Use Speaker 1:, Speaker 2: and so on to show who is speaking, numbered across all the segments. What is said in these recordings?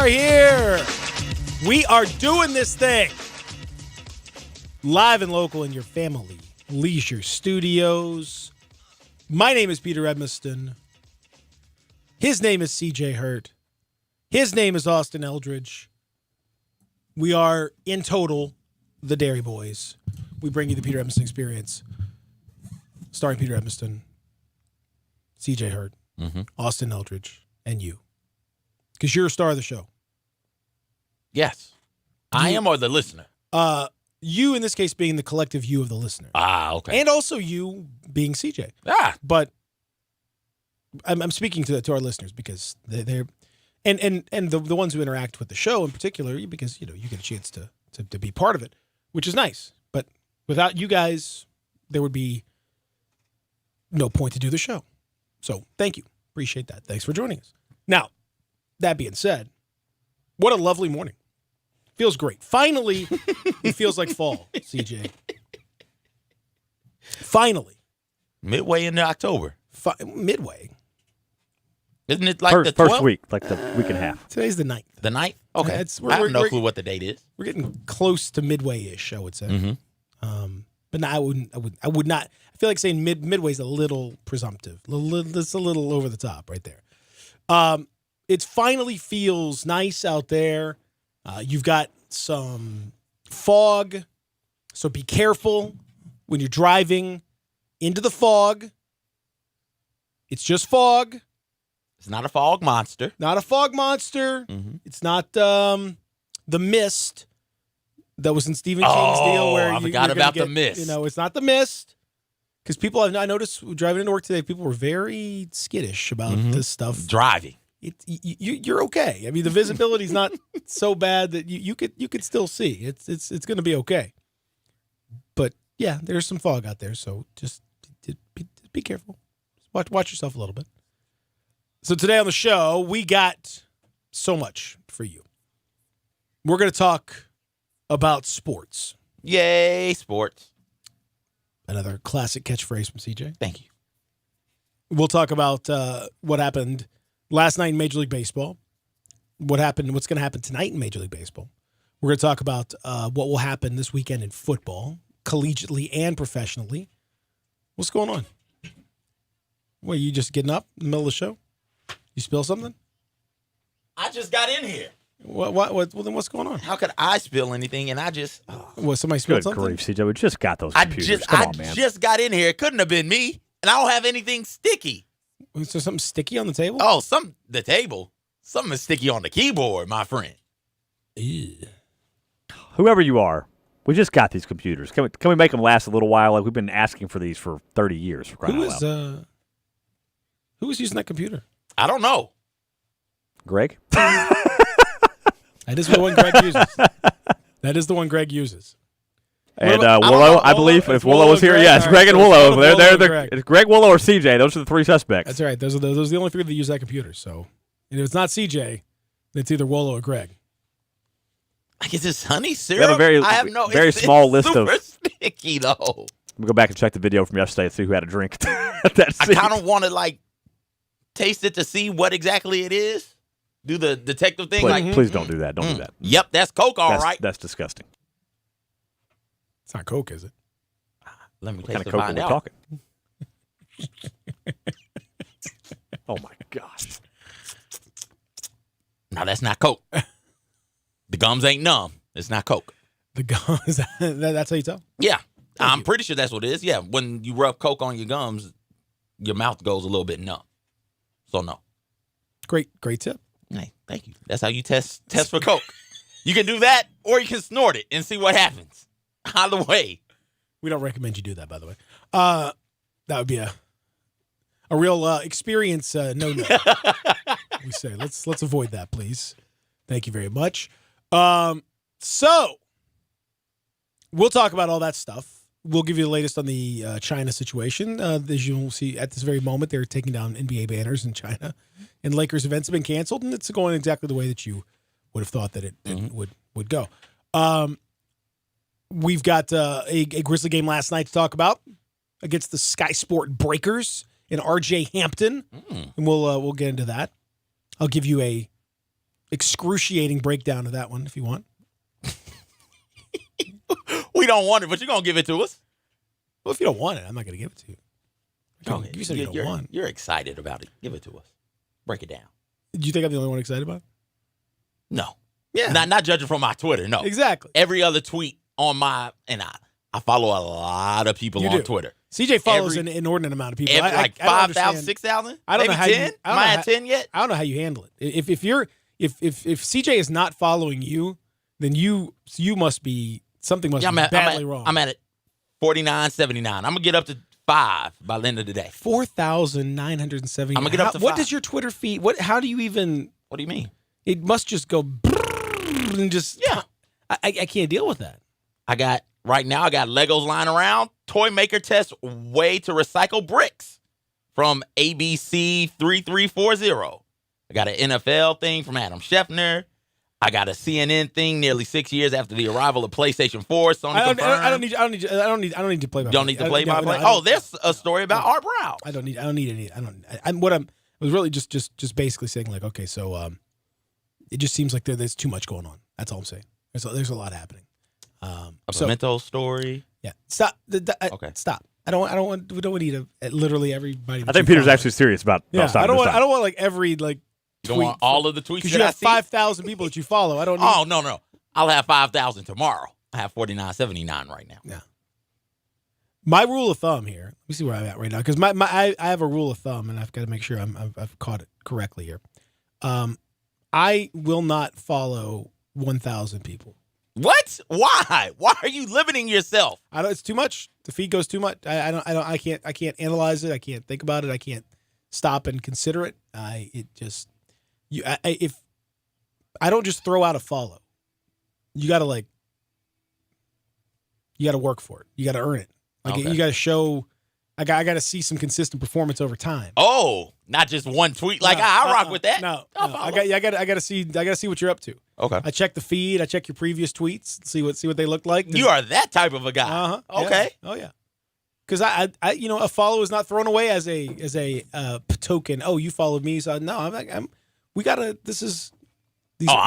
Speaker 1: are here. We are doing this thing. Live and local in your family leisure studios. My name is Peter Edmiston. His name is CJ Hurt. His name is Austin Eldridge. We are, in total, the Dairy Boys. We bring you the Peter Edmiston Experience. Starring Peter Edmiston, CJ Hurt, Austin Eldridge, and you. Because you're a star of the show.
Speaker 2: Yes. I am, or the listener?
Speaker 1: You, in this case, being the collective you of the listener.
Speaker 2: Ah, okay.
Speaker 1: And also you being CJ.
Speaker 2: Ah.
Speaker 1: But I'm speaking to our listeners because they're and the ones who interact with the show in particular, because you get a chance to be part of it, which is nice. But without you guys, there would be no point to do the show. So thank you. Appreciate that. Thanks for joining us. Now, that being said, what a lovely morning. Feels great. Finally, it feels like fall, CJ. Finally.
Speaker 2: Midway into October.
Speaker 1: Midway.
Speaker 2: Isn't it like the 12th?
Speaker 3: First week, like the week and a half.
Speaker 1: Today's the 9th.
Speaker 2: The 9th? Okay. I have no clue what the date is.
Speaker 1: We're getting close to midway-ish, I would say. But no, I would not. I feel like saying midway's a little presumptive. It's a little over the top right there. It finally feels nice out there. You've got some fog, so be careful when you're driving into the fog. It's just fog.
Speaker 2: It's not a fog monster.
Speaker 1: Not a fog monster. It's not the mist that was in Stephen King's deal. Where
Speaker 2: I forgot about the mist.
Speaker 1: It's not the mist. Because people, I noticed driving into work today, people were very skittish about this stuff.
Speaker 2: Driving.
Speaker 1: You're okay. I mean, the visibility's not so bad that you could still see. It's going to be okay. But yeah, there's some fog out there, so just be careful. Watch yourself a little bit. So today on the show, we got so much for you. We're going to talk about sports.
Speaker 2: Yay, sports.
Speaker 1: Another classic catchphrase from CJ.
Speaker 2: Thank you.
Speaker 1: We'll talk about what happened last night in Major League Baseball, what's going to happen tonight in Major League Baseball. We're going to talk about what will happen this weekend in football, collegiately and professionally. What's going on? What, you just getting up in the middle of the show? You spill something?
Speaker 2: I just got in here.
Speaker 1: Well, then what's going on?
Speaker 2: How could I spill anything? And I just...
Speaker 1: somebody spilled
Speaker 3: Good
Speaker 1: something?
Speaker 3: grief, CJ. We just got those computers. Come on, man.
Speaker 2: I just got in here. It couldn't have been me. And I don't have anything sticky.
Speaker 1: Is there something sticky on the table?
Speaker 2: Oh, the table. Something is sticky on the keyboard, my friend.
Speaker 1: Ew.
Speaker 3: Whoever you are, we just got these computers. Can we make them last a little while? Like we've been asking for these for 30 years. For crying out loud.
Speaker 1: Who was using that computer?
Speaker 2: I don't know.
Speaker 3: Greg?
Speaker 1: That is the one Greg uses. That is the one Greg uses.
Speaker 3: And Willow, I believe, if Willow was here, yes, Greg and Willow. It's Greg, Willow, or CJ. Those are the three suspects.
Speaker 1: That's right. Those are the only three that use that computer. So, and if it's not CJ, it's either Willow or Greg.
Speaker 2: Like, is this honey syrup?
Speaker 3: We have a very small list of.
Speaker 2: Super sticky though.
Speaker 3: Let me go back and check the video from yesterday and see who had a drink.
Speaker 2: I kind of want to taste it to see what exactly it is. Do the detective thing.
Speaker 3: Please don't do that. Don't do that.
Speaker 2: Yep, that's Coke, all right.
Speaker 3: That's disgusting.
Speaker 1: It's not Coke, is it?
Speaker 2: Let me
Speaker 3: What kind
Speaker 2: taste
Speaker 3: of
Speaker 2: it
Speaker 3: Coke
Speaker 2: find
Speaker 3: are we
Speaker 2: out.
Speaker 3: talking? Oh, my gosh.
Speaker 2: No, that's not Coke. The gums ain't numb. It's not Coke.
Speaker 1: The gums. That's how you tell?
Speaker 2: Yeah. I'm pretty sure that's what it is. Yeah, when you rub Coke on your gums, your mouth goes a little bit numb. So, no.
Speaker 1: Great tip.
Speaker 2: Hey, thank you. That's how you test for Coke. You can do that, or you can snort it and see what happens. Either way.
Speaker 1: We don't recommend you do that, by the way. That would be a real experience no. We say let's avoid that, please. Thank you very much. So we'll talk about all that stuff. We'll give you the latest on the China situation. As you'll see at this very moment, they're taking down NBA banners in China, and Lakers events have been canceled, and it's going exactly the way that you would have thought that it would go. We've got a Grizzly game last night to talk about against the Sky Sport Breakers in RJ Hampton, and we'll get into that. I'll give you a excruciating breakdown of that one if you want.
Speaker 2: We don't want it, but you're going to give it to us.
Speaker 1: Well, if you don't want it, I'm not going to give it to you.
Speaker 2: Okay.
Speaker 1: You said you don't want it.
Speaker 2: You're excited about it. Give it to us. Break it down.
Speaker 1: Do you think I'm the only one excited about it?
Speaker 2: No.
Speaker 1: Yeah.
Speaker 2: Not judging from my Twitter, no.
Speaker 1: Exactly.
Speaker 2: Every other tweet on my, and I follow a lot of people on Twitter.
Speaker 1: CJ follows an inordinate amount of people.
Speaker 2: Like 5,000, 6,000?
Speaker 1: I don't know how
Speaker 2: 10? Am I at 10 yet?
Speaker 1: I don't know how you handle it. If CJ is not following you, then you must be something must be badly wrong.
Speaker 2: I'm at it 49.79. I'm gonna get up to 5 by the end of the day.
Speaker 1: 4,970.
Speaker 2: I'm gonna get up to 5.
Speaker 1: What does your Twitter feed? How do you even?
Speaker 2: What do you mean?
Speaker 1: It must just go and just.
Speaker 2: Yeah.
Speaker 1: I can't deal with that.
Speaker 2: I got Legos lying around. Toy maker test way to recycle bricks from ABC 3340. I got an NFL thing from Adam Scheffner. I got a CNN thing nearly 6 years after the arrival of PlayStation 4. Sony confirmed.
Speaker 1: I don't need to play by.
Speaker 2: Don't need to play by play. Oh, there's a story about Art Brown.
Speaker 1: I don't need any. I was really just basically saying like, okay, so it just seems like there's too much going on. That's all I'm saying. There's a lot happening.
Speaker 2: A Pimento story.
Speaker 1: Yeah. Stop.
Speaker 2: Okay.
Speaker 1: Stop. We don't need literally everybody.
Speaker 3: I think Peter's actually serious about.
Speaker 1: I don't want like every like.
Speaker 2: You don't want all of the tweets
Speaker 1: because you have 5,000 people that you follow. I don't.
Speaker 2: Oh no! I'll have 5,000 tomorrow. I have 49.79 right now.
Speaker 1: Yeah. My rule of thumb here. Let me see where I'm at right now because I have a rule of thumb and I've got to make sure I've caught it correctly here. I will not follow 1,000 people.
Speaker 2: What? Why? Why are you limiting yourself?
Speaker 1: It's too much. The feed goes too much. I can't analyze it. I can't think about it. I can't stop and consider it. If I don't just throw out a follow, you gotta work for it. You gotta earn it. You gotta show. I gotta see some consistent performance over time.
Speaker 2: Oh, not just one tweet. I rock with that.
Speaker 1: No, I gotta see what you're up to.
Speaker 2: Okay.
Speaker 1: I check the feed. I check your previous tweets. See what they look like.
Speaker 2: You are that type of a guy.
Speaker 1: Uh-huh.
Speaker 2: Okay.
Speaker 1: Yeah. Oh yeah. Because I a follow is not thrown away as a token. Oh, you followed me, so no,
Speaker 2: I'm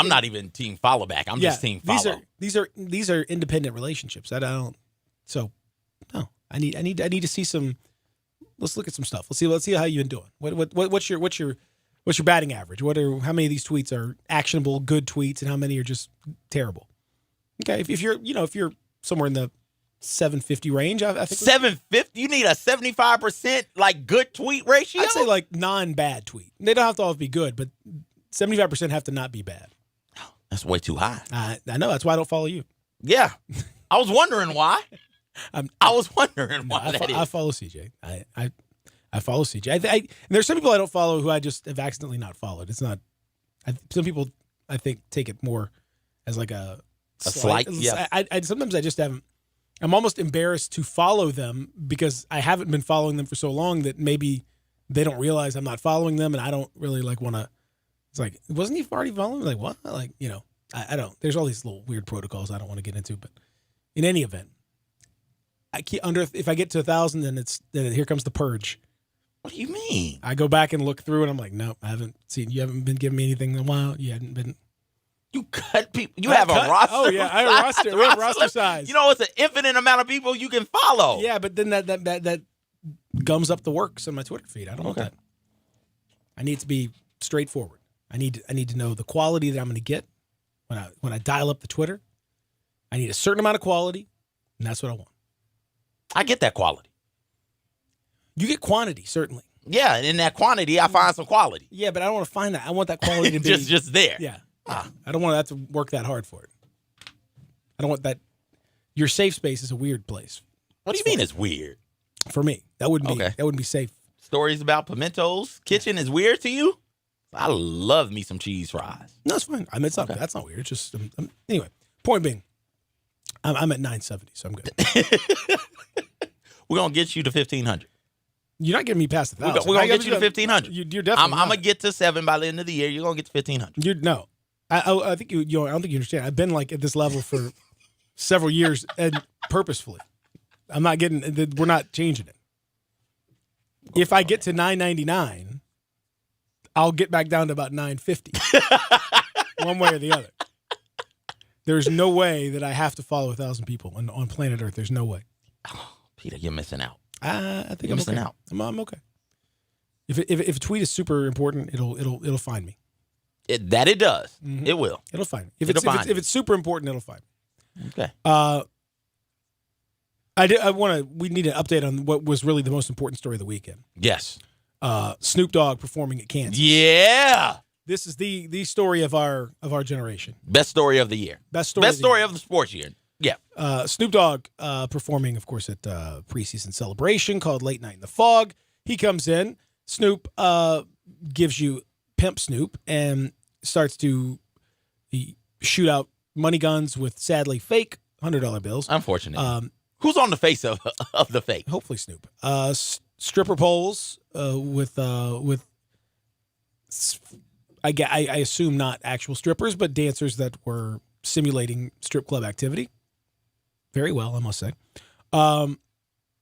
Speaker 2: not even team follow back. I'm just team follow.
Speaker 1: These are independent relationships. I need to see some. Let's look at some stuff. Let's see how you've been doing. What's your batting average? How many of these tweets are actionable, good tweets, and how many are just terrible? Okay, if you're somewhere in the 750 range, I think
Speaker 2: 750. You need a 75% good tweet ratio.
Speaker 1: I'd say non-bad tweet. They don't have to always be good, but 75% have to not be bad.
Speaker 2: That's way too high.
Speaker 1: I know. That's why I don't follow you.
Speaker 2: Yeah, I was wondering why. I follow
Speaker 1: CJ. I follow CJ. And there's some people I don't follow who I just have accidentally not followed. It's not. Some people I think take it more as like a
Speaker 2: slight. Yeah.
Speaker 1: Sometimes I just haven't. I'm almost embarrassed to follow them because I haven't been following them for so long that maybe they don't realize I'm not following them, and I don't really want to. It's like, wasn't he already following me? Like what? I don't. There's all these little weird protocols I don't want to get into, but in any event, if I get to 1,000, then here comes the purge.
Speaker 2: What do you mean?
Speaker 1: I go back and look through, and I'm like, no, I haven't seen. You haven't been giving me anything in a while. You hadn't been.
Speaker 2: You cut people. You have a roster.
Speaker 1: Oh yeah, I have a roster. We have roster size.
Speaker 2: It's an infinite amount of people you can follow.
Speaker 1: Yeah, but then that gums up the works on my Twitter feed. I don't want that. I need to be straightforward. I need to know the quality that I'm going to get when I dial up the Twitter. I need a certain amount of quality, and that's what I want.
Speaker 2: I get that quality.
Speaker 1: You get quantity, certainly.
Speaker 2: Yeah, and in that quantity, I find some quality.
Speaker 1: Yeah, but I don't want to find that. I want that quality to be
Speaker 2: just there.
Speaker 1: Yeah. I don't want to have to work that hard for it. I don't want that. Your safe space is a weird place.
Speaker 2: What do you mean it's weird?
Speaker 1: For me, that wouldn't be safe.
Speaker 2: Stories about Pimento's kitchen is weird to you? I love me some cheese fries.
Speaker 1: No, it's fine. I mean, that's not weird. It's just anyway. Point being, I'm at 970, so I'm good.
Speaker 2: We're gonna get you to 1,500.
Speaker 1: You're not getting me past 1,000.
Speaker 2: We're gonna get you to 1,500.
Speaker 1: You're definitely.
Speaker 2: I'm gonna get to 7 by the end of the year. You're gonna get to 1,500.
Speaker 1: No. I think you. I don't think you understand. I've been at this level for several years and purposefully. I'm not getting. We're not changing it. If I get to 999, I'll get back down to about 950. one way or the other. There's no way that I have to follow 1,000 people on planet Earth. There's no way.
Speaker 2: Oh, Peter, you're missing out.
Speaker 1: I think
Speaker 2: You're
Speaker 1: I'm
Speaker 2: missing
Speaker 1: okay.
Speaker 2: out.
Speaker 1: I'm okay. If a tweet is super important, it'll find me.
Speaker 2: It does.
Speaker 1: Mhm.
Speaker 2: It will.
Speaker 1: It'll find me.
Speaker 2: It'll find
Speaker 1: If it's super important, it'll find me.
Speaker 2: Okay.
Speaker 1: We need an update on what was really the most important story of the weekend.
Speaker 2: Yes.
Speaker 1: Snoop Dogg performing at Kansas.
Speaker 2: Yeah.
Speaker 1: This is the story of our generation.
Speaker 2: Best story of the year.
Speaker 1: Best story
Speaker 2: of the sports year. Yeah.
Speaker 1: Snoop Dogg performing, of course, at preseason celebration called Late Night in the Fog. He comes in. Snoop gives you Pimp Snoop and starts to shoot out money guns with sadly fake $100 bills.
Speaker 2: Unfortunately. Who's on the face of the fake?
Speaker 1: Hopefully Snoop. Stripper poles with I assume not actual strippers, but dancers that were simulating strip club activity. Very well, I must say.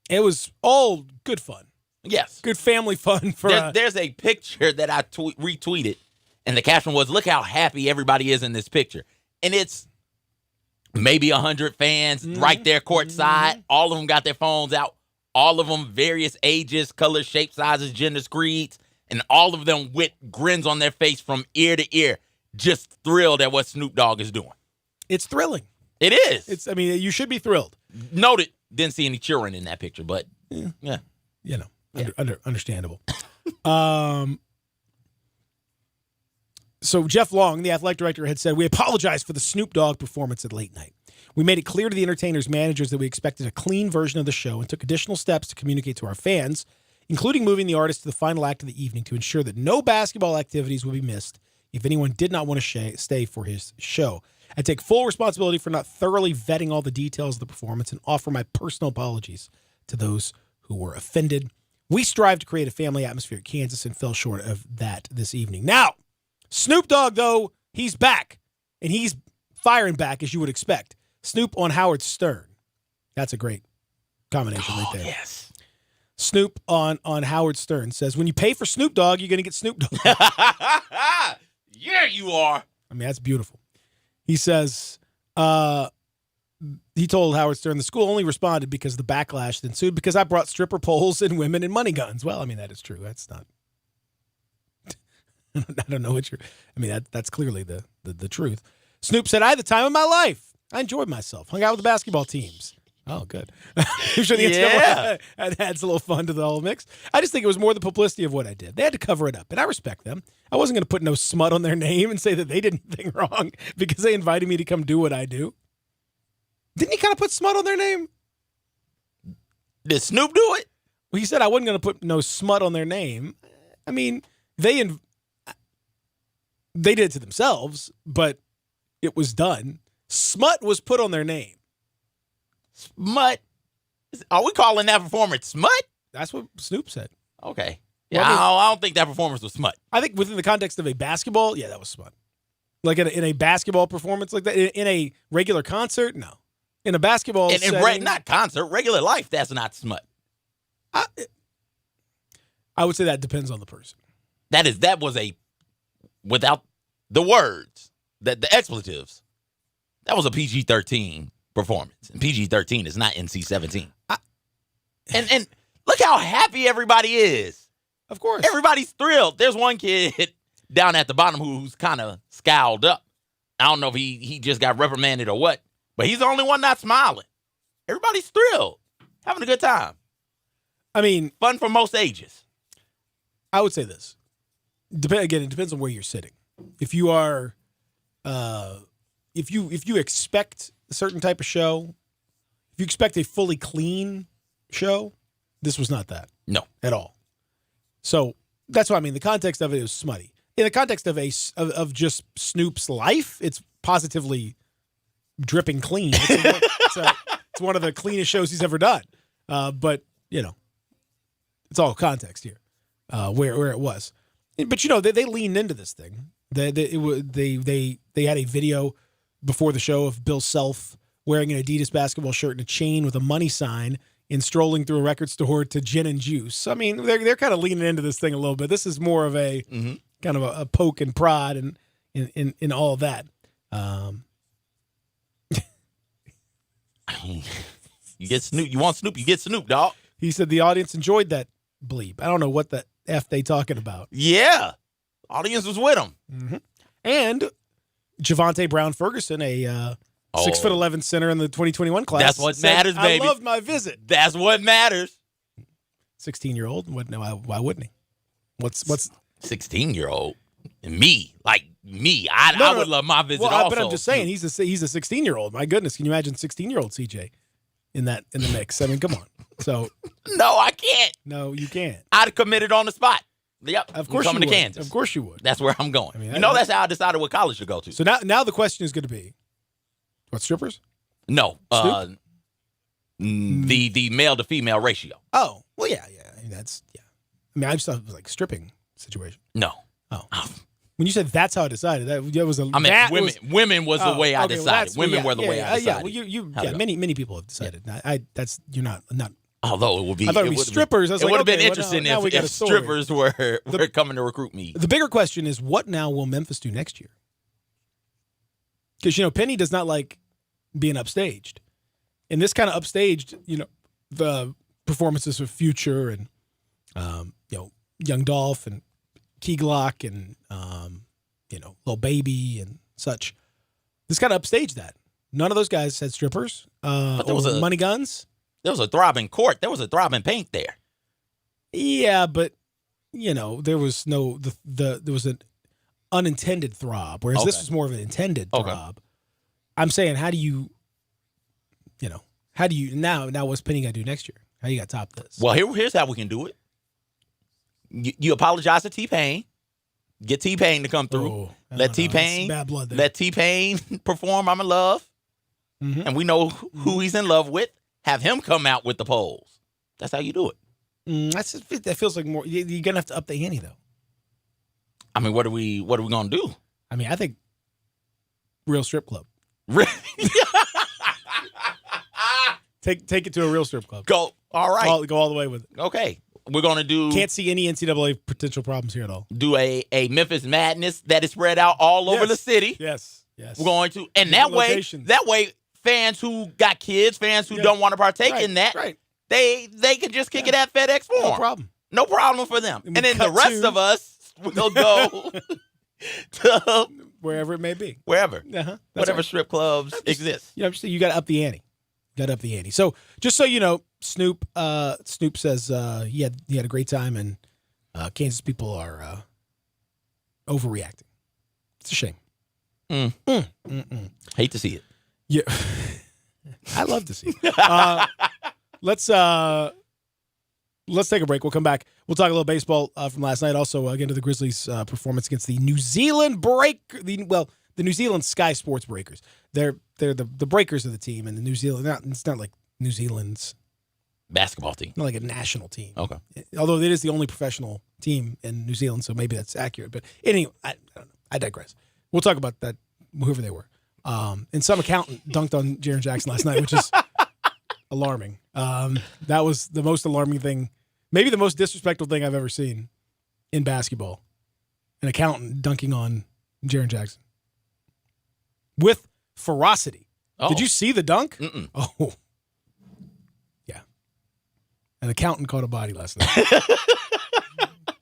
Speaker 1: It was all good fun.
Speaker 2: Yes.
Speaker 1: Good family fun.
Speaker 2: There's a picture that I retweeted, and the caption was, "Look how happy everybody is in this picture." And it's maybe 100 fans right there courtside. All of them got their phones out. All of them various ages, colors, shapes, sizes, genders, creeds, and all of them with grins on their face from ear to ear, just thrilled at what Snoop Dogg is doing.
Speaker 1: It's thrilling.
Speaker 2: It is.
Speaker 1: You should be thrilled.
Speaker 2: Noted. Didn't see any cheering in that picture, but yeah.
Speaker 1: You know, understandable. So Jeff Long, the athletic director, had said, "We apologize for the Snoop Dogg performance at Late Night. We made it clear to the entertainers' managers that we expected a clean version of the show and took additional steps to communicate to our fans, including moving the artist to the final act of the evening to ensure that no basketball activities would be missed if anyone did not want to stay for his show. I take full responsibility for not thoroughly vetting all the details of the performance and offer my personal apologies to those who were offended. We strive to create a family atmosphere at Kansas and fell short of that this evening." Now, Snoop Dogg, though, he's back, and he's firing back, as you would expect. Snoop on Howard Stern. That's a great combination right there.
Speaker 2: Yes.
Speaker 1: Snoop on Howard Stern says, "When you pay for Snoop Dogg, you're going to get Snoop Dogg."
Speaker 2: Yeah, you are.
Speaker 1: I mean, that's beautiful. He says, he told Howard Stern, "The school only responded because of the backlash that ensued because I brought stripper poles and women and money guns." Well, I mean, that is true. That's not. I don't know what you're. I mean, that's clearly the truth. Snoop said, "I had the time of my life. I enjoyed myself. Hung out with the basketball teams." Oh, good.
Speaker 2: Yeah.
Speaker 1: That adds a little fun to the whole mix. I just think it was more the publicity of what I did. They had to cover it up, and I respect them. I wasn't going to put no smut on their name and say that they did anything wrong because they invited me to come do what I do. Didn't he kind of put smut on their name?
Speaker 2: Did Snoop do it?
Speaker 1: Well, he said I wasn't going to put no smut on their name. I mean, they did it to themselves, but it was done. Smut was put on their name.
Speaker 2: Smut? Are we calling that performance smut?
Speaker 1: That's what Snoop said.
Speaker 2: Okay. Yeah,
Speaker 1: Well,
Speaker 2: I don't think that performance was smut.
Speaker 1: I think within the context of a basketball, yeah, that was smut. Like in a basketball performance like that, in a regular concert, no. In a basketball setting,
Speaker 2: not concert, regular life, that's not smut.
Speaker 1: I would say that depends on the person.
Speaker 2: That was a, without the words, the expletives, that was a PG-13 performance. And PG-13 is not NC-17. And look how happy everybody is.
Speaker 1: Of course.
Speaker 2: Everybody's thrilled. There's one kid down at the bottom who's kind of scowled up. I don't know if he just got reprimanded or what, but he's the only one not smiling. Everybody's thrilled, having a good time.
Speaker 1: I mean,
Speaker 2: Fun for most ages.
Speaker 1: I would say this. Again, it depends on where you're sitting. If you are, if you expect a certain type of show, if you expect a fully clean show, this was not that.
Speaker 2: No.
Speaker 1: At all. So that's what I mean. The context of it is smutty. In the context of of just Snoop's life, it's positively dripping clean. It's one of the cleanest shows he's ever done. But you know, it's all context here, where it was. But you know, they leaned into this thing. They had a video before the show of Bill Self wearing an Adidas basketball shirt and a chain with a money sign and strolling through a record store to gin and juice. I mean, they're kind of leaning into this thing a little bit. This is more of a kind of a poke and prod, and in all of that.
Speaker 2: You get Snoop. You want Snoop, you get Snoop, dog.
Speaker 1: He said the audience enjoyed that bleep. I don't know what the F they talking about.
Speaker 2: Yeah. Audience was with him.
Speaker 1: Mm-hmm. And Javonte Brown-Ferguson, a 6'11" center in the 2021 class.
Speaker 2: That's what matters, baby.
Speaker 1: I loved my visit.
Speaker 2: That's what matters.
Speaker 1: 16-year-old. Why wouldn't he? What's
Speaker 2: 16-year-old? Me. Like me. I would love my visit also.
Speaker 1: But I'm just saying, he's a 16-year-old. My goodness, can you imagine 16-year-old CJ in the mix? I mean, come on. So
Speaker 2: no, I can't.
Speaker 1: No, you can't.
Speaker 2: I'd have committed on the spot. Yep.
Speaker 1: Of course
Speaker 2: I'm coming
Speaker 1: you would.
Speaker 2: to Kansas.
Speaker 1: Of course you would.
Speaker 2: That's where I'm going.
Speaker 1: I mean,
Speaker 2: that's how I decided what college to go to.
Speaker 1: So now the question is going to be, what, strippers?
Speaker 2: No. The male to female ratio.
Speaker 1: Oh, well, yeah. I mean, I just thought it was like stripping situation.
Speaker 2: No.
Speaker 1: Oh. When you said that's how I decided, that was a.
Speaker 2: I mean, women was the way I decided. Women were the way I decided.
Speaker 1: Well, many people have decided. You're not.
Speaker 2: Although it would be,
Speaker 1: I thought it would be strippers.
Speaker 2: It would have been interesting if strippers were coming to recruit me.
Speaker 1: The bigger question is, what now will Memphis do next year? Because Penny does not like being upstaged, and this kind of upstaged, the performances of Future and Young Dolph and Key Glock and Lil Baby and such. This kind of upstaged that. None of those guys had strippers. But there was money guns.
Speaker 2: There was a throbbing court. There was a throbbing paint there.
Speaker 1: Yeah, but there was there was an unintended throb, whereas this was more of an intended throb. I'm saying, how do you now what's Penny gonna do next year? How you got to top this?
Speaker 2: Well, here's how we can do it. You apologize to T-Pain. Get T-Pain to come through. Let T-Pain
Speaker 1: bad blood there.
Speaker 2: Let T-Pain perform I'm in Love. Mm-hmm. And we know who he's in love with. Have him come out with the polls. That's how you do it.
Speaker 1: That feels like more. You're gonna have to up the ante, though.
Speaker 2: I mean, what are we gonna do?
Speaker 1: I mean, I think real strip club. Take it to a real strip club.
Speaker 2: Go. All right.
Speaker 1: Go all the way with it.
Speaker 2: Okay. We're gonna do.
Speaker 1: Can't see any NCAA potential problems here at all.
Speaker 2: Do a Memphis Madness that is spread out all over the city.
Speaker 1: Yes.
Speaker 2: We're going to, and that way, fans who got kids, fans who don't want to partake in that, they can just kick it at FedEx Forum. No problem for them. And then the rest of us will go to
Speaker 1: wherever it may be.
Speaker 2: Wherever. Whatever strip clubs exist.
Speaker 1: You got to up the ante. So just so you know, Snoop says he had a great time, and Kansas people are overreacting. It's a shame.
Speaker 2: Hate to see it.
Speaker 1: Yeah, I love to see it. Let's take a break. We'll come back. We'll talk a little baseball from last night. Also, get into the Grizzlies' performance against the New Zealand the New Zealand Sky Sports Breakers. They're the breakers of the team, and the New Zealand. It's not like New Zealand's
Speaker 2: basketball team.
Speaker 1: Not like a national team.
Speaker 2: Okay.
Speaker 1: Although it is the only professional team in New Zealand, so maybe that's accurate. But anyway, I don't know. I digress. We'll talk about that, whoever they were. And some accountant dunked on Jaren Jackson last night, which is alarming. That was the most alarming thing, maybe the most disrespectful thing I've ever seen in basketball. An accountant dunking on Jaren Jackson with ferocity. Oh. Did you see the dunk?
Speaker 2: Mm-mm.
Speaker 1: Oh, yeah. An accountant caught a body last night.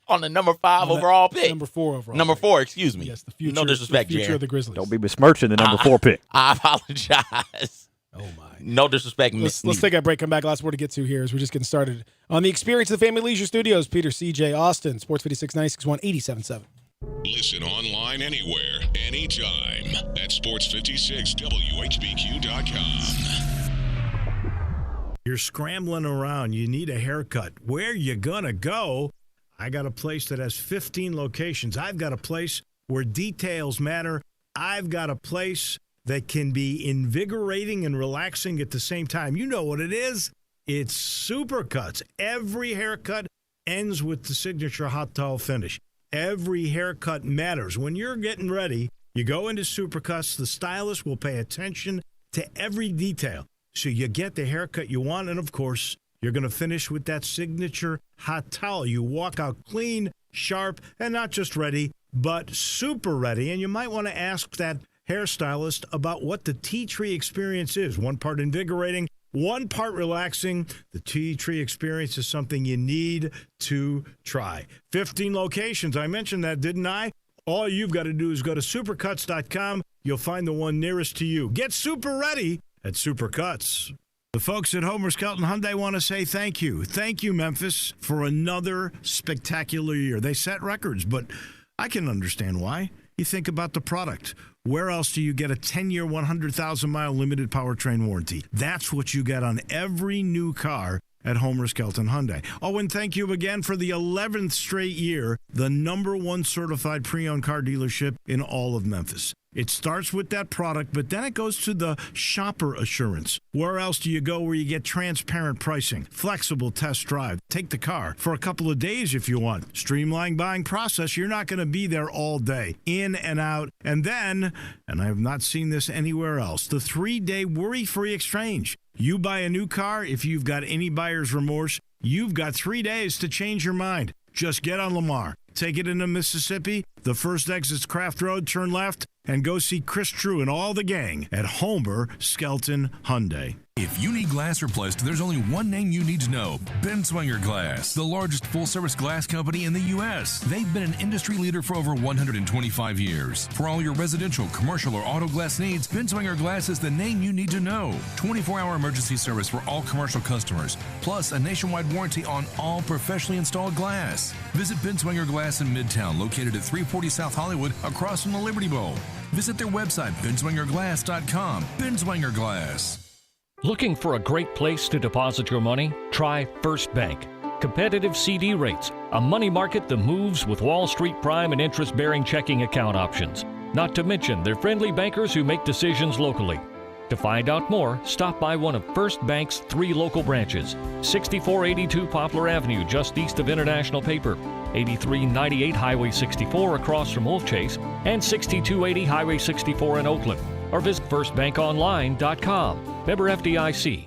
Speaker 2: On the number 5 overall pick.
Speaker 1: Number 4 overall.
Speaker 2: Number 4, excuse me.
Speaker 1: Yes, the future.
Speaker 2: No disrespect,
Speaker 1: the future
Speaker 2: Jaren.
Speaker 1: of the Grizzlies.
Speaker 3: Don't be besmirching the number 4 pick.
Speaker 2: I apologize.
Speaker 1: Oh my.
Speaker 2: No disrespect.
Speaker 1: Let's take a break. Come back. Lots more to get to here as we're just getting started on the Experience of the Family Leisure Studios. Peter, CJ, Austin, Sports 56 96.1 87.7.
Speaker 4: Listen online anywhere, anytime at sports56whbq.com.
Speaker 5: You're scrambling around. You need a haircut. Where you gonna go? I got a place that has 15 locations. I've got a place where details matter. I've got a place that can be invigorating and relaxing at the same time. You know what it is. It's Supercuts. Every haircut ends with the signature hot towel finish. Every haircut matters. When you're getting ready, you go into Supercuts. The stylist will pay attention to every detail. So you get the haircut you want, and of course, you're going to finish with that signature hot towel. You walk out clean, sharp, and not just ready, but super ready. And you might want to ask that hairstylist about what the tea tree experience is. One part invigorating, one part relaxing. The tea tree experience is something you need to try. 15 locations. I mentioned that, didn't I? All you've got to do is go to supercuts.com. You'll find the one nearest to you. Get super ready at Supercuts. The folks at Homer Skelton Hyundai want to say thank you. Thank you, Memphis, for another spectacular year. They set records, but I can understand why. You think about the product. Where else do you get a 10-year, 100,000-mile limited powertrain warranty? That's what you get on every new car at Homer Skelton Hyundai. Oh, and thank you again for the 11th straight year, the #1 certified pre-owned car dealership in all of Memphis. It starts with that product, but then it goes to the shopper assurance. Where else do you go where you get transparent pricing, flexible test drive, take the car for a couple of days if you want, streamlined buying process? You're not going to be there all day, in and out. And then, and I have not seen this anywhere else, the 3-day worry-free exchange. You buy a new car, if you've got any buyer's remorse, you've got 3 days to change your mind. Just get on Lamar, take it into Mississippi, the first exit's Craft Road, turn left, and go see Chris True and all the gang at Homer Skelton Hyundai.
Speaker 6: If you need glass replaced, there's only one name you need to know: Benswanger Glass, the largest full-service glass company in the U.S. They've been an industry leader for over 125 years. For all your residential, commercial, or auto glass needs, Benswanger Glass is the name you need to know. 24-hour emergency service for all commercial customers, plus a nationwide warranty on all professionally installed glass. Visit Benswanger Glass in Midtown, located at 340 South Hollywood, across from the Liberty Bowl. Visit their website, benswangerglass.com. Benswanger Glass.
Speaker 7: Looking for a great place to deposit your money? Try First Bank. Competitive CD rates, a money market that moves with Wall Street prime and interest-bearing checking account options. Not to mention their friendly bankers who make decisions locally. To find out more, stop by one of First Bank's 3 local branches: 6482 Poplar Avenue, just east of International Paper, 8398 Highway 64 across from Wolf Chase, and 6280 Highway 64 in Oakland. Or visit firstbankonline.com. Member FDIC.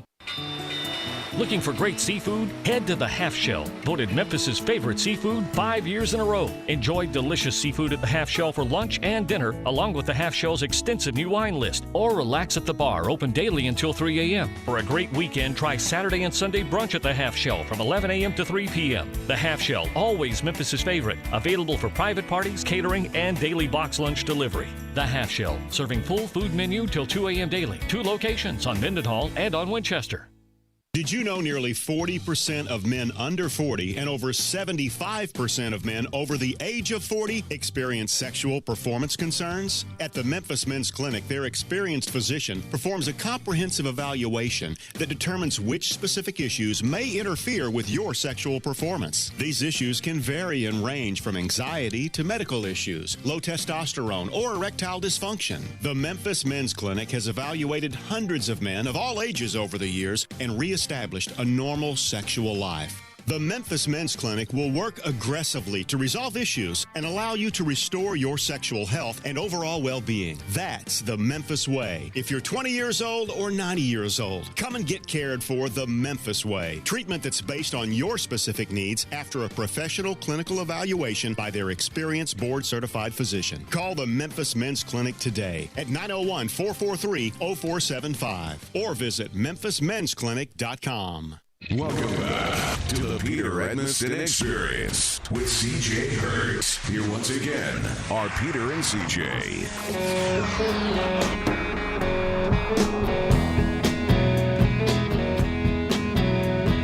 Speaker 7: Looking for great seafood? Head to the Half Shell, voted Memphis's favorite seafood 5 years in a row. Enjoy delicious seafood at the Half Shell for lunch and dinner, along with the Half Shell's extensive new wine list. Or relax at the bar, open daily until 3 a.m. For a great weekend, try Saturday and Sunday brunch at the Half Shell from 11 a.m. to 3 p.m. The Half Shell, always Memphis's favorite. Available for private parties, catering, and daily box lunch delivery. The Half Shell, serving full food menu till 2 a.m. daily. 2 locations on Mendenhall and on Winchester.
Speaker 4: Did you know nearly 40% of men under 40 and over 75% of men over the age of 40 experience sexual performance concerns? At the Memphis Men's Clinic, their experienced physician performs a comprehensive evaluation that determines which specific issues may interfere with your sexual performance. These issues can vary and range from anxiety to medical issues, low testosterone, or erectile dysfunction. The Memphis Men's Clinic has evaluated hundreds of men of all ages over the years and reestablished a normal sexual life. The Memphis Men's Clinic will work aggressively to resolve issues and allow you to restore your sexual health and overall well-being. That's the Memphis way. If you're 20 years old or 90 years old, come and get cared for the Memphis way. Treatment that's based on your specific needs after a professional clinical evaluation by their experienced board-certified physician. Call the Memphis Men's Clinic today at 901-443-0475 or visit memphismensclinic.com.
Speaker 8: Welcome back to the Peter Edmiston Experience with CJ Hurt. Here once again are Peter and CJ.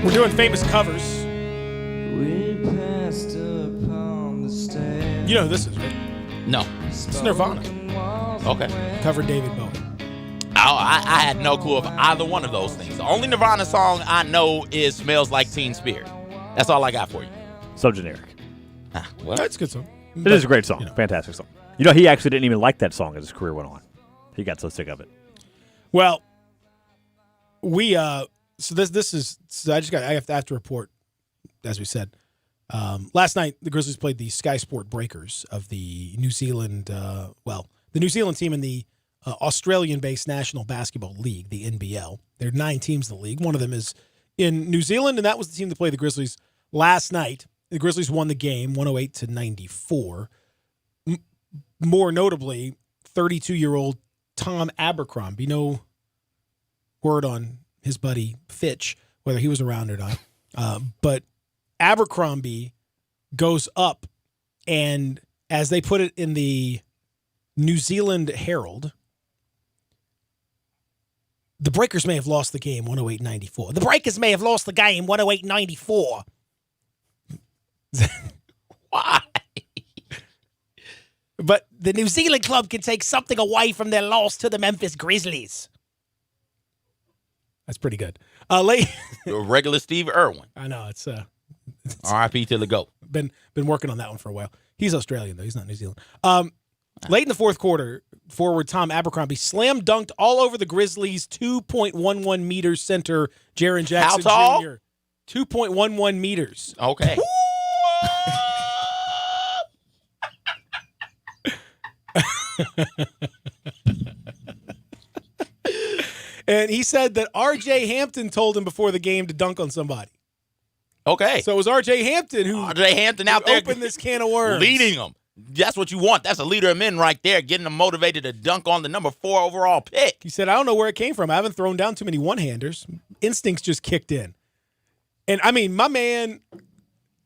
Speaker 1: We're doing famous covers. You know who this is, right?
Speaker 2: No.
Speaker 1: It's Nirvana.
Speaker 2: Okay.
Speaker 1: Covered David Bowie.
Speaker 2: I had no clue of either one of those things. The only Nirvana song I know is Smells Like Teen Spirit. That's all I got for you.
Speaker 3: So generic.
Speaker 2: Well,
Speaker 1: That's a good song.
Speaker 3: It is a great song. Fantastic song. You know, he actually didn't even like that song as his career went on. He got so sick of it.
Speaker 1: Well, we so this is so I have to report, as we said. Last night the Grizzlies played the Sky Sport Breakers of the New Zealand the New Zealand team in the Australian-based National Basketball League, the NBL. There are 9 teams in the league. One of them is in New Zealand, and that was the team that played the Grizzlies last night. The Grizzlies won the game 108-94. more notably, 32-year-old Tom Abercrombie. No word on his buddy Fitch, whether he was around or not. But Abercrombie goes up, and as they put it in the New Zealand Herald, the Breakers may have lost the game 108-94. The Breakers may have lost the game 108-94.
Speaker 2: Why?
Speaker 1: But the New Zealand club can take something away from their loss to the Memphis Grizzlies. That's pretty good.
Speaker 2: Regular Steve Irwin.
Speaker 1: I know it's
Speaker 2: R.I.P. to the GOAT.
Speaker 1: been working on that one for a while. He's Australian though. He's not New Zealand. Late in the fourth quarter, forward Tom Abercrombie slam dunked all over the Grizzlies' 2.11 meters center Jaren Jackson
Speaker 2: How tall?
Speaker 1: Jr. 2.11 meters.
Speaker 2: Okay.
Speaker 1: And he said that R.J. Hampton told him before the game to dunk on somebody.
Speaker 2: Okay.
Speaker 1: So it was R.J. Hampton who
Speaker 2: R.J. Hampton out there
Speaker 1: opened this can of worms.
Speaker 2: leading them. That's what you want. That's a leader of men right there, getting them motivated to dunk on the number 4 overall pick.
Speaker 1: He said, I don't know where it came from. I haven't thrown down too many one-handers. Instincts just kicked in. And, I mean, my man,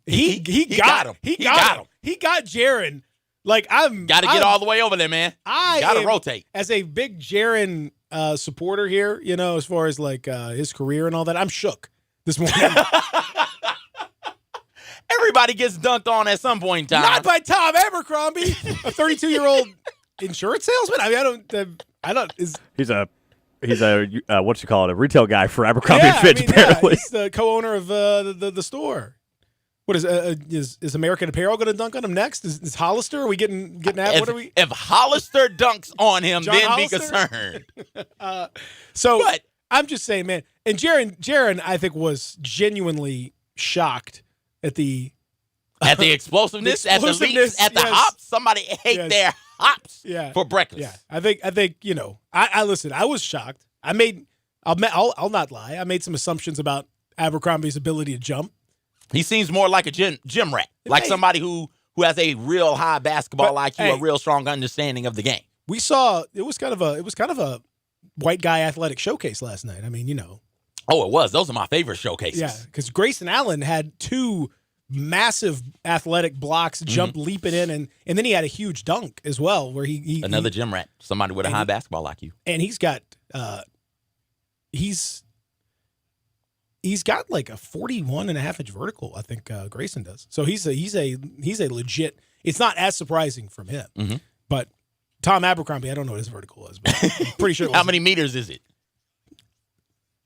Speaker 1: he got him. He got him. He got Jaren. Like,
Speaker 2: Got to get all the way over there, man. Got to rotate.
Speaker 1: As a big Jaren supporter here, you know, as far as, like, his career and all that, I'm shook this morning.
Speaker 2: Everybody gets dunked on at some point in time.
Speaker 1: Not by Tom Abercrombie, a 32-year-old insurance salesman. I mean, I don't.
Speaker 3: He's a what you call it, a retail guy for Abercrombie and Fitch.
Speaker 1: I mean,
Speaker 3: apparently,
Speaker 1: he's the co-owner of the store. What is American Apparel going to dunk on him next? Is Hollister? Are we getting at? What are we?
Speaker 2: If Hollister dunks on him,
Speaker 1: John
Speaker 2: then
Speaker 1: Hollister?
Speaker 2: be concerned.
Speaker 1: But I'm just saying, man. And Jaren, I think, was genuinely shocked at the
Speaker 2: explosiveness, at the leaps, at the hops. Somebody ate their hops for breakfast.
Speaker 1: Yeah, I think you know. I listen. I was shocked. I'll not lie. I made some assumptions about Abercrombie's ability to jump.
Speaker 2: He seems more like a gym rat, like somebody who has a real high basketball IQ, a real strong understanding of the game.
Speaker 1: We saw it was kind of a white guy athletic showcase last night. I mean, you know.
Speaker 2: Oh, it was. Those are my favorite showcases.
Speaker 1: Yeah, because Grayson Allen had 2 massive athletic blocks, jump leaping in, and then he had a huge dunk as well, where he
Speaker 2: another gym rat, somebody with a high basketball IQ,
Speaker 1: and he's got he's got like a 41.5-inch vertical. I think Grayson does. So he's a legit. It's not as surprising from him, but Tom Abercrombie, I don't know what his vertical is, but I'm pretty sure.
Speaker 2: How many meters is it?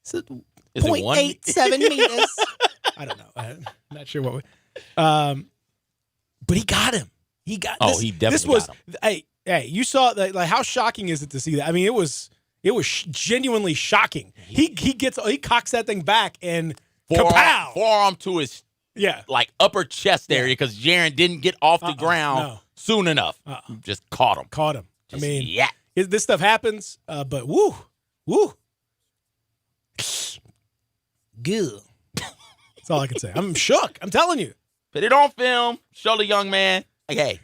Speaker 1: Is it
Speaker 2: 0.87
Speaker 1: meters? I don't know. I'm not sure what. But he got him. He got.
Speaker 2: Oh, he definitely got him.
Speaker 1: Hey, you saw that? Like, how shocking is it to see that? I mean, it was genuinely shocking. He cocks that thing back and kapow!
Speaker 2: Forearm to his like upper chest area because Jaren didn't get off the ground soon enough. Just caught him.
Speaker 1: I mean, this stuff happens. But woo. Good. That's all I can say. I'm shook. I'm telling you.
Speaker 2: Put it on film. Show the young man. Like, hey,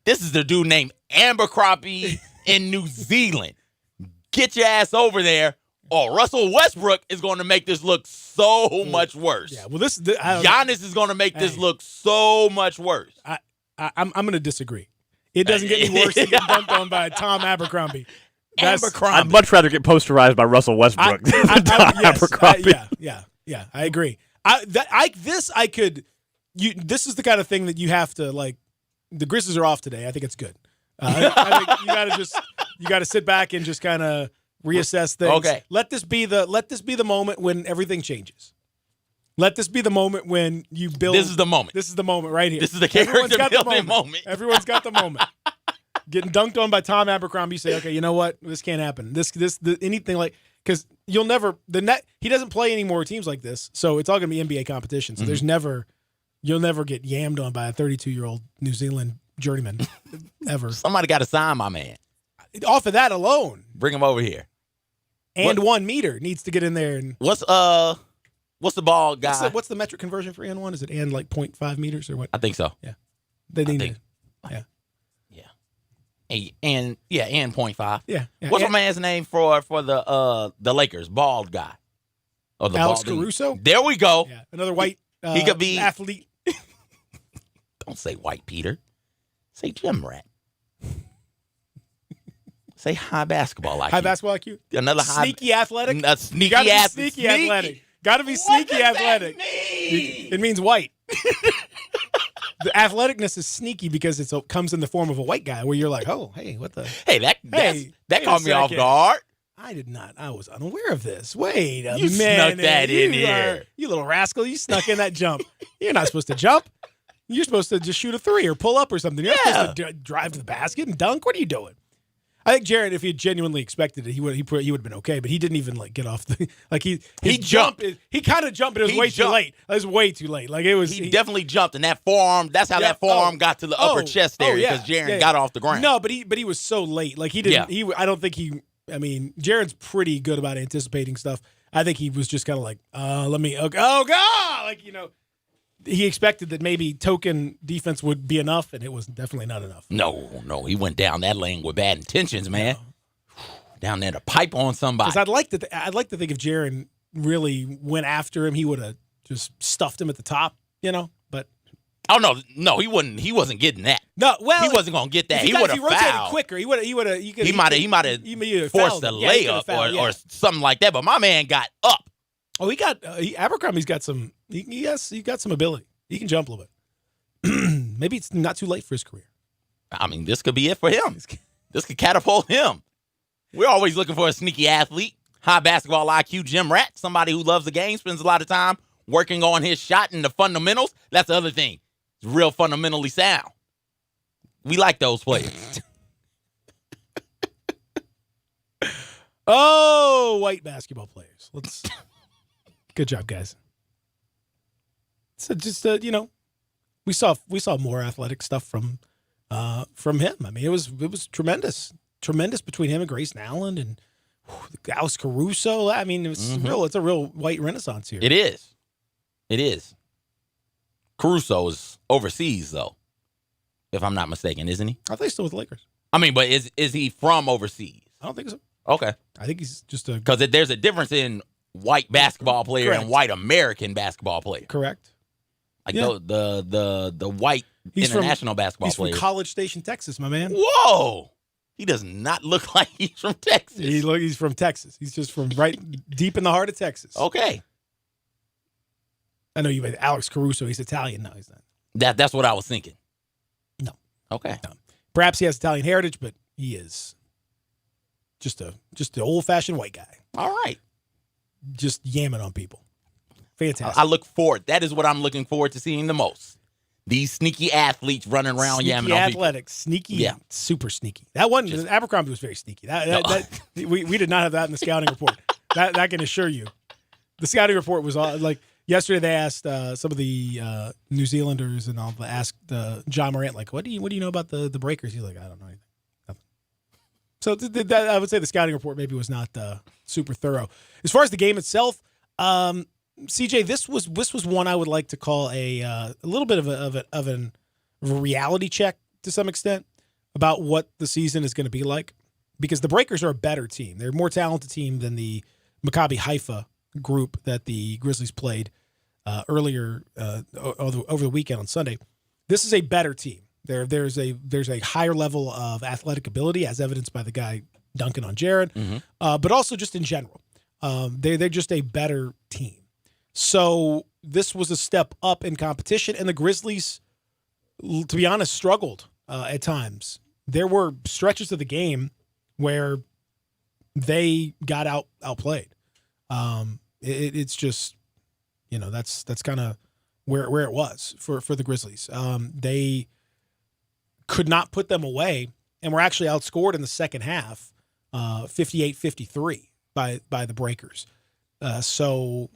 Speaker 2: this is the dude named Abercrombie in New Zealand. Get your ass over there, or Russell Westbrook is going to make this look so much worse.
Speaker 1: Yeah. Well,
Speaker 2: Giannis is going to make this look so much worse.
Speaker 1: I'm going to disagree. It doesn't get any worse than getting dunked on by Tom Abercrombie.
Speaker 2: Abercrombie.
Speaker 3: I'd much rather get posterized by Russell Westbrook than Tom Abercrombie.
Speaker 1: Yeah, I agree. This is the kind of thing that you have to, like, the Grizzlies are off today. I think it's good. I think you got to sit back and just kind of reassess things.
Speaker 2: Okay.
Speaker 1: Let this be the moment when everything changes. Let this be the moment when you build.
Speaker 2: This is the moment.
Speaker 1: This is the moment right here.
Speaker 2: This is the character building moment.
Speaker 1: Everyone's got the moment. Getting dunked on by Tom Abercrombie, you say, okay, you know what? This can't happen. Anything like, because you'll never, he doesn't play any more teams like this, so it's all going to be NBA competition. So you'll never get yammed on by a 32-year-old New Zealand journeyman ever.
Speaker 2: Somebody got to sign my man.
Speaker 1: Off of that alone.
Speaker 2: Bring him over here.
Speaker 1: And 1 meter needs to get in there. And
Speaker 2: what's the ball guy?
Speaker 1: What's the metric conversion for and 1? Is it and like 0.5 meters or what?
Speaker 2: I think so.
Speaker 1: Yeah. They need to. Yeah.
Speaker 2: And 0.5.
Speaker 1: Yeah.
Speaker 2: What's my man's name for the Lakers? Bald guy. Or the
Speaker 1: Alex
Speaker 2: bald dude.
Speaker 1: Caruso?
Speaker 2: There we go.
Speaker 1: Yeah. Another white
Speaker 2: He could be
Speaker 1: athlete.
Speaker 2: Don't say white Peter. Say gym rat. Say high basketball IQ.
Speaker 1: High basketball IQ.
Speaker 2: Another
Speaker 1: sneaky athletic.
Speaker 2: A sneaky
Speaker 1: Gotta be
Speaker 2: athlete.
Speaker 1: sneaky athletic. Got to be sneaky athletic. It means white. The athleticness is sneaky because it comes in the form of a white guy where you're like, oh, hey, what the?
Speaker 2: Hey, that
Speaker 1: wait
Speaker 2: caught
Speaker 1: a
Speaker 2: me off
Speaker 1: second.
Speaker 2: guard.
Speaker 1: I did not. I was unaware of this. Wait a
Speaker 2: You
Speaker 1: minute.
Speaker 2: snuck that in
Speaker 1: You
Speaker 2: here.
Speaker 1: You little rascal. You snuck in that jump. You're not supposed to jump. You're supposed to just shoot a 3 or pull up or something. You're not supposed to drive to the basket and dunk. What are you doing? I think Jared, if he had genuinely expected it, he would have been okay. But he didn't even get off the he
Speaker 2: jumped.
Speaker 1: He kind of jumped, but it was
Speaker 2: He
Speaker 1: way
Speaker 2: jumped.
Speaker 1: too late. It was way too late. Like it was.
Speaker 2: He definitely jumped, and that forearm. That's how that forearm got to the upper chest area because Jaren got off the ground.
Speaker 1: No, but he was so late. Like he didn't.
Speaker 2: Yeah.
Speaker 1: I don't think he. I mean, Jaren's pretty good about anticipating stuff. I think he was just kind of like, let me. Oh God! Like he expected that maybe token defense would be enough, and it was definitely not enough.
Speaker 2: No, he went down that lane with bad intentions, man. Down there to pipe on somebody.
Speaker 1: Because I'd like to think if Jaren really went after him, he would have just stuffed him at the top, But
Speaker 2: no, he wouldn't. He wasn't getting that.
Speaker 1: no, well,
Speaker 2: He wasn't gonna get that.
Speaker 1: if
Speaker 2: He would
Speaker 1: if
Speaker 2: have
Speaker 1: rotated
Speaker 2: fouled.
Speaker 1: quicker. He
Speaker 2: might have forced a layup or something like that. But my man got up.
Speaker 1: Oh, he got Abercrombie's got some. He got some ability. He can jump a little bit. Maybe it's not too late for his career.
Speaker 2: I mean, this could be it for him. This could catapult him. We're always looking for a sneaky athlete, high basketball IQ gym rat, somebody who loves the game, spends a lot of time working on his shot and the fundamentals. That's the other thing. It's real fundamentally sound. We like those players.
Speaker 1: Oh, white basketball players. Let's. Good job, guys. So just we saw more athletic stuff from him. I mean, it was tremendous between him and Grayson Allen and Alex Caruso. I mean, it's a real white renaissance here.
Speaker 2: It is. Caruso is overseas though, if I'm not mistaken, isn't he?
Speaker 1: I think he's still with the Lakers.
Speaker 2: I mean, but is he from overseas?
Speaker 1: I don't think so.
Speaker 2: Okay,
Speaker 1: I think he's just
Speaker 2: because there's a difference in white basketball player
Speaker 1: Correct.
Speaker 2: and white American basketball player.
Speaker 1: correct.
Speaker 2: Like
Speaker 1: Yeah.
Speaker 2: the white international basketball
Speaker 1: He's
Speaker 2: player.
Speaker 1: from College Station, Texas, my man.
Speaker 2: Whoa! He does not look like he's from Texas.
Speaker 1: He's from Texas. He's just from right deep in the heart of Texas.
Speaker 2: Okay.
Speaker 1: I know you made Alex Caruso. He's Italian. No, he's not.
Speaker 2: That's what I was thinking.
Speaker 1: No.
Speaker 2: Okay.
Speaker 1: No. Perhaps he has Italian heritage, but he is just an old-fashioned white guy.
Speaker 2: All right.
Speaker 1: Just yamming on people. Fantastic.
Speaker 2: I look forward. That is what I'm looking forward to seeing the most. These sneaky athletes running around
Speaker 1: sneaky
Speaker 2: yamming on
Speaker 1: athletic, sneaky,
Speaker 2: Yeah.
Speaker 1: super sneaky. That one, Abercrombie was very sneaky. We did not have that in the scouting report. That I can assure you. The scouting report was like yesterday. They asked some of the New Zealanders and all. Asked John Morant, like, what do you know about the Breakers? He's like, I don't know anything. Nothing. So I would say the scouting report maybe was not super thorough. As far as the game itself, CJ, this was one I would like to call a little bit of a reality check to some extent about what the season is going to be like, because the Breakers are a better team. They're a more talented team than the Maccabi Haifa group that the Grizzlies played earlier over the weekend on Sunday. This is a better team. There's a higher level of athletic ability, as evidenced by the guy dunking on Jared, but also just in general. They're just a better team. So this was a step up in competition, and the Grizzlies, to be honest, struggled at times. There were stretches of the game where they got outplayed. It's just, that's kind of where it was for the Grizzlies. They could not put them away, and were actually outscored in the second half, 58-53 by the Breakers. So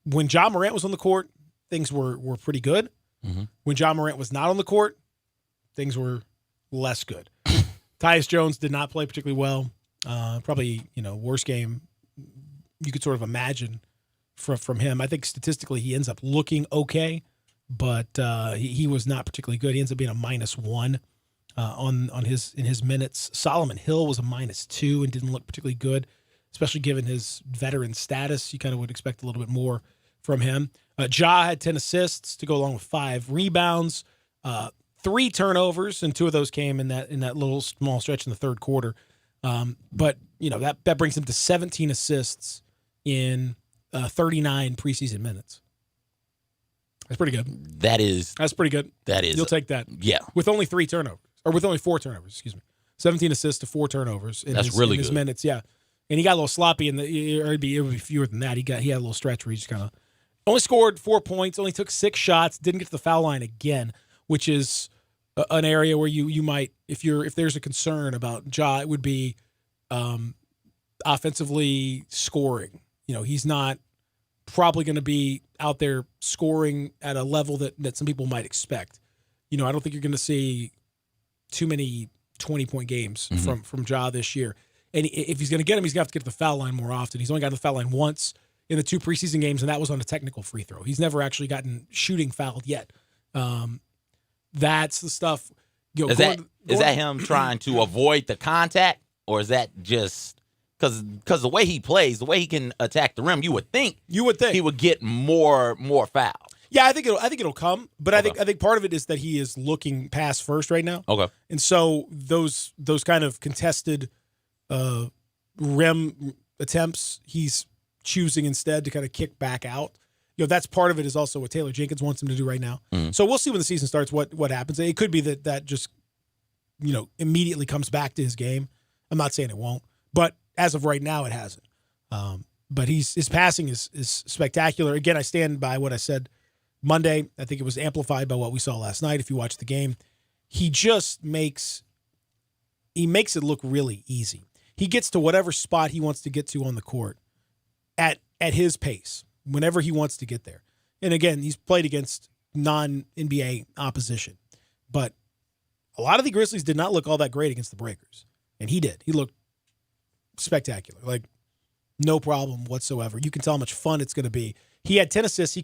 Speaker 1: when John Morant was on the court, things were pretty good.
Speaker 2: Mm-hmm.
Speaker 1: When John Morant was not on the court, things were less good. Tyus Jones did not play particularly well. Probably, worst game you could sort of imagine from him. I think statistically he ends up looking okay, but he was not particularly good. He ends up being a -1 in his minutes. Solomon Hill was a -2 and didn't look particularly good, especially given his veteran status. You kind of would expect a little bit more from him. Ja had 10 assists to go along with 5 rebounds, 3 turnovers, and 2 of those came in that little small stretch in the third quarter. But that brings him to 17 assists in 39 preseason minutes. That's pretty good. That's pretty good.
Speaker 2: That is.
Speaker 1: You'll take that.
Speaker 2: Yeah.
Speaker 1: With only 3 turnovers, or with only 4 turnovers, excuse me. 17 assists to 4 turnovers in his
Speaker 2: good.
Speaker 1: minutes. Yeah. And he got a little sloppy it would be fewer than that. He had a little stretch where he just kind of only scored 4 points, only took 6 shots, didn't get to the foul line again, which is an area where you might, if there's a concern about Ja, it would be offensively scoring. He's not probably going to be out there scoring at a level that some people might expect. I don't think you're going to see too many 20-point games from Ja this year. And if he's going to get him, he's going to have to get to the foul line more often. He's only got to the foul line once in the 2 preseason games, and that was on a technical free throw. He's never actually gotten shooting fouled yet. That's the stuff.
Speaker 2: Is that him trying to avoid the contact, or is that just because the way he plays, the way he can attack the rim, you would think he would get more fouls.
Speaker 1: Yeah, I think it'll come, but okay. I think part of it is that he is looking pass first right now.
Speaker 2: Okay,
Speaker 1: and so those kind of contested rim attempts, he's choosing instead to kind of kick back out. That's part of it is also what Taylor Jenkins wants him to do right now. Mm-hmm. So we'll see when the season starts what happens. It could be that just immediately comes back to his game. I'm not saying it won't, but as of right now, it hasn't. But his passing is spectacular. Again, I stand by what I said Monday. I think it was amplified by what we saw last night. If you watch the game, he just makes it look really easy. He gets to whatever spot he wants to get to on the court at his pace, whenever he wants to get there. And again, he's played against non-NBA opposition. But a lot of the Grizzlies did not look all that great against the Breakers. And he did. He looked spectacular. Like, no problem whatsoever. You can tell how much fun it's going to be. He had 10 assists. He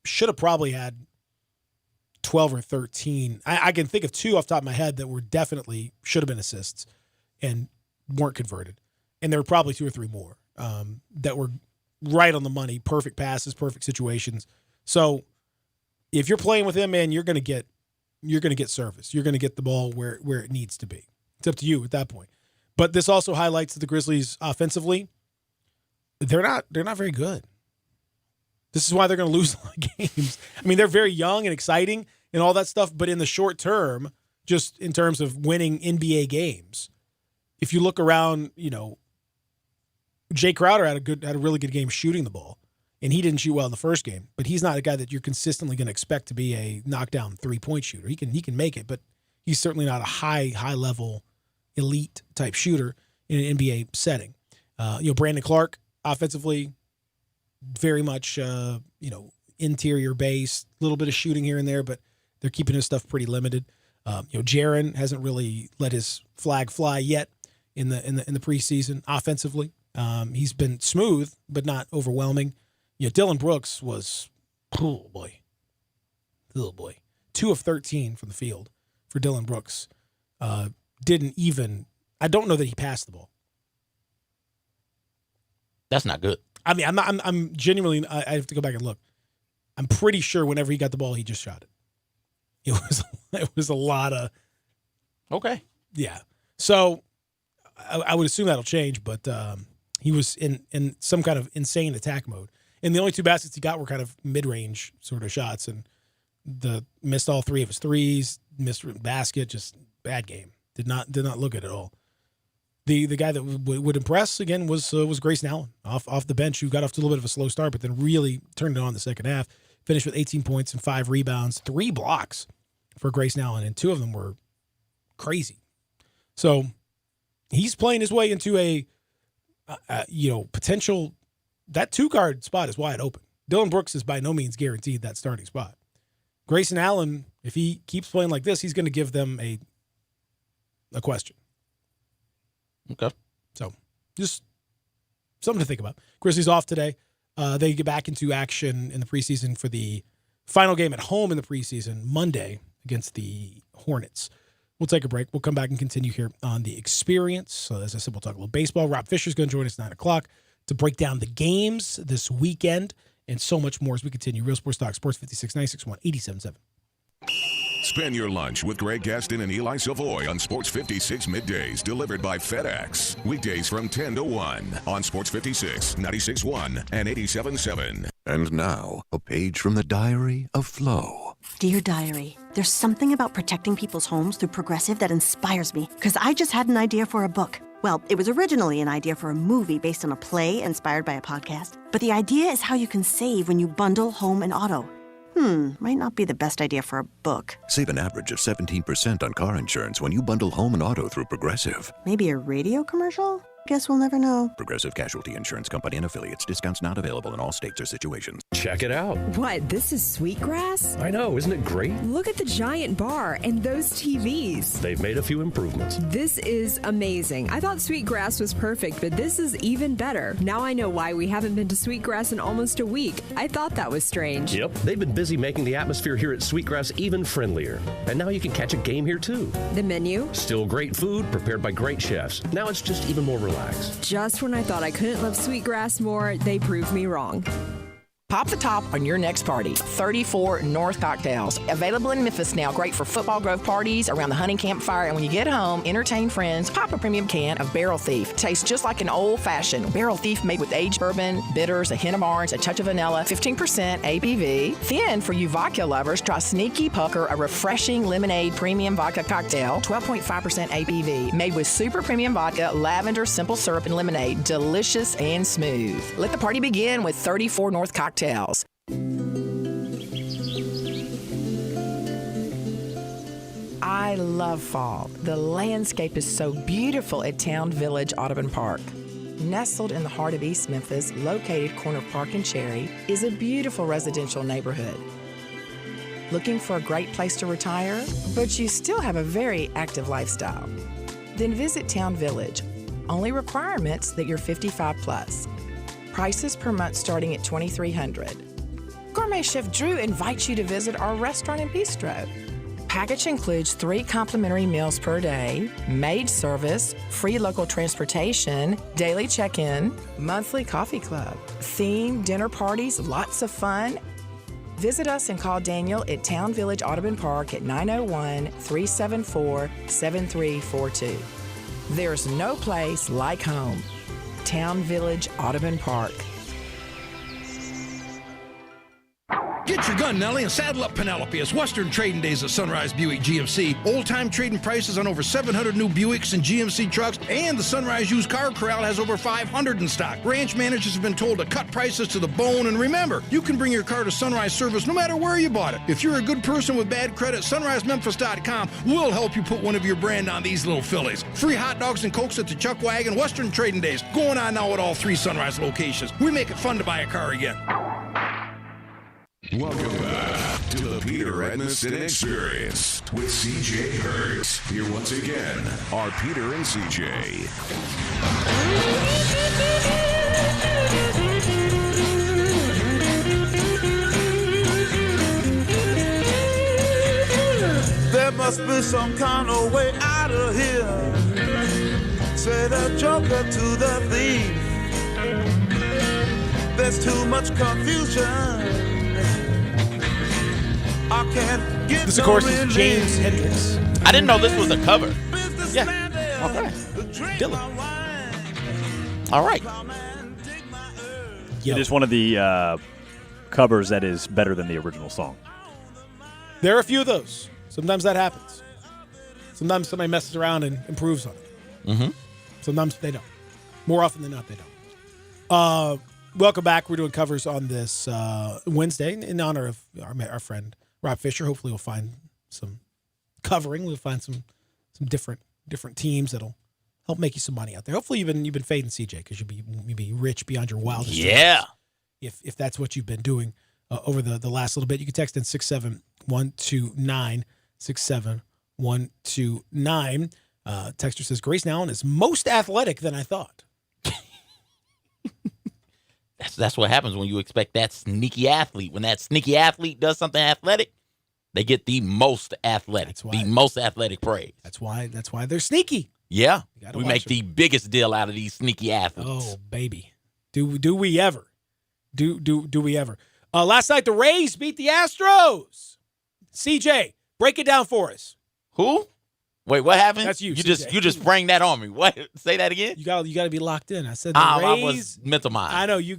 Speaker 1: should have probably had 12 or 13. I can think of 2 off the top of my head that were definitely should have been assists and weren't converted. And there were probably 2 or 3 more that were right on the money, perfect passes, perfect situations. So if you're playing with him, man, you're going to get service. You're going to get the ball where it needs to be. It's up to you at that point. But this also highlights that the Grizzlies offensively, they're not very good. This is why they're going to lose a lot of games. I mean, they're very young and exciting and all that stuff, but in the short term, just in terms of winning NBA games, if you look around, Jay Crowder had a really good game shooting the ball, and he didn't shoot well in the first game, but he's not a guy that you're consistently going to expect to be a knockdown 3-point shooter. He can make it, but he's certainly not a high level elite type shooter in an NBA setting. Brandon Clark offensively, very much interior based, a little bit of shooting here and there, but they're keeping his stuff pretty limited. Jaren hasn't really let his flag fly yet in the preseason offensively. He's been smooth, but not overwhelming. Dylan Brooks was, oh boy, 2 of 13 from the field for Dylan Brooks. I don't know that he passed the ball.
Speaker 2: That's not good.
Speaker 1: I mean, I'm genuinely, I have to go back and look. I'm pretty sure whenever he got the ball, he just shot it. It was a lot of.
Speaker 2: Okay.
Speaker 1: Yeah. So I would assume that'll change, but he was in some kind of insane attack mode. And the only 2 baskets he got were kind of mid-range sort of shots, and missed all 3 of his threes, missed basket, just bad game. Did not look good at all. The guy that would impress again was Grayson Allen off the bench, who got off to a little bit of a slow start, but then really turned it on in the second half. Finished with 18 points and 5 rebounds, 3 blocks for Grayson Allen, and 2 of them were crazy. So he's playing his way into a potential. That 2-guard spot is wide open. Dylan Brooks is by no means guaranteed that starting spot. Grayson Allen, if he keeps playing like this, he's going to give them a question.
Speaker 2: Okay.
Speaker 1: So just something to think about. Grizzlies off today. They get back into action in the preseason for the final game at home in the preseason Monday against the Hornets. We'll take a break. We'll come back and continue here on The Experience. So as I said, we'll talk a little baseball. Rob Fisher's going to join us 9 o'clock to break down the games this weekend and so much more as we continue. Real Sports Talk, Sports 56 961 87.7.
Speaker 8: Spend your lunch with Greg Gaston and Eli Savoy on Sports 56 middays, delivered by FedEx. Weekdays from 10 to 1 on Sports 56, 96.1, and 87.7.
Speaker 9: And now, a page from the Diary of Flo.
Speaker 10: Dear Diary, there's something about protecting people's homes through Progressive that inspires me, because I just had an idea for a book. Well, it was originally an idea for a movie based on a play inspired by a podcast. But the idea is how you can save when you bundle home and auto. Might not be the best idea for a book.
Speaker 9: Save an average of 17% on car insurance when you bundle home and auto through Progressive.
Speaker 10: Maybe a radio commercial? Guess we'll never know.
Speaker 9: Progressive Casualty Insurance Company and Affiliates. Discounts not available in all states or situations.
Speaker 11: Check it out.
Speaker 12: What, this is Sweetgrass?
Speaker 11: I know, isn't it great?
Speaker 12: Look at the giant bar and those TVs.
Speaker 11: They've made a few improvements.
Speaker 12: This is amazing. I thought Sweetgrass was perfect, but this is even better. Now I know why we haven't been to Sweetgrass in almost a week. I thought that was strange.
Speaker 11: Yep, they've been busy making the atmosphere here at Sweetgrass even friendlier. And now you can catch a game here too.
Speaker 12: The menu?
Speaker 11: Still great food prepared by great chefs. Now it's just even more relaxed.
Speaker 12: Just when I thought I couldn't love Sweetgrass more, they proved me wrong.
Speaker 13: Pop the top on your next party. 34 North Cocktails. Available in Memphis now. Great for football grove parties, around the hunting campfire, and when you get home, entertain friends. Pop a premium can of Barrel Thief. Tastes just like an old-fashioned Barrel Thief made with aged bourbon, bitters, a hint of orange, a touch of vanilla, 15% ABV. Then, for you vodka lovers, try Sneaky Pucker, a refreshing lemonade premium vodka cocktail, 12.5% ABV. Made with super premium vodka, lavender, simple syrup, and lemonade. Delicious and smooth. Let the party begin with 34 North Cocktails. I love fall. The landscape is so beautiful at Town Village Audubon Park. Nestled in the heart of East Memphis, located corner of Park and Cherry, is a beautiful residential neighborhood. Looking for a great place to retire, but you still have a very active lifestyle? Then visit Town Village. Only requirements that you're 55 plus. Prices per month starting at $2,300. Gourmet Chef Drew invites you to visit our restaurant and bistro. Package includes 3 complimentary meals per day, maid service, free local transportation, daily check-in, monthly coffee club, themed dinner parties, lots of fun. Visit us and call Daniel at Town Village Audubon Park at 901-374-7342. There's no place like home. Town Village Audubon Park.
Speaker 14: Get your gun, Nellie, and saddle up Penelope. It's Western Trading Days at Sunrise Buick GMC. Old-time trading prices on over 700 new Buicks and GMC trucks, and the Sunrise Used Car Corral has over 500 in stock. Ranch managers have been told to cut prices to the bone, and remember, you can bring your car to Sunrise Service no matter where you bought it. If you're a good person with bad credit, sunrisememphis.com will help you put one of your brand on these little fillies. Free hot dogs and Cokes at the Chuck Wagon. Western Trading Days going on now at all 3 Sunrise locations. We make it fun to buy a car again.
Speaker 8: Welcome back to the Peter Edmiston Experience with CJ Hurt. Here once again are Peter and CJ.
Speaker 15: There must be some kind of way out of here. Say the joker to the thief. There's too much confusion.
Speaker 1: This, of course, is James Hendricks.
Speaker 2: I didn't know this was a cover.
Speaker 1: Yeah.
Speaker 2: Okay.
Speaker 1: Dylan.
Speaker 2: All right.
Speaker 3: It is one of the covers that is better than the original song.
Speaker 1: There are a few of those. Sometimes that happens. Sometimes somebody messes around and improves on it.
Speaker 2: Mm-hmm.
Speaker 1: Sometimes they don't. More often than not, they don't. Welcome back. We're doing covers on this Wednesday in honor of our friend Rob Fisher. Hopefully we'll find some covering. We'll find some different teams that'll help make you some money out there. Hopefully you've been fading CJ because you'll be rich beyond your wildest dreams. If that's what you've been doing over the last little bit. You can text in 67129, 67129. Texter says Grayson Allen is most athletic than I thought.
Speaker 2: That's what happens when you expect that sneaky athlete. When that sneaky athlete does something athletic, They get the most athletic, the most athletic praise.
Speaker 1: That's why they're sneaky.
Speaker 2: Yeah.
Speaker 1: gotta
Speaker 2: We
Speaker 1: watch
Speaker 2: make
Speaker 1: them.
Speaker 2: the biggest deal out of these sneaky athletes.
Speaker 1: Oh, baby. Do we ever? Do we ever? Last night, the Rays beat the Astros. CJ, break it down for us.
Speaker 2: Who? Wait, what happened?
Speaker 1: That's you,
Speaker 2: You
Speaker 1: CJ.
Speaker 2: just sprang that on me. What? Say that again?
Speaker 1: You got to be locked in. I said the
Speaker 2: I
Speaker 1: Rays.
Speaker 2: was mental mind.
Speaker 1: I know you.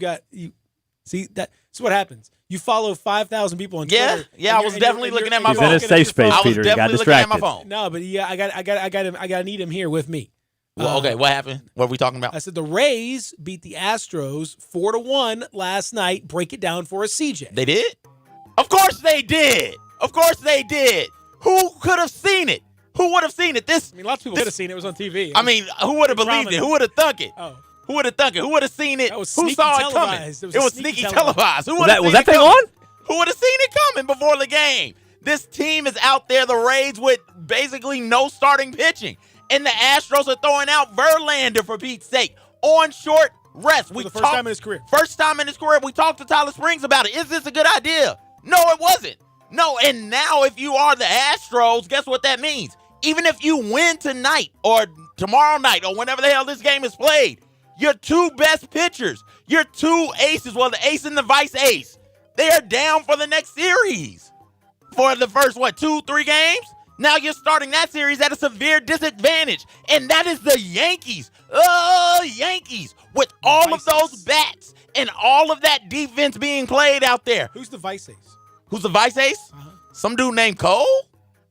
Speaker 1: See, that's what happens. You follow 5,000 people on Twitter.
Speaker 2: Yeah, I was definitely looking at my
Speaker 3: He's
Speaker 2: phone.
Speaker 3: in a safe space,
Speaker 2: I was
Speaker 3: Peter. He got
Speaker 2: definitely looking at my
Speaker 3: distracted.
Speaker 2: phone.
Speaker 1: No, but yeah, I got to need him here with me.
Speaker 2: Well, okay, what happened? What are we talking about?
Speaker 1: I said the Rays beat the Astros 4-1 last night. Break it down for us, CJ.
Speaker 2: They did? Of course they did. Of course they did. Who could have seen it? Who would have seen it?
Speaker 1: Lots of people could have seen it. It was on TV.
Speaker 2: Who would have believed it? Who would have thunk it?
Speaker 1: Oh.
Speaker 2: Who would have thunk it? Who would have seen it?
Speaker 1: That was
Speaker 2: Who
Speaker 1: sneaky
Speaker 2: saw
Speaker 1: televised.
Speaker 2: it
Speaker 1: It
Speaker 2: coming?
Speaker 1: was
Speaker 2: It was
Speaker 1: sneaky
Speaker 2: sneaky televised. Who
Speaker 3: Was
Speaker 2: would
Speaker 3: that,
Speaker 2: have
Speaker 3: was
Speaker 2: seen
Speaker 3: that
Speaker 2: it
Speaker 3: thing
Speaker 2: coming?
Speaker 3: on?
Speaker 2: Who would have seen it coming before the game? This team is out there, the Rays, with basically no starting pitching. And the Astros are throwing out Verlander, for Pete's sake, on short rest.
Speaker 1: For the first time in his career.
Speaker 2: First time in his career. We talked to Tyler Springs about it. Is this a good idea? No, it wasn't. No, and now if you are the Astros, guess what that means? Even if you win tonight or tomorrow night or whenever the hell this game is played, your two best pitchers, your two aces, well, the ace and the vice ace, they are down for the next series. For the first, 2-3 games? Now you're starting that series at a severe disadvantage. And that is the Yankees. Yankees. With all of those bats and all of that defense being played out there.
Speaker 1: Who's the vice ace?
Speaker 2: Who's the vice ace? Some dude named Cole?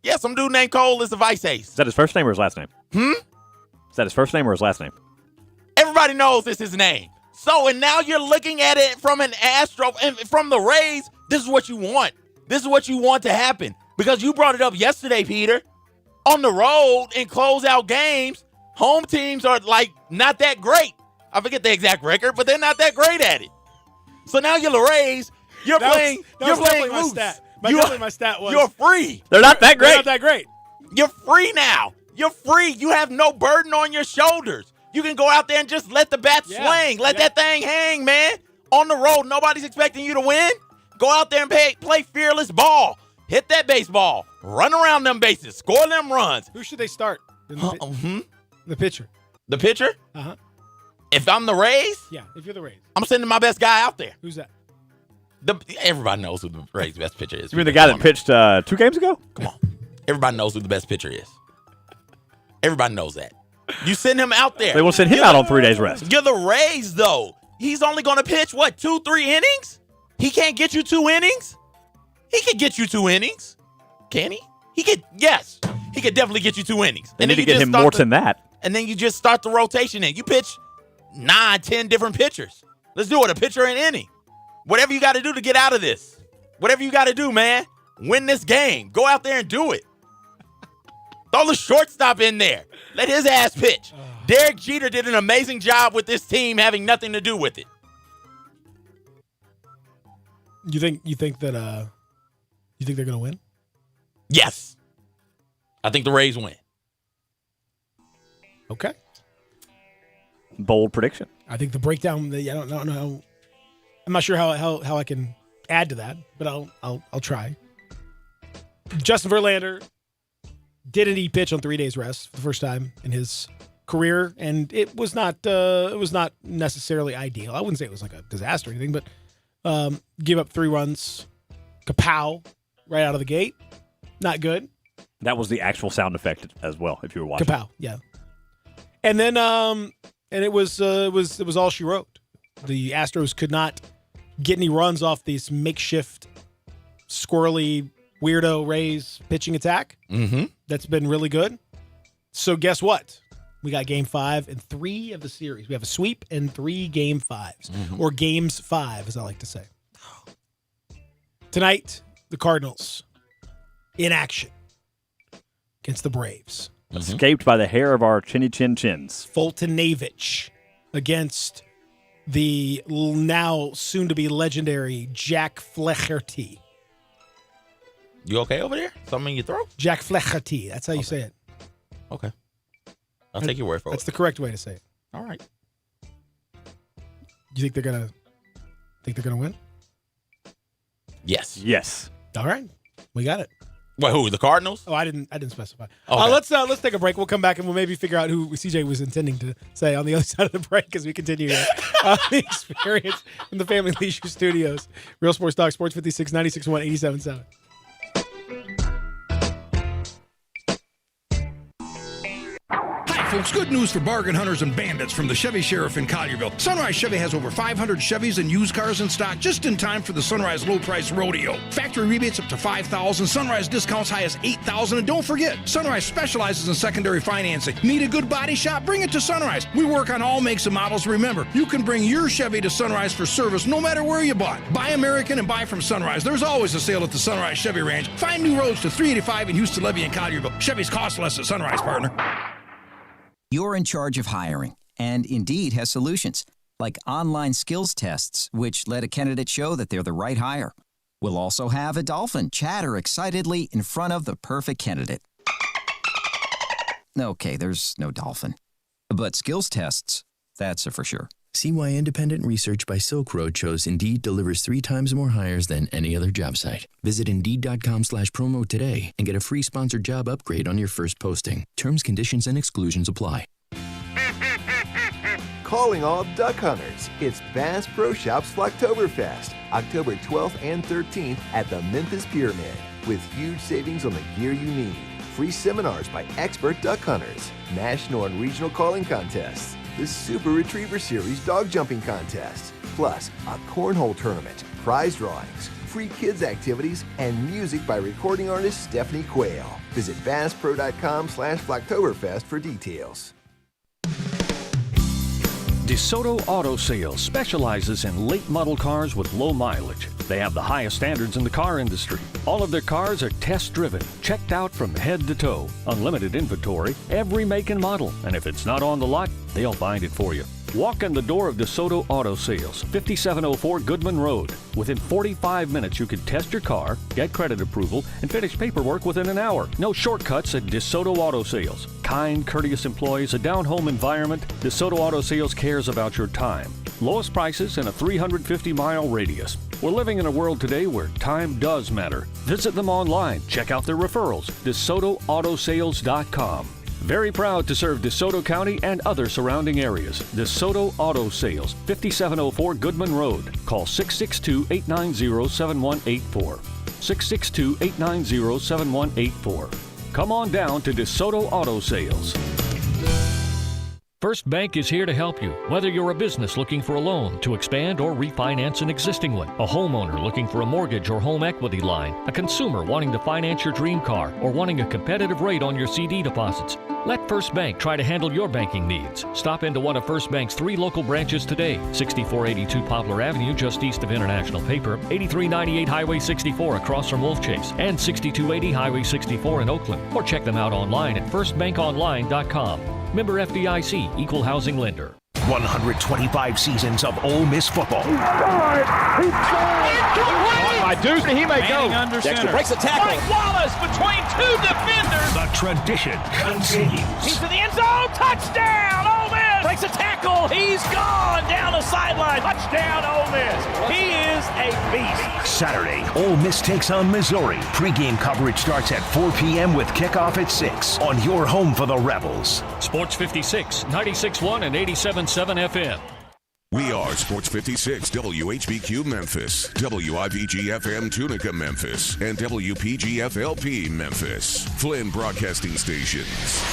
Speaker 2: Yeah, some dude named Cole is the vice ace.
Speaker 3: Is that his first name or his last name? Is that his first name or his last name?
Speaker 2: Everybody knows it's his name. So, and now you're looking at it from an Astro, and from the Rays, this is what you want. This is what you want to happen. Because you brought it up yesterday, Peter. On the road in closeout games, home teams are not that great. I forget the exact record, but they're not that great at it. So now you're the Rays. You're playing loose.
Speaker 1: My stat was
Speaker 2: You're free.
Speaker 3: They're not that great.
Speaker 1: They're not that great.
Speaker 2: You're free now. You're free. You have no burden on your shoulders. You can go out there and just let the bat swing. Let that thing hang, man. On the road, nobody's expecting you to win. Go out there and play fearless ball. Hit that baseball. Run around them bases. Score them runs.
Speaker 1: Who should they start? The pitcher.
Speaker 2: The pitcher?
Speaker 1: Uh-huh.
Speaker 2: If I'm the Rays?
Speaker 1: Yeah, if you're the Rays.
Speaker 2: I'm sending my best guy out there.
Speaker 1: Who's that?
Speaker 2: Everybody knows who the Rays' best pitcher is.
Speaker 3: You mean the guy that pitched 2 games ago?
Speaker 2: Come on. Everybody knows who the best pitcher is. Everybody knows that. You send him out there.
Speaker 3: They will send him out on 3 days rest.
Speaker 2: You're the Rays, though. He's only going to pitch, 2-3 innings? He can't get you 2 innings? He could get you 2 innings. Can he? Yes. He could definitely get you 2 innings.
Speaker 3: They need to get him more than that.
Speaker 2: And then you just start the rotation in. You pitch 9-10 different pitchers. Let's do it, a pitcher an inning. Whatever you got to do to get out of this. Whatever you got to do, man. Win this game. Go out there and do it. Throw the shortstop in there. Let his ass pitch. Derek Jeter did an amazing job with this team having nothing to do with it.
Speaker 1: You think that they're going to win?
Speaker 2: Yes. I think the Rays win.
Speaker 1: Okay.
Speaker 3: Bold prediction.
Speaker 1: I think the breakdown. I don't know. I'm not sure how I can add to that, but I'll try. Justin Verlander didn't eat pitch on 3 days rest for the first time in his career, and it was not necessarily ideal. I wouldn't say it was like a disaster or anything, but give up 3 runs, kapow, right out of the gate. Not good.
Speaker 3: That was the actual sound effect as well, if you were watching.
Speaker 1: Kapow, yeah. And then and it was all she wrote. The Astros could not get any runs off this makeshift, squirrely, weirdo Rays pitching attack.
Speaker 2: Mm-hmm.
Speaker 1: That's been really good. So guess what? We got Game 5 in 3 of the series. We have a sweep and 3 Game 5s, or Games 5, as I like to say. Tonight, the Cardinals in action against the Braves.
Speaker 3: Escaped by the hair of our chinny chin chins.
Speaker 1: Fultonavich against the now soon-to-be legendary Jack Flaherty.
Speaker 2: You okay over there? Something in your throat?
Speaker 1: Jack Flaherty. That's how you say it.
Speaker 2: Okay. I'll take your word for it.
Speaker 1: That's the correct way to say it.
Speaker 2: All right.
Speaker 1: You think they're gonna win?
Speaker 2: Yes.
Speaker 3: Yes.
Speaker 1: All right. We got it.
Speaker 2: Wait, who? The Cardinals?
Speaker 1: Oh, I didn't specify.
Speaker 2: Okay.
Speaker 1: Let's take a break. We'll come back and we'll maybe figure out who CJ was intending to say on the other side of the break as we continue the experience in the Family Leisure Studios. Real Sports Talk, Sports 56, 96.1, 87.7.
Speaker 14: Folks, good news for bargain hunters and bandits from the Chevy Sheriff in Collierville. Sunrise Chevy has over 500 Chevys and used cars in stock just in time for the Sunrise Low Price Rodeo. Factory rebates up to $5,000, Sunrise discounts high as $8,000, and don't forget, Sunrise specializes in secondary financing. Need a good body shop? Bring it to Sunrise. We work on all makes and models. Remember, you can bring your Chevy to Sunrise for service no matter where you bought. Buy American and buy from Sunrise. There's always a sale at the Sunrise Chevy Ranch. Find new roads to 385 in Houston, Levy, and Collierville. Chevys cost less at Sunrise, partner.
Speaker 16: You're in charge of hiring, and Indeed has solutions, like online skills tests, which let a candidate show that they're the right hire. We'll also have a dolphin chatter excitedly in front of the perfect candidate. Okay, there's no dolphin. But skills tests, that's a for sure.
Speaker 17: See why independent research by Silk Road shows Indeed delivers 3 times more hires than any other job site. Visit Indeed.com/promo today and get a free sponsored job upgrade on your first posting. Terms, conditions, and exclusions apply.
Speaker 18: Calling all duck hunters. It's Bass Pro Shops Flocktoberfest, October 12th and 13th at the Memphis Pyramid, with huge savings on the gear you need. Free seminars by expert duck hunters, national and regional calling contests, the Super Retriever Series dog jumping contest, plus a cornhole tournament, prize drawings, free kids activities, and music by recording artist Stephanie Quayle. Visit BassPro.com/Flocktoberfest for details.
Speaker 7: DeSoto Auto Sales specializes in late model cars with low mileage. They have the highest standards in the car industry. All of their cars are test-driven, checked out from head to toe, unlimited inventory, every make and model. And if it's not on the lot, they'll find it for you. Walk in the door of DeSoto Auto Sales, 5704 Goodman Road. Within 45 minutes, you can test your car, get credit approval, and finish paperwork within an hour. No shortcuts at DeSoto Auto Sales. Kind, courteous employees, a down-home environment. DeSoto Auto Sales cares about your time. Lowest prices in a 350-mile radius. We're living in a world today where time does matter. Visit them online. Check out their referrals. DeSotoAutosales.com. Very proud to serve DeSoto County and other surrounding areas. DeSoto Auto Sales, 5704 Goodman Road. Call 662-890-7184. 662-890-7184. Come on down to DeSoto Auto Sales. First Bank is here to help you, whether you're a business looking for a loan to expand or refinance an existing one, a homeowner looking for a mortgage or home equity line, a consumer wanting to finance your dream car, or wanting a competitive rate on your CD deposits. Let First Bank try to handle your banking needs. Stop into one of First Bank's 3 local branches today. 6482 Poplar Avenue, just east of International Paper, 8398 Highway 64 across from Wolf Chase, and 6280 Highway 64 in Oakland. Or check them out online at firstbankonline.com. Member FDIC, Equal Housing Lender.
Speaker 19: 125 seasons of Ole Miss football.
Speaker 20: By Ducey, he may go.
Speaker 19: Dexter breaks a tackle.
Speaker 20: Mike Wallace between 2 defenders.
Speaker 19: The tradition continues.
Speaker 20: He's to the end zone. Touchdown, Ole Miss. Breaks a tackle. He's gone down the sideline. Touchdown, Ole Miss. He is a beast.
Speaker 19: Saturday, Ole Miss takes on Missouri. Pre-game coverage starts at 4 p.m. with kickoff at 6 on your home for the Rebels.
Speaker 7: Sports 56, 96.1 and 87.7 FM.
Speaker 8: We are Sports 56, WHBQ Memphis, WIVG-FM Tunica Memphis, and WPG-FLP Memphis. Flynn Broadcasting Stations.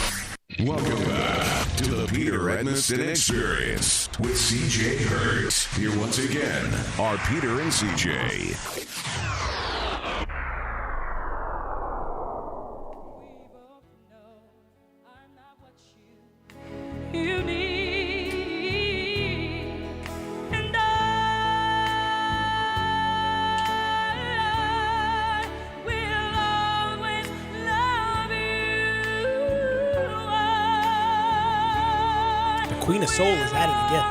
Speaker 8: Welcome back to the Peter Edmiston Experience with CJ Hurt. Here once again are Peter and CJ.
Speaker 1: Queen of Soul is at it again.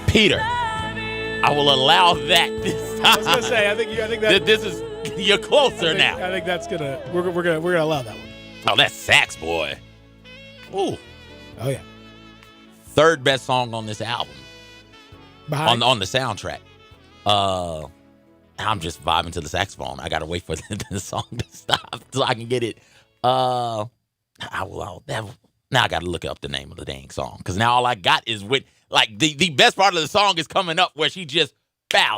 Speaker 2: Peter, I will allow that this time.
Speaker 1: I was gonna say, I think that
Speaker 2: this is you're closer now.
Speaker 1: I think that's we're gonna allow that one.
Speaker 2: Oh, that's sax boy. Ooh.
Speaker 1: Oh yeah.
Speaker 2: Third best song on this album.
Speaker 1: Behind
Speaker 2: on the soundtrack. I'm just vibing to the saxophone. I got to wait for the song to stop so I can get it. Now I got to look up the name of the dang song because now all I got is with like the best part of the song is coming up where she just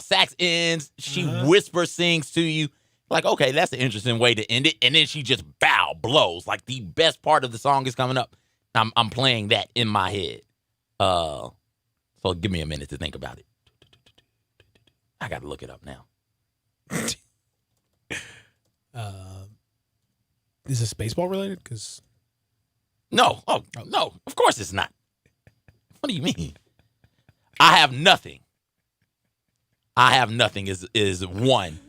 Speaker 2: sax ends, she whisper sings to you. Like, okay, that's an interesting way to end it. And then she just blows. Like the best part of the song is coming up. I'm playing that in my head. So give me a minute to think about it. I got to look it up now.
Speaker 1: Is this baseball related? Because
Speaker 2: no. Oh, no. Of course it's not. What do you mean? I have nothing. Is one.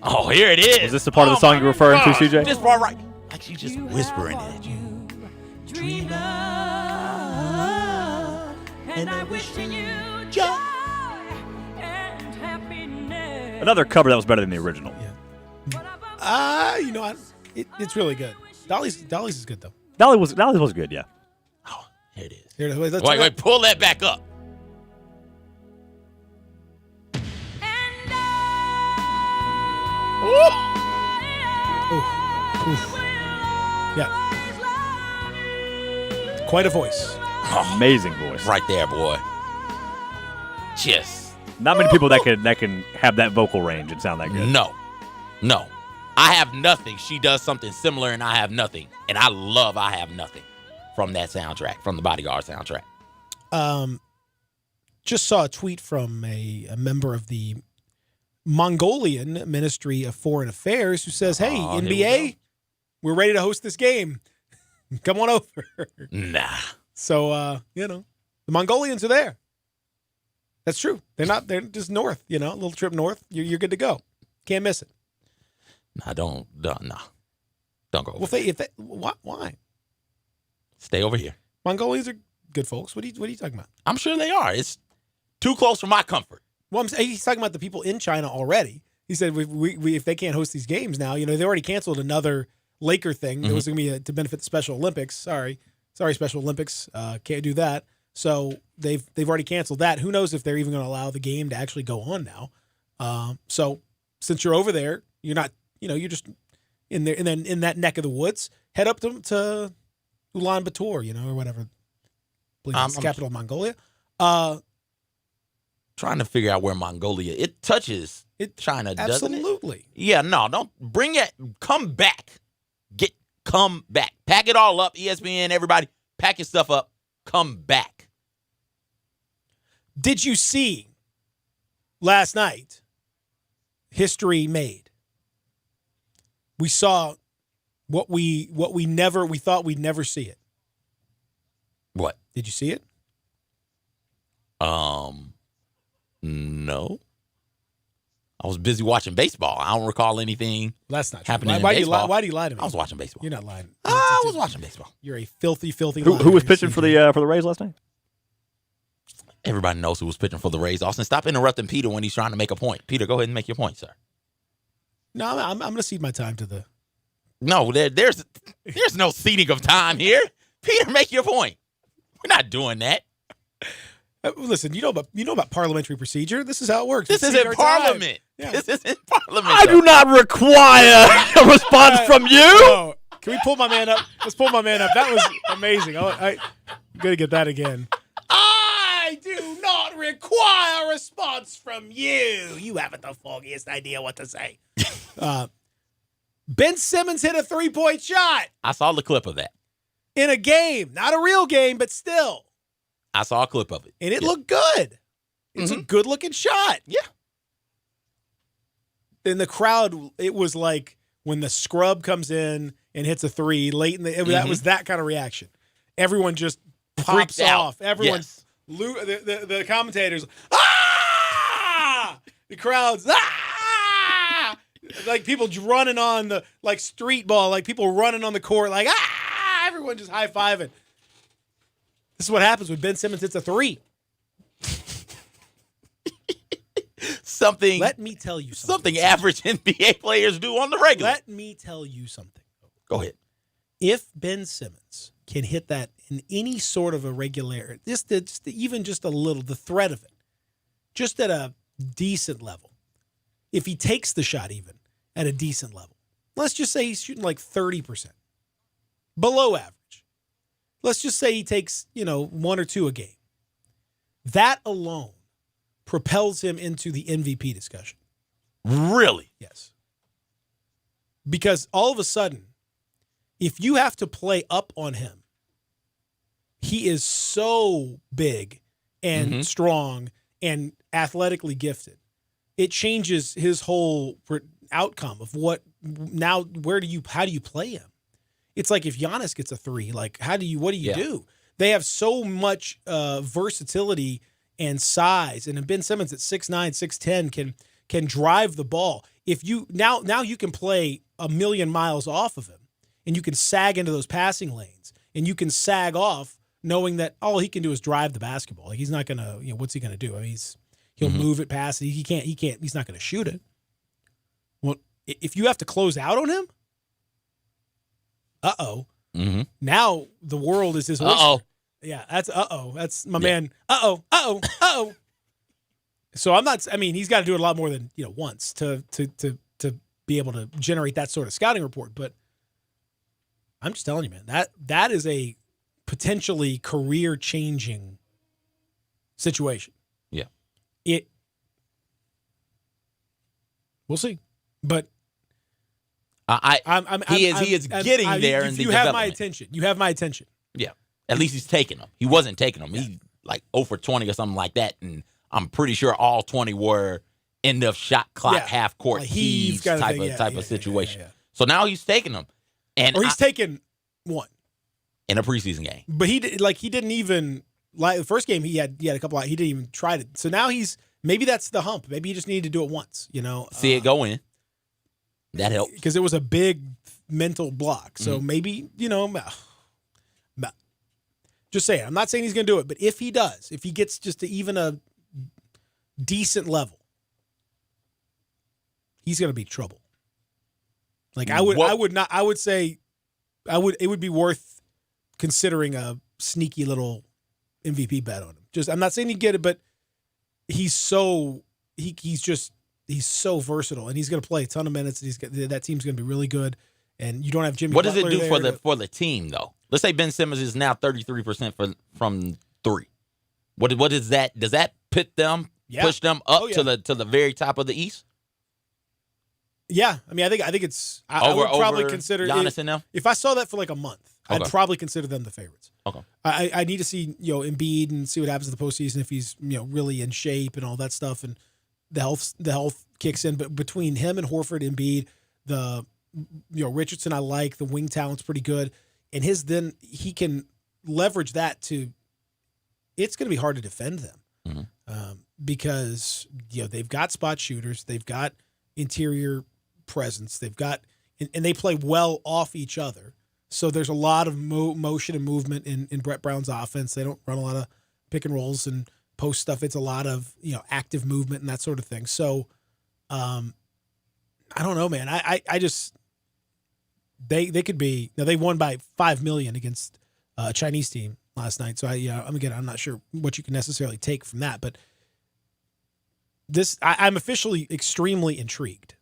Speaker 2: Oh, here it is.
Speaker 3: Is this the part of the song you're referring to, CJ?
Speaker 2: This part right. Like she's just whispering it at you.
Speaker 15: Dreamer, and I wish you joy and happiness.
Speaker 3: Another cover that was better than the original.
Speaker 1: It's really good. Dolly's is good though.
Speaker 3: Dolly was good, yeah.
Speaker 2: Oh, here it is.
Speaker 1: Here,
Speaker 2: wait, pull that back up.
Speaker 1: Yeah. Quite a voice.
Speaker 3: Amazing voice.
Speaker 2: Right there, boy. Just.
Speaker 3: Not many people that can have that vocal range and sound that good.
Speaker 2: No. I Have Nothing. She does something similar in I Have Nothing. And I love I Have Nothing from that soundtrack, from the Bodyguard soundtrack.
Speaker 1: Just saw a tweet from a member of the Mongolian Ministry of Foreign Affairs who says, hey, NBA, we're ready to host this game. Come on over.
Speaker 2: Nah.
Speaker 1: So, the Mongolians are there. That's true. They're just north, a little trip north. You're good to go. Can't miss it.
Speaker 2: Nah, don't go over.
Speaker 1: Well, why?
Speaker 2: Stay over here.
Speaker 1: Mongolians are good folks. What are you talking about?
Speaker 2: I'm sure they are. It's too close for my comfort.
Speaker 1: Well, he's talking about the people in China already. He said we if they can't host these games now, they already canceled another Laker thing. That was going to be to benefit the Special Olympics. Sorry, Special Olympics. Can't do that. So they've already canceled that. Who knows if they're even going to allow the game to actually go on now? So since you're over there, you're not. You're just in there, and then in that neck of the woods. Head up to Ulaanbaatar, or whatever. I believe it's the capital of Mongolia.
Speaker 2: Trying to figure out where Mongolia it touches China, doesn't it?
Speaker 1: Absolutely.
Speaker 2: Yeah, no, don't bring it. Come back. Come back. Pack it all up. ESPN, everybody, pack your stuff up. Come back.
Speaker 1: Did you see last night? History made. We saw what we thought we'd never see it.
Speaker 2: What?
Speaker 1: Did you see it?
Speaker 2: No. I was busy watching baseball. I don't recall anything.
Speaker 1: That's not true.
Speaker 2: Happening in
Speaker 1: Why
Speaker 2: baseball.
Speaker 1: do you lie to me?
Speaker 2: I was watching baseball.
Speaker 1: You're not lying.
Speaker 2: I was watching baseball.
Speaker 1: You're a filthy
Speaker 3: Who was pitching for the Rays last night?
Speaker 2: Everybody knows who was pitching for the Rays. Austin, stop interrupting Peter when he's trying to make a point. Peter, go ahead and make your point, sir.
Speaker 1: No, I'm going to cede my time to the.
Speaker 2: No, there's no ceding of time here. Peter, make your point. We're not doing that.
Speaker 1: Listen, you know about parliamentary procedure. This is how it works.
Speaker 2: This isn't Parliament. Yeah. This isn't Parliament.
Speaker 3: I do not require a response from you.
Speaker 1: Oh, can we pull my man up? Let's pull my man up. That was amazing. I'm going to get that again. I do not require a response from you. You haven't the foggiest idea what to say. Ben Simmons hit a 3-point shot.
Speaker 2: I saw the clip of that.
Speaker 1: In a game. Not a real game, but still.
Speaker 2: I saw a clip of it.
Speaker 1: And it looked good. It's a good-looking shot.
Speaker 2: Yeah.
Speaker 1: In the crowd, it was like when the scrub comes in and hits a 3 late in the that was that kind of reaction. Everyone just pops off. Everyone's the commentators, the crowd's like people running on the street ball, like people running on the court, like everyone just high-fiving. This is what happens when Ben Simmons hits a 3.
Speaker 2: Something.
Speaker 1: Let me tell you something.
Speaker 2: Something average NBA players do on the regular.
Speaker 1: Let me tell you something.
Speaker 2: Go ahead.
Speaker 1: If Ben Simmons can hit that in any sort of a regularity, even just a little, the threat of it, just at a decent level, if he takes the shot even at a decent level, let's just say he's shooting like 30%, below average. Let's just say he takes, 1 or 2 a game. That alone propels him into the MVP discussion.
Speaker 2: Really?
Speaker 1: Yes. Because all of a sudden, if you have to play up on him, he is so big and strong and athletically gifted. It changes his whole outcome of how do you play him? It's like if Giannis gets a 3, like what do you do? They have so much versatility and size, and Ben Simmons at 6'9", 6'10" can drive the ball. If you now you can play a million miles off of him, and you can sag into those passing lanes, and you can sag off knowing that all he can do is drive the basketball. Like he's not gonna, what's he gonna do? I mean, he'll move it past it. He can't. He's not gonna shoot it. Well, if you have to close out on him, now the world is his oyster. Yeah, that's That's my man. So he's got to do it a lot more than once to be able to generate that sort of scouting report. But I'm just telling you, man, that is a potentially career-changing situation.
Speaker 2: Yeah.
Speaker 1: We'll see, but
Speaker 2: he is getting there.
Speaker 1: You have my attention. You have my attention.
Speaker 2: Yeah. At least he's taking them. He wasn't taking them. He's like 0 for 20 or something like that, and I'm pretty sure all 20 were end of shot clock, half court heaves type of situation. So now he's taking them,
Speaker 1: or he's taking one
Speaker 2: in a preseason game.
Speaker 1: But he didn't even the first game he had a couple. He didn't even try it. So now maybe that's the hump. Maybe he just needed to do it once.
Speaker 2: See it go in. That helps
Speaker 1: because it was a big mental block. So maybe just saying. I'm not saying he's going to do it, but if he does, if he gets just to even a decent level, he's going to be trouble. Like it would be worth considering a sneaky little MVP bet on him. I'm not saying he'd get it, but he's so versatile, and he's going to play a ton of minutes. That team's going to be really good, and you don't have Jimmy.
Speaker 2: What does it do for the team though? Let's say Ben Simmons is now 33% from 3. What is that? Does that pit them, push them up to the very top of the East?
Speaker 1: Yeah, I mean, I think it's. I would probably consider
Speaker 2: Giannis and them.
Speaker 1: If I saw that for like a month, I'd probably consider them the favorites.
Speaker 2: Okay.
Speaker 1: I need to see Embiid and see what happens in the postseason if he's really in shape and all that stuff, and the health kicks in. But between him and Horford, Embiid, Richardson, I like the wing talent's pretty good, and then he can leverage that to. It's going to be hard to defend them because they've got spot shooters, they've got interior presence, they've got and they play well off each other. So there's a lot of motion and movement in Brett Brown's offense. They don't run a lot of pick and rolls and post stuff. It's a lot of active movement and that sort of thing. So I don't know, man. I just they could be. Now they won by 5 million against a Chinese team last night. So I'm not sure what you can necessarily take from that, but I'm officially extremely intrigued.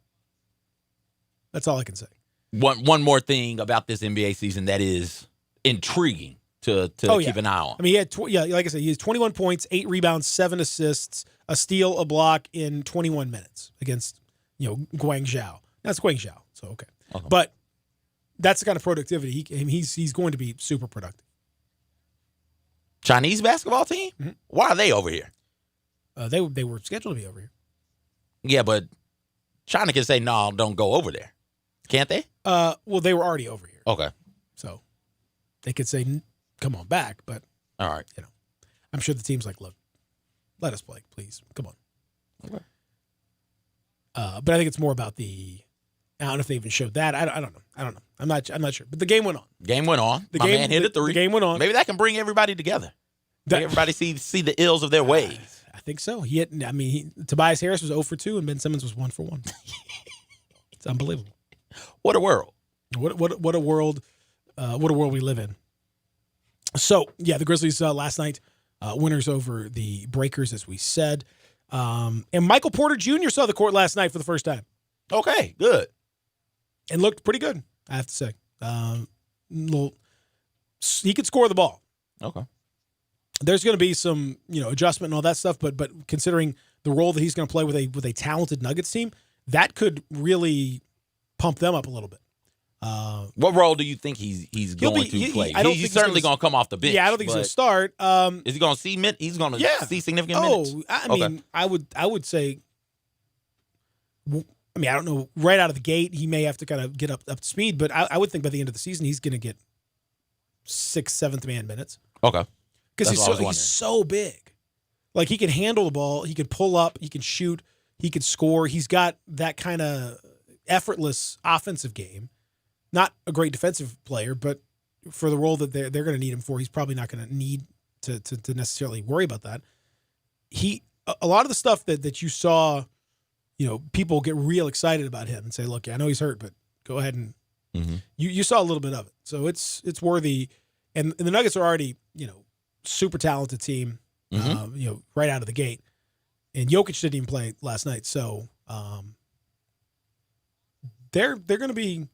Speaker 1: That's all I can say.
Speaker 2: One more thing about this NBA season that is intriguing to keep an eye on.
Speaker 1: I mean, he had like I said, he has 21 points, 8 rebounds, 7 assists, a steal, a block in 21 minutes against Guangzhou. That's Guangzhou, so okay. But that's the kind of productivity he's going to be super productive.
Speaker 2: Chinese basketball team? Mm-hmm. Why are they over here?
Speaker 1: They were scheduled to be over here.
Speaker 2: Yeah, but China can say no, don't go over there. Can't they?
Speaker 1: Well, they were already over here.
Speaker 2: Okay.
Speaker 1: So they could say, come on back, but
Speaker 2: all right.
Speaker 1: I'm sure the team's like, look, let us play, please. Come on.
Speaker 2: Okay.
Speaker 1: But I think it's more about I don't know if they even showed that. I don't know. I'm not sure. But the game went on.
Speaker 2: My man hit a 3.
Speaker 1: The game went on.
Speaker 2: Maybe that can bring everybody together. Make everybody see the ills of their ways.
Speaker 1: I think so. Tobias Harris was 0 for 2 and Ben Simmons was 1 for 1. It's unbelievable.
Speaker 2: What a world.
Speaker 1: What a world. What a world we live in. So, the Grizzlies last night, winners over the Breakers, as we said. And Michael Porter Jr. saw the court last night for the first time.
Speaker 2: Okay, good.
Speaker 1: And looked pretty good, I have to say. He could score the ball.
Speaker 2: Okay.
Speaker 1: There's going to be some, adjustment and all that stuff, but considering the role that he's going to play with a talented Nuggets team, that could really pump them up a little bit.
Speaker 2: What role do you think he's going to play? He's certainly going to come off the bench.
Speaker 1: Yeah, I don't think he's going to start.
Speaker 2: Is he going to see? He's going to see significant minutes.
Speaker 1: I mean, I would say. I mean, I don't know. Right out of the gate, he may have to kind of get up to speed, but I would think by the end of the season, he's going to get 6th, 7th man minutes.
Speaker 2: Okay,
Speaker 1: because he's so big. Like, he can handle the ball, he can pull up, he can shoot, he can score. He's got that kind of effortless offensive game. Not a great defensive player, but for the role that they're going to need him for, he's probably not going to need to necessarily worry about that. A lot of the stuff that you saw, people get real excited about him and say, look, I know he's hurt, but go ahead and you saw a little bit of it. So it's worthy. And the Nuggets are already, super talented team, right out of the gate. And Jokic didn't even play last night. So they're going to be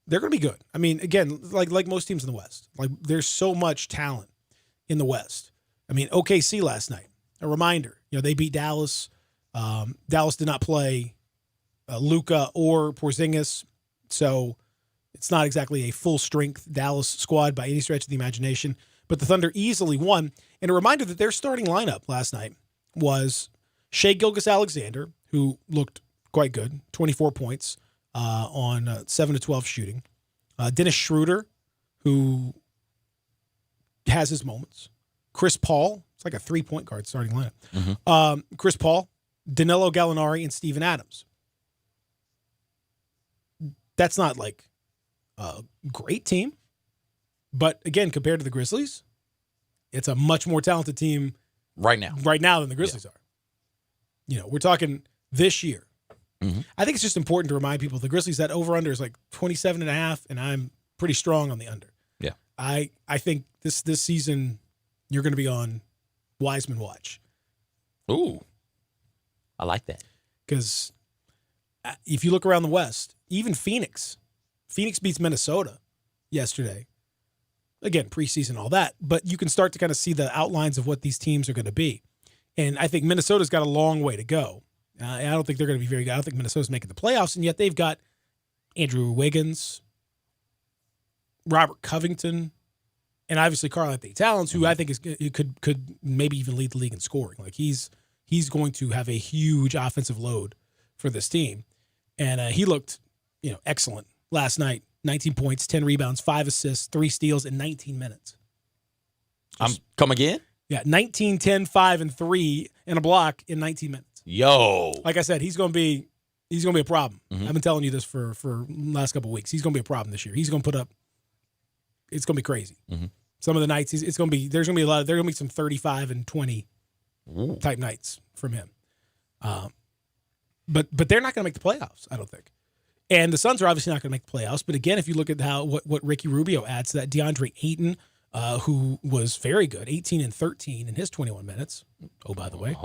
Speaker 1: good. I mean, again, like most teams in the West, like there's so much talent in the West. I mean, OKC last night, a reminder, they beat Dallas. Dallas did not play Luka or Porzingis, so it's not exactly a full-strength Dallas squad by any stretch of the imagination. But the Thunder easily won. And a reminder that their starting lineup last night was Shai Gilgeous-Alexander, who looked quite good, 24 points on 7 to 12 shooting. Dennis Schroeder, who has his moments. Chris Paul, it's like a 3-point guard starting lineup. Chris Paul, Danilo Gallinari, and Steven Adams. That's not like a great team. But again, compared to the Grizzlies, it's a much more talented team
Speaker 2: right now
Speaker 1: than the Grizzlies are. We're talking this year. I think it's just important to remind people the Grizzlies, that over-under is like 27.5, and I'm pretty strong on the under.
Speaker 2: Yeah.
Speaker 1: I think this season you're going to be on Wiseman watch.
Speaker 2: Ooh. I like that.
Speaker 1: Because if you look around the West, even Phoenix beats Minnesota yesterday. Again, preseason, all that. But you can start to kind of see the outlines of what these teams are going to be. And I think Minnesota's got a long way to go. I don't think they're going to be very good. I don't think Minnesota's making the playoffs, and yet they've got Andrew Wiggins, Robert Covington, and obviously Karl-Anthony Towns, who I think could maybe even lead the league in scoring. Like he's going to have a huge offensive load for this team, and he looked excellent last night. 19 points, 10 rebounds, 5 assists, 3 steals in 19 minutes.
Speaker 2: Come again?
Speaker 1: Yeah, 19, 10, 5, and 3 and a block in 19 minutes.
Speaker 2: Yo.
Speaker 1: Like I said, he's going to be a problem. I've been telling you this for the last couple of weeks. He's going to be a problem this year. He's going to put up – it's going to be crazy. Some of the nights, there's going to be some 35 and 20 type nights from him. But they're not going to make the playoffs, I don't think. And the Suns are obviously not going to make the playoffs. But again, if you look at what Ricky Rubio adds to that, DeAndre Ayton, who was very good, 18 and 13 in his 21 minutes. Oh, by the way,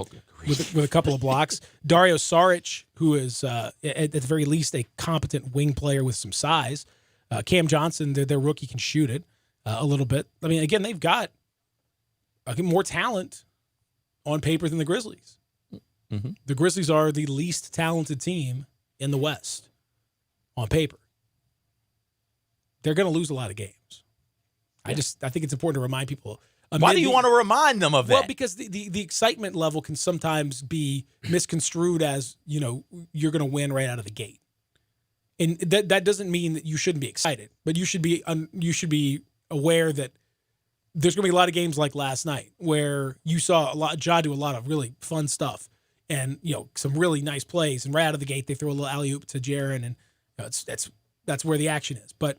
Speaker 1: with a couple of blocks. Dario Saric, who is at the very least a competent wing player with some size. Cam Johnson, their rookie, can shoot it a little bit. I mean, again, they've got more talent on paper than the Grizzlies. The Grizzlies are the least talented team in the West on paper. They're going to lose a lot of games. I think it's important to remind people.
Speaker 2: Why do you want to remind them of that?
Speaker 1: Well, because the excitement level can sometimes be misconstrued as, you're going to win right out of the gate. And that doesn't mean that you shouldn't be excited, but you should be aware that there's going to be a lot of games like last night where you saw Ja do a lot of really fun stuff and, some really nice plays, and right out of the gate they throw a little alley-oop to Jaren, and that's where the action is. But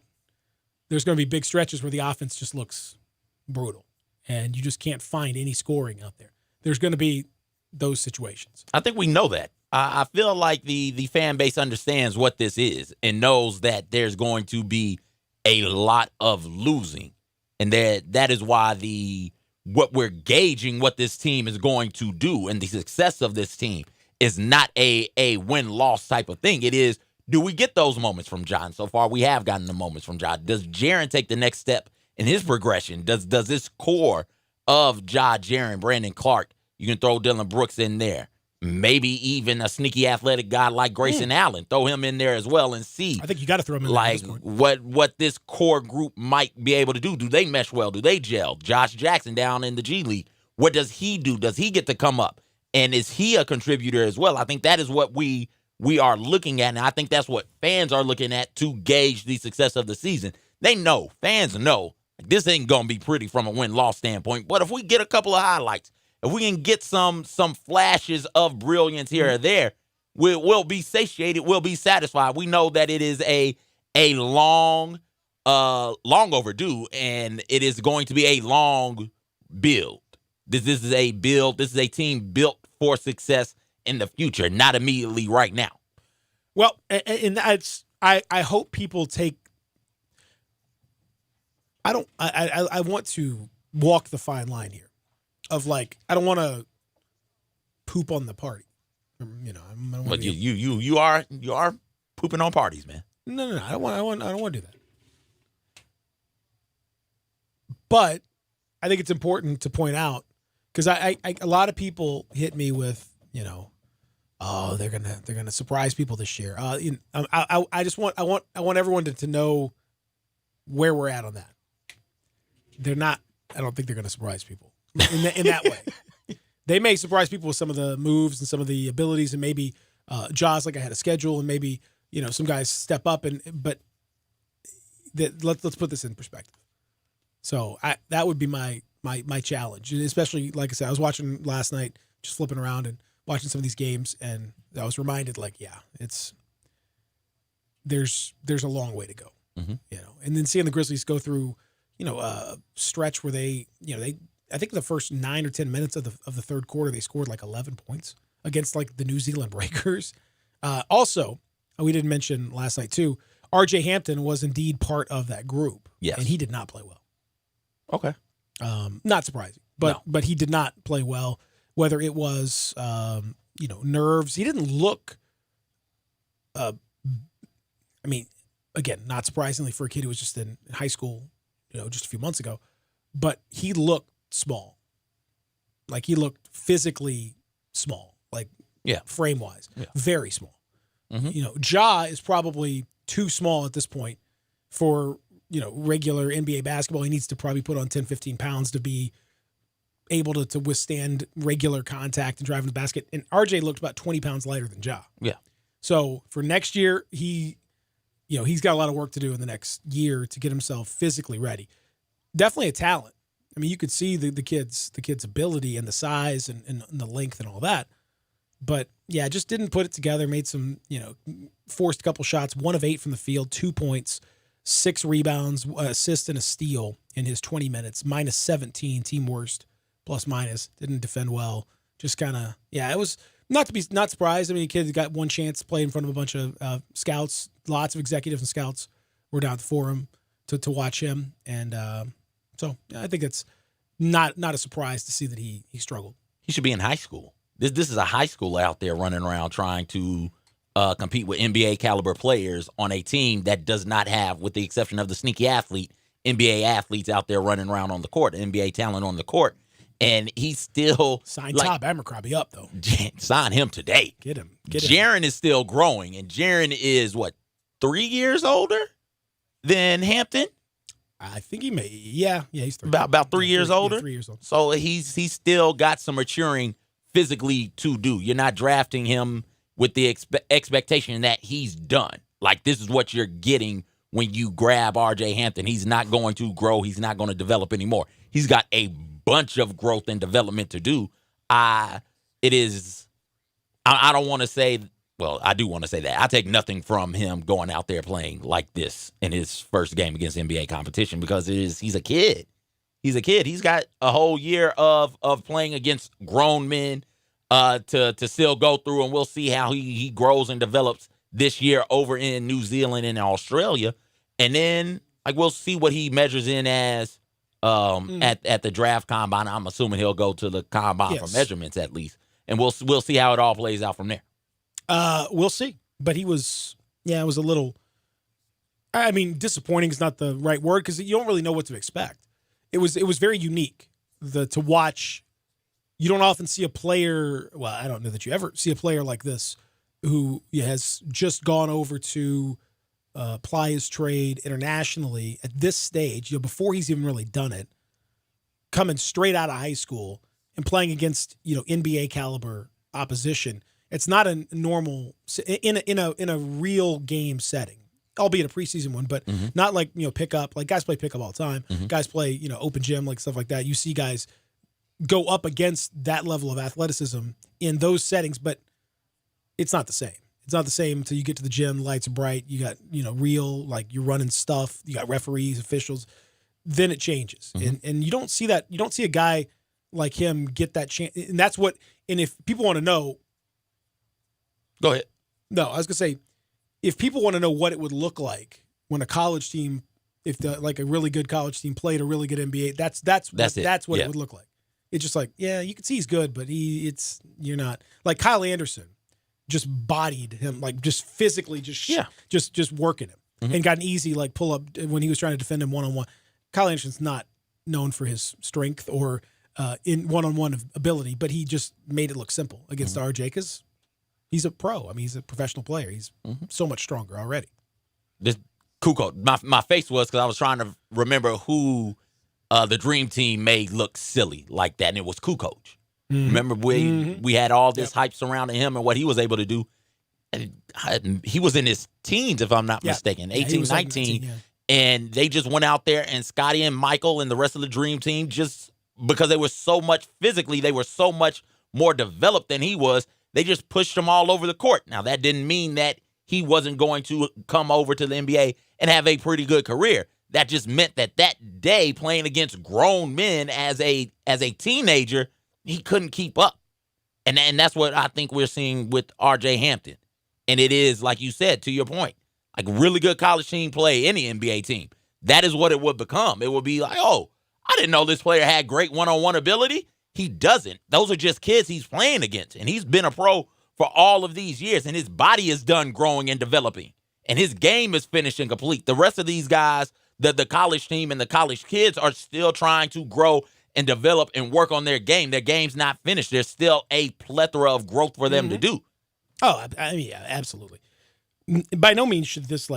Speaker 1: there's going to be big stretches where the offense just looks brutal, and you just can't find any scoring out there. There's going to be those situations.
Speaker 2: I think we know that. I feel like the fan base understands what this is and knows that there's going to be a lot of losing, and that is why the what we're gauging what this team is going to do, and the success of this team is not a win-loss type of thing. It is, do we get those moments from John? So far, we have gotten the moments from John. Does Jaren take the next step in his progression? Does this core of Ja, Jaren, Brandon Clark, you can throw Dylan Brooks in there, maybe even a sneaky athletic guy like Grayson Allen, throw him in there as well and see.
Speaker 1: I think you got to throw him in
Speaker 2: like
Speaker 1: there
Speaker 2: what this core group might be able to do. Do they mesh well? Do they gel? Josh Jackson down in the G League, what does he do? Does he get to come up? And is he a contributor as well? I think that is what we are looking at, and I think that's what fans are looking at to gauge the success of the season. They know, fans know, this ain't going to be pretty from a win-loss standpoint, but if we get a couple of highlights, if we can get some flashes of brilliance here or there, we'll be satiated, we'll be satisfied. We know that it is a long overdue, and it is going to be a long build. This is a build. This is a team built for success in the future, not immediately right now.
Speaker 1: Well, and that's I hope people take. I want to walk the fine line here, of like I don't want to poop on the party, you know.
Speaker 2: But you are pooping on parties, man.
Speaker 1: No. I don't want to do that. But I think it's important to point out, because I a lot of people hit me with, you know, oh, they're gonna surprise people this year. You know, I want everyone to know where we're at on that. They're not. I don't think they're going to surprise people in that way. They may surprise people with some of the moves and some of the abilities, and maybe Jaws like I had a schedule, and maybe, you know, some guys step up. But let's put this in perspective. So that would be my challenge, and especially, like I said, I was watching last night, just flipping around and watching some of these games, and I was reminded, like, yeah, there's a long way to go, you know, and then seeing the Grizzlies go through, you know, a stretch where they I think the first 9 or 10 minutes of the third quarter, they scored like 11 points against like the New Zealand Breakers. Also, we didn't mention last night too, RJ Hampton was indeed part of that group.
Speaker 2: Yes.
Speaker 1: And he did not play well.
Speaker 2: Okay.
Speaker 1: Not surprising, but he did not play well, whether it was, you know, nerves. He didn't look, I mean, again, not surprisingly for a kid who was just in high school, you know, just a few months ago, but he looked small. Like, he looked physically small, like, frame-wise, very small. You know, Ja is probably too small at this point for, you know, regular NBA basketball. He needs to probably put on 10, 15 pounds to be able to withstand regular contact and driving the basket. And RJ looked about 20 pounds lighter than Ja.
Speaker 2: Yeah.
Speaker 1: So for next year, he's got a lot of work to do in the next year to get himself physically ready. Definitely a talent. I mean, you could see the kid's ability and the size and the length and all that. But yeah, just didn't put it together. Made some, you know, forced a couple shots, 1 of 8 from the field, 2 points, 6 rebounds, assist and a steal in his 20 minutes, minus 17, team worst, plus minus. Didn't defend well. Just kind of, it was not surprised. I mean, the kid got one chance to play in front of a bunch of scouts. Lots of executives and scouts were down at the forum to watch him. And so I think it's not a surprise to see that he struggled.
Speaker 2: He should be in high school. This is a high schooler out there running around trying to compete with NBA caliber players on a team that does not have, with the exception of the sneaky athlete, NBA athletes out there running around on the court, NBA talent on the court. And he's still
Speaker 1: sign Top Abercrombie up though.
Speaker 2: Sign him today.
Speaker 1: Get him.
Speaker 2: Jaren is still growing, and Jaren is what, 3 years older than Hampton?
Speaker 1: I think he may. Yeah, he's
Speaker 2: about 3 years older.
Speaker 1: 3 years old.
Speaker 2: So he's still got some maturing physically to do. You're not drafting him with the expectation that he's done. Like, this is what you're getting when you grab RJ Hampton. He's not going to grow. He's not going to develop anymore. He's got a bunch of growth and development to do. I don't want to say, well, I do want to say that. I take nothing from him going out there playing like this in his first game against NBA competition, because he's a kid. He's a kid. He's got a whole year of playing against grown men to still go through, and we'll see how he grows and develops this year over in New Zealand and Australia. And then we'll see what he measures in as at the draft combine. I'm assuming he'll go to the combine for
Speaker 1: Yes.
Speaker 2: measurements at least, and we'll see how it all plays out from there.
Speaker 1: We'll see. But it was a little. I mean, disappointing is not the right word because you don't really know what to expect. It was very unique to watch. You don't often see a player. Well, I don't know that you ever see a player like this who has just gone over to ply his trade internationally at this stage. Before he's even really done it, coming straight out of high school and playing against NBA caliber opposition. It's not a normal in a real game setting, albeit a preseason one, but not like pickup. Like guys play pickup all the time. Guys play open gym, like stuff like that. You see guys go up against that level of athleticism in those settings, but it's not the same. It's not the same until you get to the gym. Lights are bright. You got real, like you're running stuff. You got referees, officials. Then it changes, and you don't see that. You don't see a guy like him get that chance, and that's what. And if people want to know.
Speaker 2: Go ahead.
Speaker 1: No, I was gonna say, if people want to know what it would look like when a college team, like a really good college team played a really good NBA, that's what it would look like. It's just like, yeah, you can see he's good, but you're not like Kyle Anderson, just bodied him, like just physically, just working him, and got an easy like pull up when he was trying to defend him one-on-one. Kyle Anderson's not known for his strength or in one-on-one ability, but he just made it look simple against RJ because. He's a pro. I mean, he's a professional player. He's so much stronger already.
Speaker 2: This Kukoc, my face was because I was trying to remember who the Dream Team made look silly like that, and it was Kukoc. Remember we had all this hype surrounding him and what he was able to do. And he was in his teens, if I'm not mistaken, 18, 19, and they just went out there and Scottie and Michael and the rest of the Dream Team, just because they were so much physically, they were so much more developed than he was. They just pushed him all over the court. Now, that didn't mean that he wasn't going to come over to the NBA and have a pretty good career. That just meant that day, playing against grown men as a teenager, he couldn't keep up. And that's what I think we're seeing with R.J. Hampton. And it is, like you said, to your point, like really good college team play any NBA team. That is what it would become. It would be like, oh, I didn't know this player had great one-on-one ability. He doesn't. Those are just kids he's playing against. And he's been a pro for all of these years. And his body is done growing and developing. And his game is finished and complete. The rest of these guys, the college team and the college kids are still trying to grow and develop and work on their game. Their game's not finished. There's still a plethora of growth for them to do.
Speaker 1: Oh, I mean, yeah, absolutely. By no means should this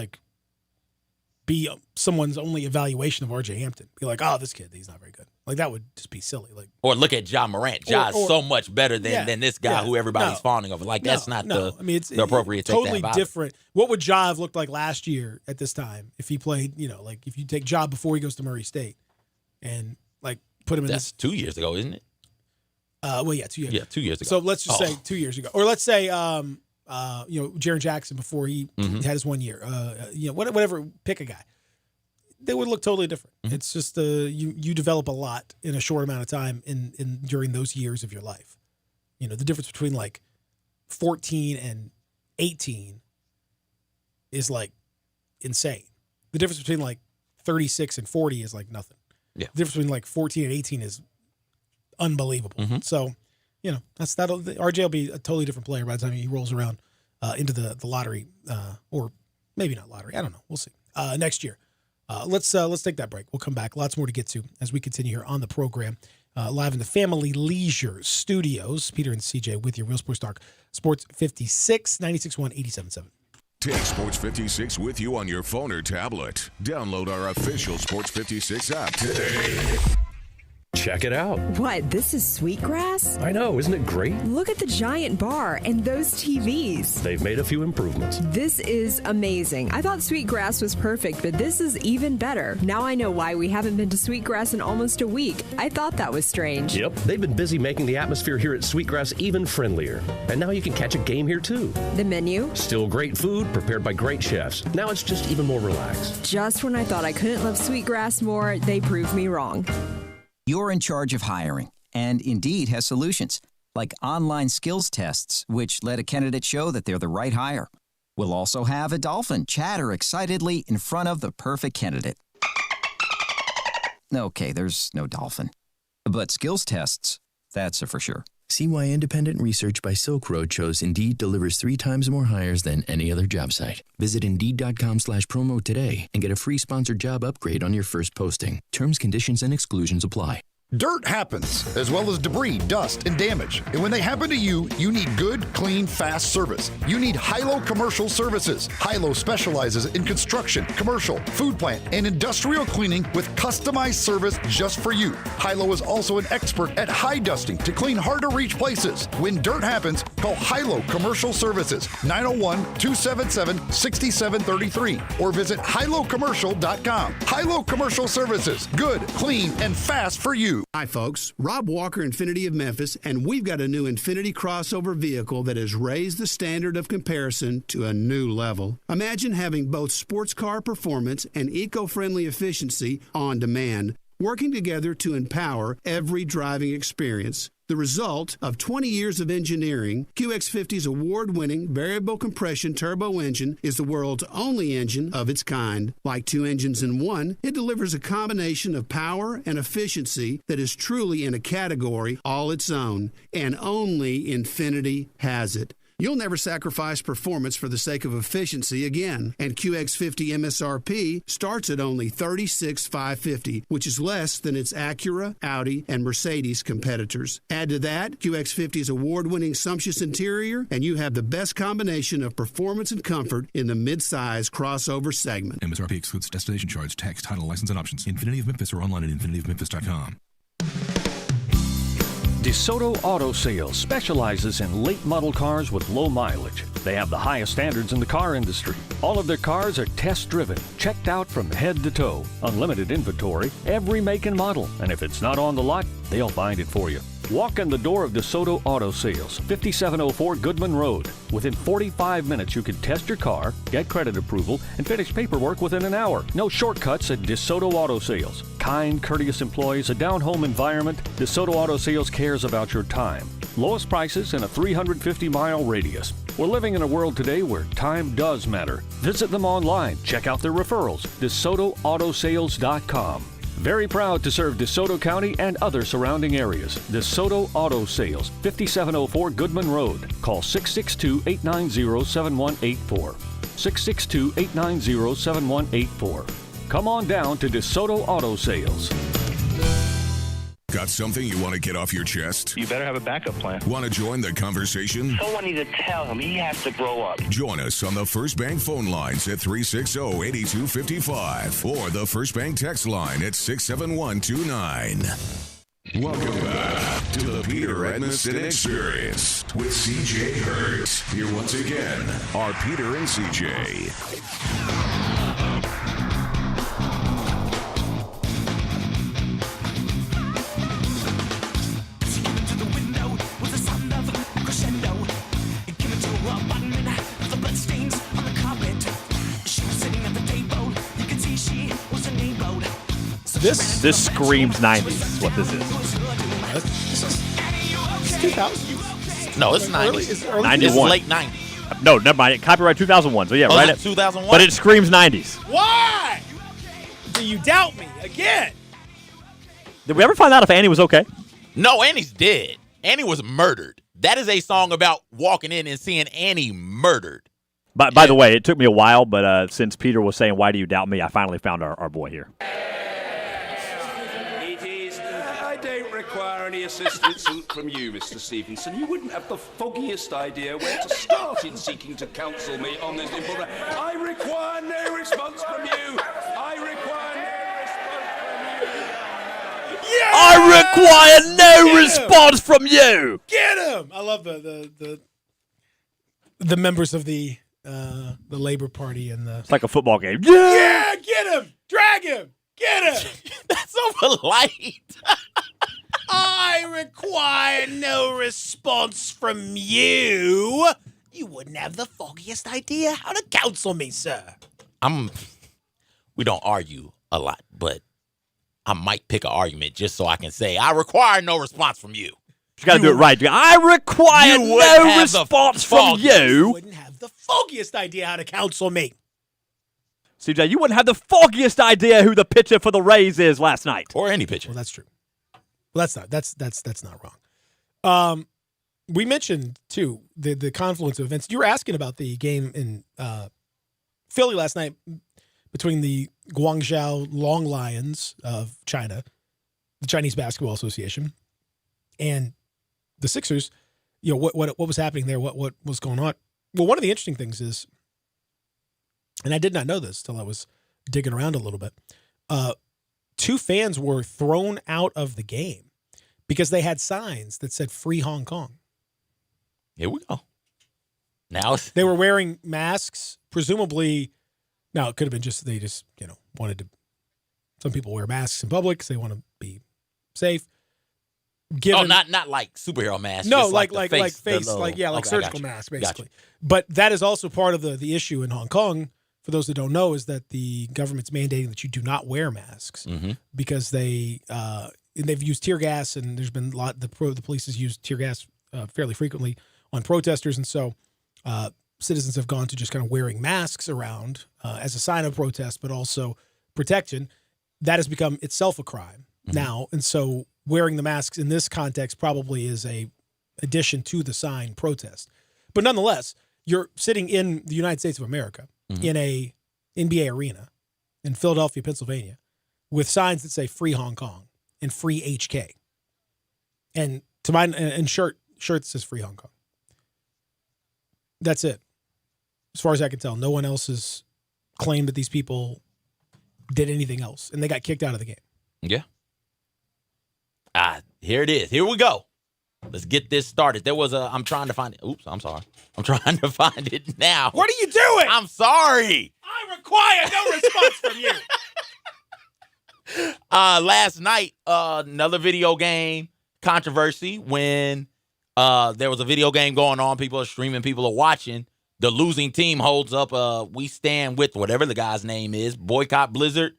Speaker 1: be someone's only evaluation of R.J. Hampton. Be like, oh, this kid, he's not very good. Like, that would just be silly. Like,
Speaker 2: or look at Ja Morant. Ja is so much better than this guy who everybody's fawning over. Like, that's not the appropriate take
Speaker 1: totally
Speaker 2: that
Speaker 1: different. What would Ja have looked like last year at this time if he played, like if you take Ja before he goes to Murray State and like put him in
Speaker 2: That's 2 years ago, isn't it?
Speaker 1: 2 years.
Speaker 2: Yeah, 2 years ago.
Speaker 1: So let's just say 2 years ago. Or let's say Jaren Jackson before he had his 1 year. Whatever, pick a guy. They would look totally different. It's just you develop a lot in a short amount of time in during those years of your life. The difference between like 14 and 18 is like insane. The difference between like 36 and 40 is like nothing.
Speaker 2: Yeah.
Speaker 1: The difference between like 14 and 18 is unbelievable. So, that'll RJ will be a totally different player by the time he rolls around into the lottery, or maybe not lottery. I don't know. We'll see next year. Let's take that break. We'll come back. Lots more to get to as we continue here on the program. Live in the Family Leisure Studios. Peter and CJ with your Real Sports Talk. Sports 56, 96.1, 87.7.
Speaker 8: Take Sports 56 with you on your phone or tablet. Download our official Sports 56 app today.
Speaker 11: Check it out.
Speaker 12: What, this is Sweetgrass?
Speaker 11: I know, isn't it great?
Speaker 12: Look at the giant bar and those TVs.
Speaker 11: They've made a few improvements.
Speaker 12: This is amazing. I thought Sweetgrass was perfect, but this is even better. Now I know why we haven't been to Sweetgrass in almost a week. I thought that was strange.
Speaker 11: Yep, they've been busy making the atmosphere here at Sweetgrass even friendlier. And now you can catch a game here too.
Speaker 12: The menu?
Speaker 11: Still great food prepared by great chefs. Now it's just even more relaxed.
Speaker 12: Just when I thought I couldn't love Sweetgrass more, they proved me wrong.
Speaker 16: You're in charge of hiring, and Indeed has solutions, like online skills tests, which let a candidate show that they're the right hire. We'll also have a dolphin chatter excitedly in front of the perfect candidate. okay, there's no dolphin. But skills tests, that's a for sure.
Speaker 17: See why independent research by Silk Road shows Indeed delivers 3 times more hires than any other job site. Visit Indeed.com/promo today and get a free sponsored job upgrade on your first posting. Terms, conditions, and exclusions apply.
Speaker 21: Dirt happens, as well as debris, dust, and damage. And when they happen to you, you need good, clean, fast service. You need Hilo Commercial Services. Hilo specializes in construction, commercial, food plant, and industrial cleaning with customized service just for you. Hilo is also an expert at high dusting to clean hard-to-reach places. When dirt happens, call Hilo Commercial Services, 901-277-6733, or visit HiloCommercial.com. Hilo Commercial Services, good, clean, and fast for you.
Speaker 22: Hi, folks. Rob Walker, Infiniti of Memphis, and we've got a new Infiniti crossover vehicle that has raised the standard of comparison to a new level. Imagine having both sports car performance and eco-friendly efficiency on demand, working together to empower every driving experience. The result of 20 years of engineering, QX50's award-winning variable compression turbo engine is the world's only engine of its kind. Like 2 engines in one, it delivers a combination of power and efficiency that is truly in a category all its own, and only Infiniti has it. You'll never sacrifice performance for the sake of efficiency again. And QX50 MSRP starts at only $36,550, which is less than its Acura, Audi, and Mercedes competitors. Add to that QX50's award-winning sumptuous interior, and you have the best combination of performance and comfort in the mid-size crossover segment.
Speaker 6: MSRP excludes destination charge, tax, title, license, and options. Infiniti of Memphis or online at infinityofmemphis.com.
Speaker 7: DeSoto Auto Sales specializes in late model cars with low mileage. They have the highest standards in the car industry. All of their cars are test-driven, checked out from head to toe, unlimited inventory, every make and model. And if it's not on the lot, they'll find it for you. Walk in the door of DeSoto Auto Sales, 5704 Goodman Road. Within 45 minutes, you can test your car, get credit approval, and finish paperwork within an hour. No shortcuts at DeSoto Auto Sales. Kind, courteous employees, a down-home environment. DeSoto Auto Sales cares about your time. Lowest prices in a 350-mile radius. We're living in a world today where time does matter. Visit them online. Check out their referrals. DeSotoAutosales.com. Very proud to serve DeSoto County and other surrounding areas. DeSoto Auto Sales, 5704 Goodman Road. Call 662-890-7184. 662-890-7184. Come on down to DeSoto Auto Sales.
Speaker 8: Got something you want to get off your chest?
Speaker 20: You better have a backup plan.
Speaker 8: Want to join the conversation?
Speaker 20: Someone needs to tell him he has to grow up.
Speaker 8: Join us on the First Bank phone lines at 360-8255 or the First Bank text line at 67129. Welcome back to the Peter Edmiston Experience with CJ Hurt. Here once again are Peter and CJ.
Speaker 3: This screams 90s is what this is.
Speaker 1: It's 2000.
Speaker 2: No, it's 90s.
Speaker 1: It's early
Speaker 3: 91.
Speaker 2: It's late 90s.
Speaker 3: No, never mind. Copyright 2001. So yeah,
Speaker 2: Oh,
Speaker 3: right
Speaker 2: is
Speaker 3: at
Speaker 2: it 2001?
Speaker 3: But it screams 90s.
Speaker 1: Why? Do you doubt me again?
Speaker 3: Did we ever find out if Annie was okay?
Speaker 2: No, Annie's dead. Annie was murdered. That is a song about walking in and seeing Annie murdered.
Speaker 3: By the way, it took me a while, but since Peter was saying, "Why do you doubt me?" I finally found our boy here.
Speaker 23: I don't require any assistance from you, Mr. Stevenson. You wouldn't have the foggiest idea where to start in seeking to counsel me on this important. I require no response from you. I require no response from you.
Speaker 1: Yeah!
Speaker 3: I require no response from you.
Speaker 1: Get him! I love the members of the Labor Party and the.
Speaker 3: It's like a football game.
Speaker 1: Yeah, get him! Drag him! Get him!
Speaker 2: That's so polite.
Speaker 1: I require no response from you. You wouldn't have the foggiest idea how to counsel me, sir.
Speaker 2: We don't argue a lot, but I might pick an argument just so I can say, I require no response from you.
Speaker 3: You got to do it right. I require no response from you.
Speaker 1: Wouldn't have the foggiest idea how to counsel me.
Speaker 3: CJ, you wouldn't have the foggiest idea who the pitcher for the Rays is last night.
Speaker 2: Or any pitcher.
Speaker 1: Well, that's true. Well, that's not wrong. We mentioned, too, the confluence of events. You were asking about the game in Philly last night between the Guangzhou Long Lions of China, the Chinese Basketball Association, and the Sixers. You know, what was happening there, what was going on. Well, one of the interesting things is, and I did not know this till I was digging around a little bit, 2 fans were thrown out of the game because they had signs that said "Free Hong Kong."
Speaker 2: Here we go. Now
Speaker 1: they were wearing masks, presumably. Now it could have been they just wanted to. Some people wear masks in public because they want to be safe.
Speaker 2: Not like superhero masks.
Speaker 1: No,
Speaker 2: just
Speaker 1: like
Speaker 2: face,
Speaker 1: surgical masks, basically. But that is also part of the issue in Hong Kong. For those that don't know, is that the government's mandating that you do not wear masks because they've used tear gas, and there's been a lot. The police has used tear gas fairly frequently on protesters, and so citizens have gone to just kind of wearing masks around as a sign of protest, but also protection. That has become itself a crime now, and so wearing the masks in this context probably is a addition to the sign protest. But nonetheless, you're sitting in the United States of America in a NBA arena in Philadelphia, Pennsylvania, with signs that say "Free Hong Kong" and "Free HK," and shirt that says "Free Hong Kong." That's it. As far as I can tell, no one else has claimed that these people did anything else, and they got kicked out of the game.
Speaker 2: Yeah. Here it is. Here we go. Let's get this started. There was I'm trying to find it. Oops, I'm sorry. I'm trying to find it now.
Speaker 1: What are you doing?
Speaker 2: I'm sorry.
Speaker 1: I require no response from you.
Speaker 2: Last night, another video game controversy when there was a video game going on. People are streaming. People are watching. The losing team holds up "We stand with" whatever the guy's name is, boycott Blizzard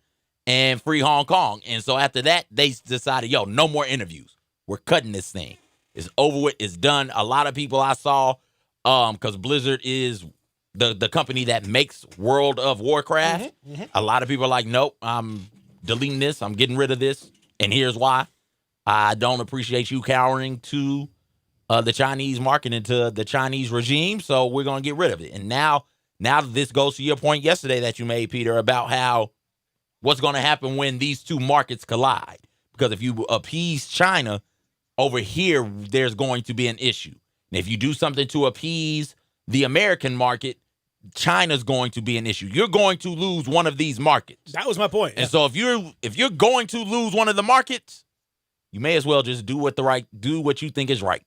Speaker 2: and Free Hong Kong. And so after that, they decided, no more interviews. We're cutting this thing. It's over with. It's done. A lot of people I saw, because Blizzard is the company that makes World of Warcraft. A lot of people are like, nope, I'm deleting this. I'm getting rid of this. And here's why. I don't appreciate you cowering to the Chinese market and to the Chinese regime, so we're going to get rid of it. And now this goes to your point yesterday that you made, Peter, about how what's going to happen when these two markets collide. Because if you appease China, over here, there's going to be an issue. And if you do something to appease the American market, China's going to be an issue. You're going to lose one of these markets.
Speaker 1: That was my point.
Speaker 2: And so if you're going to lose one of the markets, you may as well just do what you think is right.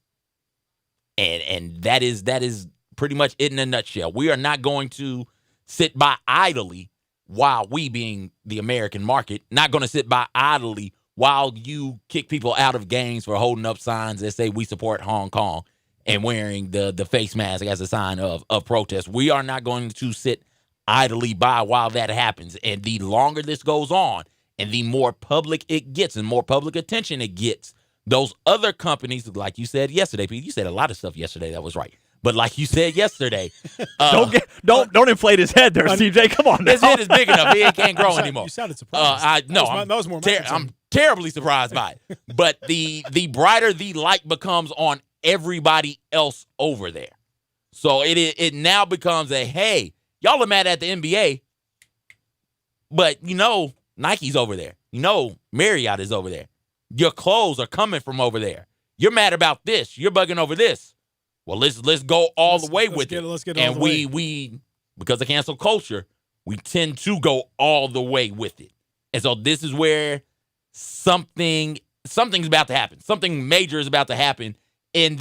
Speaker 2: And that is pretty much it in a nutshell. We are not going to sit by idly while we, being the American market, not going to sit by idly while you kick people out of games for holding up signs that say we support Hong Kong and wearing the face mask as a sign of protest. We are not going to sit idly by while that happens. And the longer this goes on and the more public it gets and more public attention it gets, those other companies, like you said yesterday, Pete, you said a lot of stuff yesterday that was right. But like you said yesterday,
Speaker 3: don't inflate his head there, CJ. Come on, now.
Speaker 2: His head is big enough; he can't grow anymore.
Speaker 1: You sounded surprised.
Speaker 2: That was more. I'm terribly surprised by it. But the brighter the light becomes on everybody else over there, so it now becomes a hey, y'all are mad at the NBA, but Nike's over there. Marriott is over there. Your clothes are coming from over there. You're mad about this. You're bugging over this. Well, let's go all the way with it.
Speaker 1: Let's get
Speaker 2: and
Speaker 1: all the way.
Speaker 2: we because of cancel culture, we tend to go all the way with it. And so this is where something's about to happen. Something major is about to happen in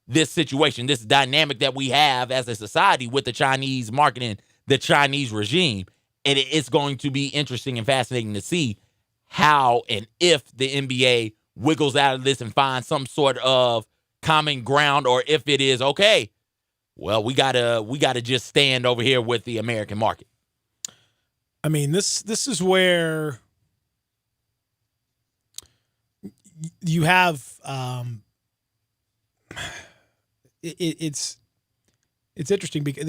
Speaker 2: this situation, this dynamic that we have as a society with the Chinese market and the Chinese regime. And it's going to be interesting and fascinating to see how and if the NBA wiggles out of this and finds some sort of common ground, or if it is okay, well, we gotta just stand over here with the American market.
Speaker 1: I mean, this is where you have it's interesting because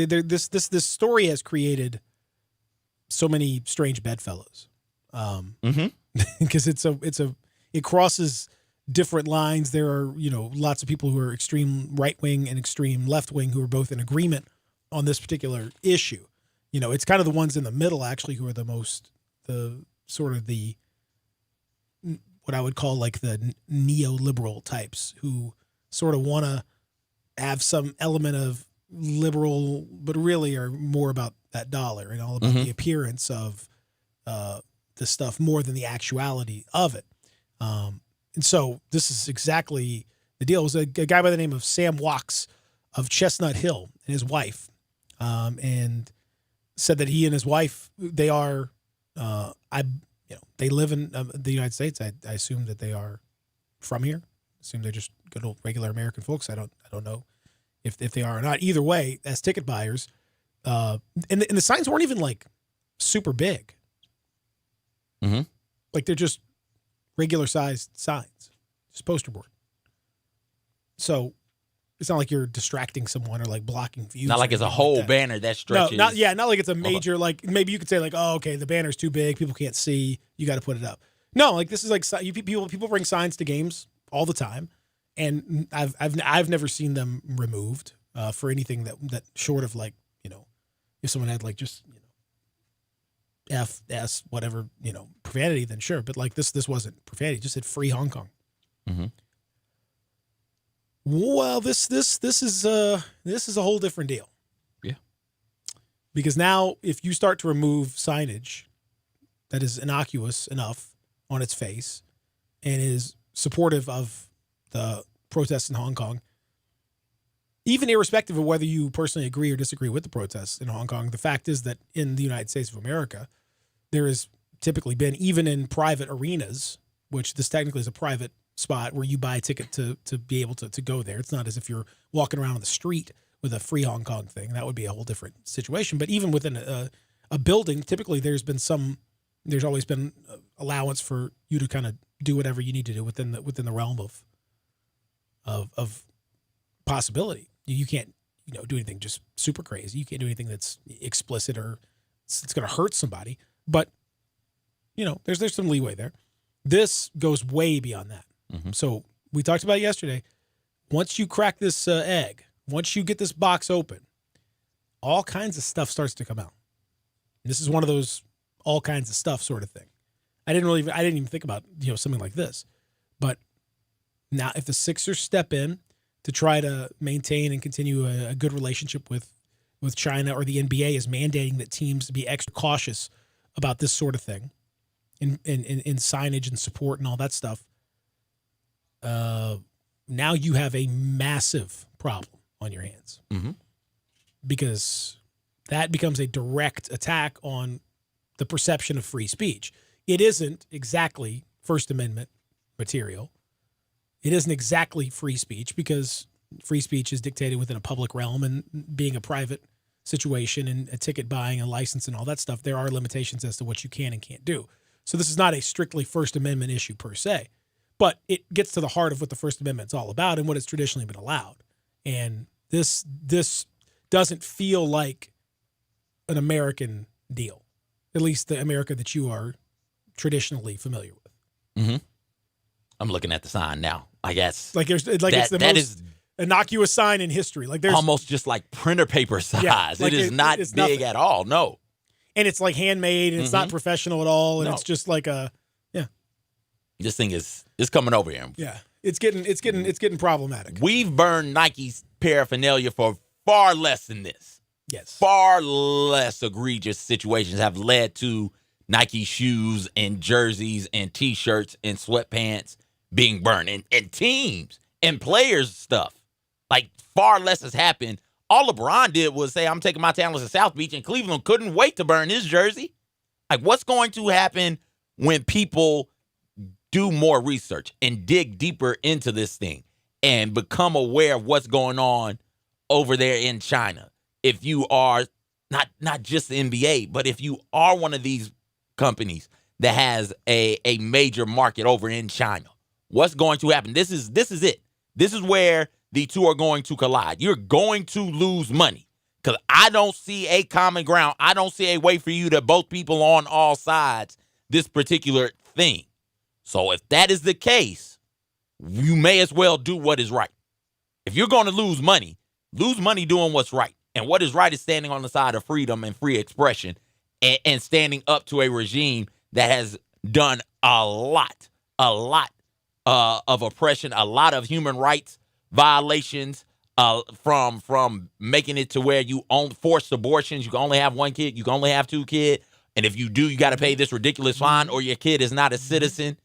Speaker 1: this story has created so many strange bedfellows. Because it crosses different lines. There are, lots of people who are extreme right wing and extreme left wing who are both in agreement on this particular issue. It's kind of the ones in the middle actually who are what I would call like the neoliberal types who sort of want to have some element of liberal, but really are more about that dollar and all about the appearance of this stuff more than the actuality of it. And so this is exactly the deal. It was a guy by the name of Sam Wachs of Chestnut Hill and his wife, and said that he and his wife, they are, they live in the United States. I assume that they are from here. I assume they're just good old regular American folks. I don't know if they are or not. Either way, as ticket buyers, and the signs weren't even like super big. Like they're just regular sized signs, just poster board. So it's not like you're distracting someone or like blocking views.
Speaker 2: Not like it's a whole banner that stretches.
Speaker 1: No, not like it's a major, like maybe you could say like, oh, okay, the banner's too big, people can't see, you got to put it up. No, like this is like people bring signs to games all the time, and I've never seen them removed for anything that short of like, if someone had like just F, S, whatever, profanity, then sure. But like this wasn't profanity, it just said free Hong Kong. Well, this is a whole different deal.
Speaker 2: Yeah.
Speaker 1: Because now if you start to remove signage that is innocuous enough on its face and is supportive of the protests in Hong Kong, even irrespective of whether you personally agree or disagree with the protests in Hong Kong, the fact is that in the United States of America, there has typically been, even in private arenas, which this technically is a private spot where you buy a ticket to be able to go there. It's not as if you're walking around on the street with a free Hong Kong thing. That would be a whole different situation. But even within a building, typically there's always been allowance for you to kind of do whatever you need to do within the realm of possibility. You can't, do anything just super crazy. You can't do anything that's explicit or it's going to hurt somebody. But, there's some leeway there. This goes way beyond that. So we talked about it yesterday. Once you crack this egg, once you get this box open, all kinds of stuff starts to come out. And this is one of those all kinds of stuff sort of thing. I didn't even think about, something like this. But now if the Sixers step in to try to maintain and continue a good relationship with China, or the NBA is mandating that teams be extra cautious about this sort of thing in signage and support and all that stuff, now you have a massive problem on your hands. Because that becomes a direct attack on the perception of free speech. It isn't exactly First Amendment material. It isn't exactly free speech because free speech is dictated within a public realm, and being a private situation and a ticket buying, a license and all that stuff, there are limitations as to what you can and can't do. So this is not a strictly First Amendment issue per se, but it gets to the heart of what the First Amendment's all about and what it's traditionally been allowed. And this doesn't feel like an American deal, at least the America that you are traditionally familiar with.
Speaker 2: I'm looking at the sign now. I guess
Speaker 1: it's the most innocuous sign in history. Like there's
Speaker 2: almost just like printer paper size.
Speaker 1: Yeah, like
Speaker 2: it is not
Speaker 1: it's
Speaker 2: big
Speaker 1: nothing
Speaker 2: at all. No.
Speaker 1: And it's like handmade, and it's not professional at all, and
Speaker 2: No.
Speaker 1: it's just like
Speaker 2: This thing is coming over here.
Speaker 1: yeah. It's getting problematic.
Speaker 2: We've burned Nike's paraphernalia for far less than this.
Speaker 1: Yes.
Speaker 2: Far less egregious situations have led to Nike shoes and jerseys and T-shirts and sweatpants being burned, and teams and players stuff. Like, far less has happened. All LeBron did was say, I'm taking my talents to South Beach, and Cleveland couldn't wait to burn his jersey. Like, what's going to happen when people do more research and dig deeper into this thing and become aware of what's going on over there in China? If you are not just the NBA, but if you are one of these companies that has a major market over in China, what's going to happen? This is it. This is where the two are going to collide. You're going to lose money. Because I don't see a common ground. I don't see a way for you to both people on all sides this particular thing. So if that is the case, you may as well do what is right. If you're going to lose money doing what's right. And what is right is standing on the side of freedom and free expression and standing up to a regime that has done a lot of oppression, a lot of human rights violations, from making it to where you forced abortions. You can only have one kid. You can only have two kids. And if you do, you got to pay this ridiculous fine or your kid is not a citizen.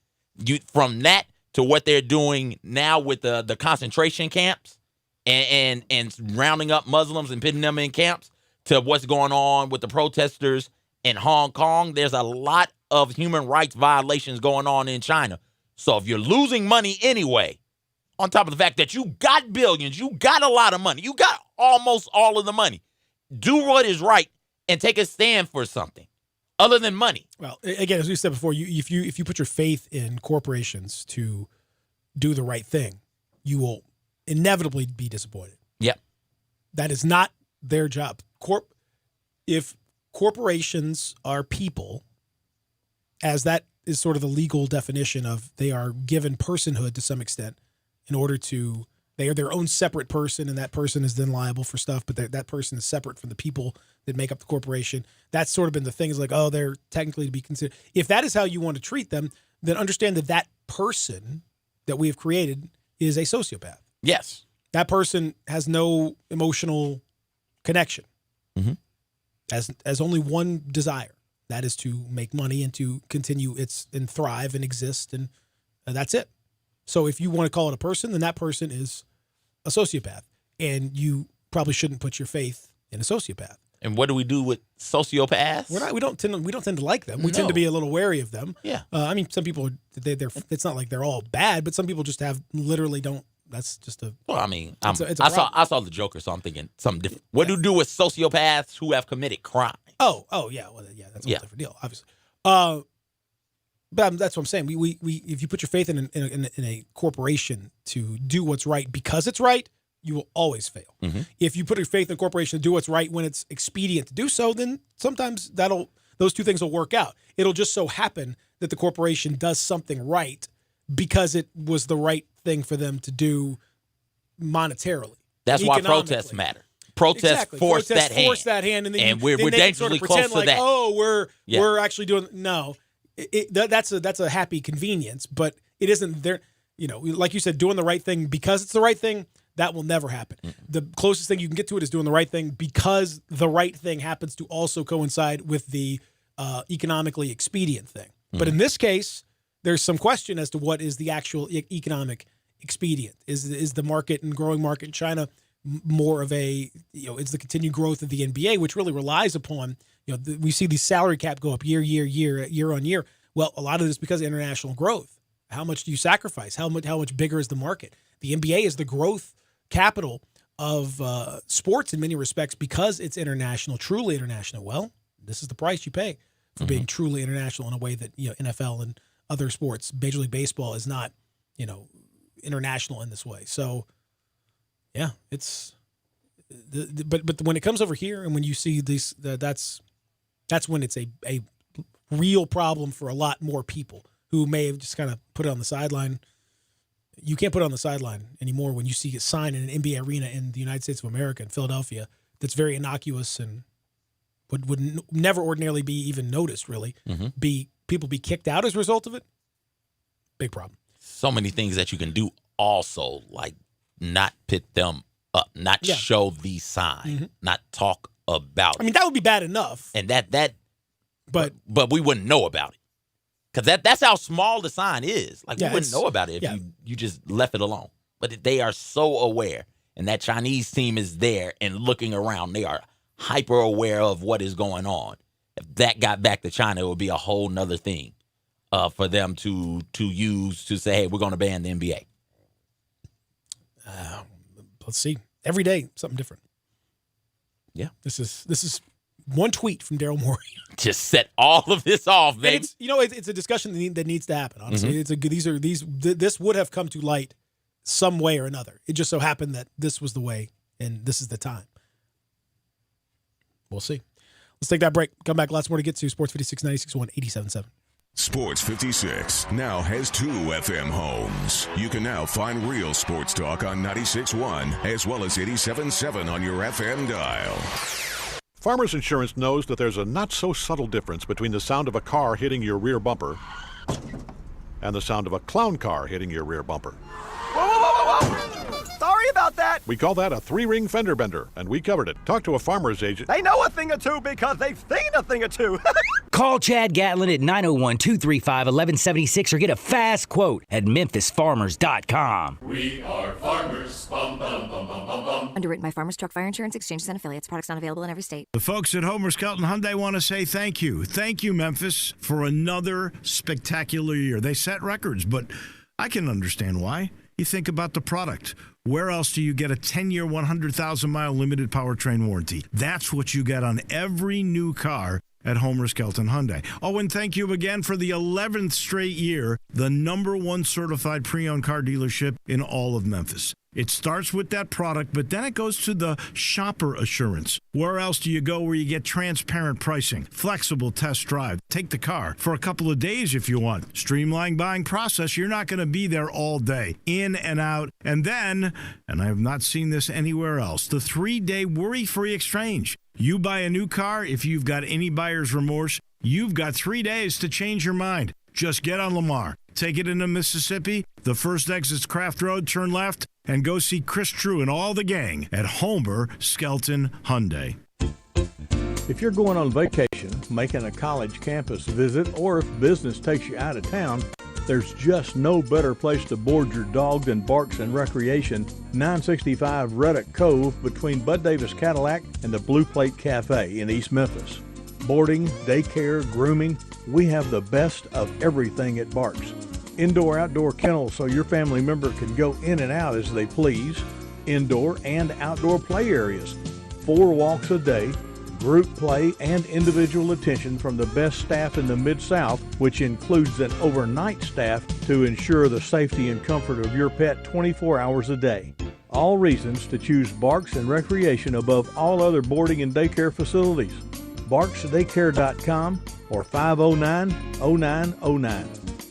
Speaker 2: From that to what they're doing now with the concentration camps and rounding up Muslims and putting them in camps to what's going on with the protesters in Hong Kong. There's a lot of human rights violations going on in China. So if you're losing money anyway, on top of the fact that you got billions, you got a lot of money, you got almost all of the money, do what is right and take a stand for something other than money.
Speaker 1: Well, again, as we said before, if you put your faith in corporations to do the right thing, you will inevitably be disappointed.
Speaker 2: Yep.
Speaker 1: That is not their job. If corporations are people, as that is sort of the legal definition of, they are given personhood to some extent in order to, they are their own separate person, and that person is then liable for stuff, but that person is separate from the people that make up the corporation. That's sort of been the thing, is like, oh, they're technically to be considered. If that is how you want to treat them, then understand that person that we have created is a sociopath.
Speaker 2: Yes.
Speaker 1: That person has no emotional connection.
Speaker 2: Mm-hmm.
Speaker 1: As only one desire. That is to make money and to continue and thrive and exist, and that's it. So if you want to call it a person, then that person is a sociopath, and you probably shouldn't put your faith in a sociopath.
Speaker 2: And what do we do with sociopaths?
Speaker 1: We don't tend to like them. We tend to be a little wary of them.
Speaker 2: Yeah.
Speaker 1: I mean, some people they're it's not like they're all bad, but some people just literally don't. That's just a.
Speaker 2: Well, I mean,
Speaker 1: I
Speaker 2: saw the Joker, so I'm thinking something different. What do you do with sociopaths who have committed crime?
Speaker 1: Oh yeah. Well, yeah, that's a whole different deal, obviously. But that's what I'm saying. We if you put your faith in a corporation to do what's right because it's right, you will always fail.
Speaker 2: Mm-hmm.
Speaker 1: If you put your faith in a corporation to do what's right when it's expedient to do so, then sometimes those two things will work out. It'll just so happen that the corporation does something right because it was the right thing for them to do monetarily.
Speaker 2: That's why protests matter. Protests force that hand.
Speaker 1: And then
Speaker 2: we're dangerously
Speaker 1: sort of
Speaker 2: close to
Speaker 1: like,
Speaker 2: that.
Speaker 1: Oh, we're actually doing no. That's a happy convenience, but it isn't there. You know, like you said, doing the right thing because it's the right thing, that will never happen. Mm-hmm. The closest thing you can get to it is doing the right thing because the right thing happens to also coincide with the economically expedient thing. Mm-hmm. But in this case, there's some question as to what is the actual economic expedient. Is the market and growing market in China more of a, it's the continued growth of the NBA, which really relies upon, we see the salary cap go up year on year. Well, a lot of this because of international growth. How much do you sacrifice? How much bigger is the market? The NBA is the growth capital of sports in many respects because it's international, truly international. Well, this is the price you pay for being truly international in a way that NFL and other sports, Major League Baseball, is not, international in this way. So, yeah, it's. But when it comes over here and when you see these, that's when it's a real problem for a lot more people who may have just kind of put it on the sideline. You can't put it on the sideline anymore when you see a sign in an NBA arena in the United States of America in Philadelphia that's very innocuous and would never ordinarily be even noticed, really.
Speaker 2: Mm-hmm.
Speaker 1: People be kicked out as a result of it. Big problem.
Speaker 2: So many things that you can do also, like not pit them up, not show the sign, not talk about it.
Speaker 1: I mean, that would be bad enough.
Speaker 2: And but we wouldn't know about it. Because that's how small the sign is. Like, we wouldn't know about it if you just left it alone. But they are so aware. And that Chinese team is there and looking around. They are hyper aware of what is going on. If that got back to China, it would be a whole nother thing for them to use to say, hey, we're going to ban the NBA.
Speaker 1: Let's see. Every day, something different.
Speaker 2: Yeah.
Speaker 1: This is one tweet from Daryl Morey.
Speaker 2: Just set all of this off, baby.
Speaker 1: It's a discussion that needs to happen. Honestly, this would have come to light some way or another. It just so happened that this was the way, and this is the time. We'll see. Let's take that break. Come back. Lots more to get to. Sports 56, 96.1, 87.7.
Speaker 8: Sports 56 now has 2 FM homes. You can now find real sports talk on 96.1 as well as 87.7 on your FM dial.
Speaker 4: Farmers Insurance knows that there's a not-so-subtle difference between the sound of a car hitting your rear bumper and the sound of a clown car hitting your rear bumper.
Speaker 5: Whoa, whoa, whoa, whoa, whoa! Sorry about that.
Speaker 4: We call that a 3-ring fender bender, and we covered it. Talk to a farmer's agent.
Speaker 5: They know a thing or two because they've seen a thing or two.
Speaker 10: Call Chad Gatlin at 901-235-1176 or get a fast quote at memphisfarmers.com.
Speaker 24: We are farmers. Bum, bum, bum, bum, bum, bum.
Speaker 25: Underwritten by Farmers Truck Fire Insurance Exchanges and Affiliates. Products not available in every state.
Speaker 26: The folks at Homer Skelton Hyundai want to say thank you. Thank you, Memphis, for another spectacular year. They set records, but I can understand why. You think about the product. Where else do you get a 10-year, 100,000-mile limited powertrain warranty? That's what you get on every new car at Homer Skelton Hyundai. Oh, and thank you again for the 11th straight year, the #1 certified pre-owned car dealership in all of Memphis. It starts with that product, but then it goes to the shopper assurance. Where else do you go where you get transparent pricing, flexible test drive? Take the car for a couple of days if you want. Streamlined buying process. You're not going to be there all day, in and out. And then, and I have not seen this anywhere else, the 3-day worry-free exchange. You buy a new car, if you've got any buyer's remorse, you've got 3 days to change your mind. Just get on Lamar, take it into Mississippi, the first exit's Craft Road, turn left, and go see Chris True and all the gang at Homer Skelton Hyundai.
Speaker 27: If you're going on vacation, making a college campus visit, or if business takes you out of town, there's just no better place to board your dog than Barks and Recreation, 965 Reddick Cove between Bud Davis Cadillac and the Blue Plate Cafe in East Memphis. Boarding, daycare, grooming, we have the best of everything at Barks. Indoor-outdoor kennels so your family member can go in and out as they please. Indoor and outdoor play areas. 4 walks a day, group play, and individual attention from the best staff in the Mid-South, which includes an overnight staff to ensure the safety and comfort of your pet 24 hours a day. All reasons to choose Barks and Recreation above all other boarding and daycare facilities. BarksDaycare.com or 509-0909.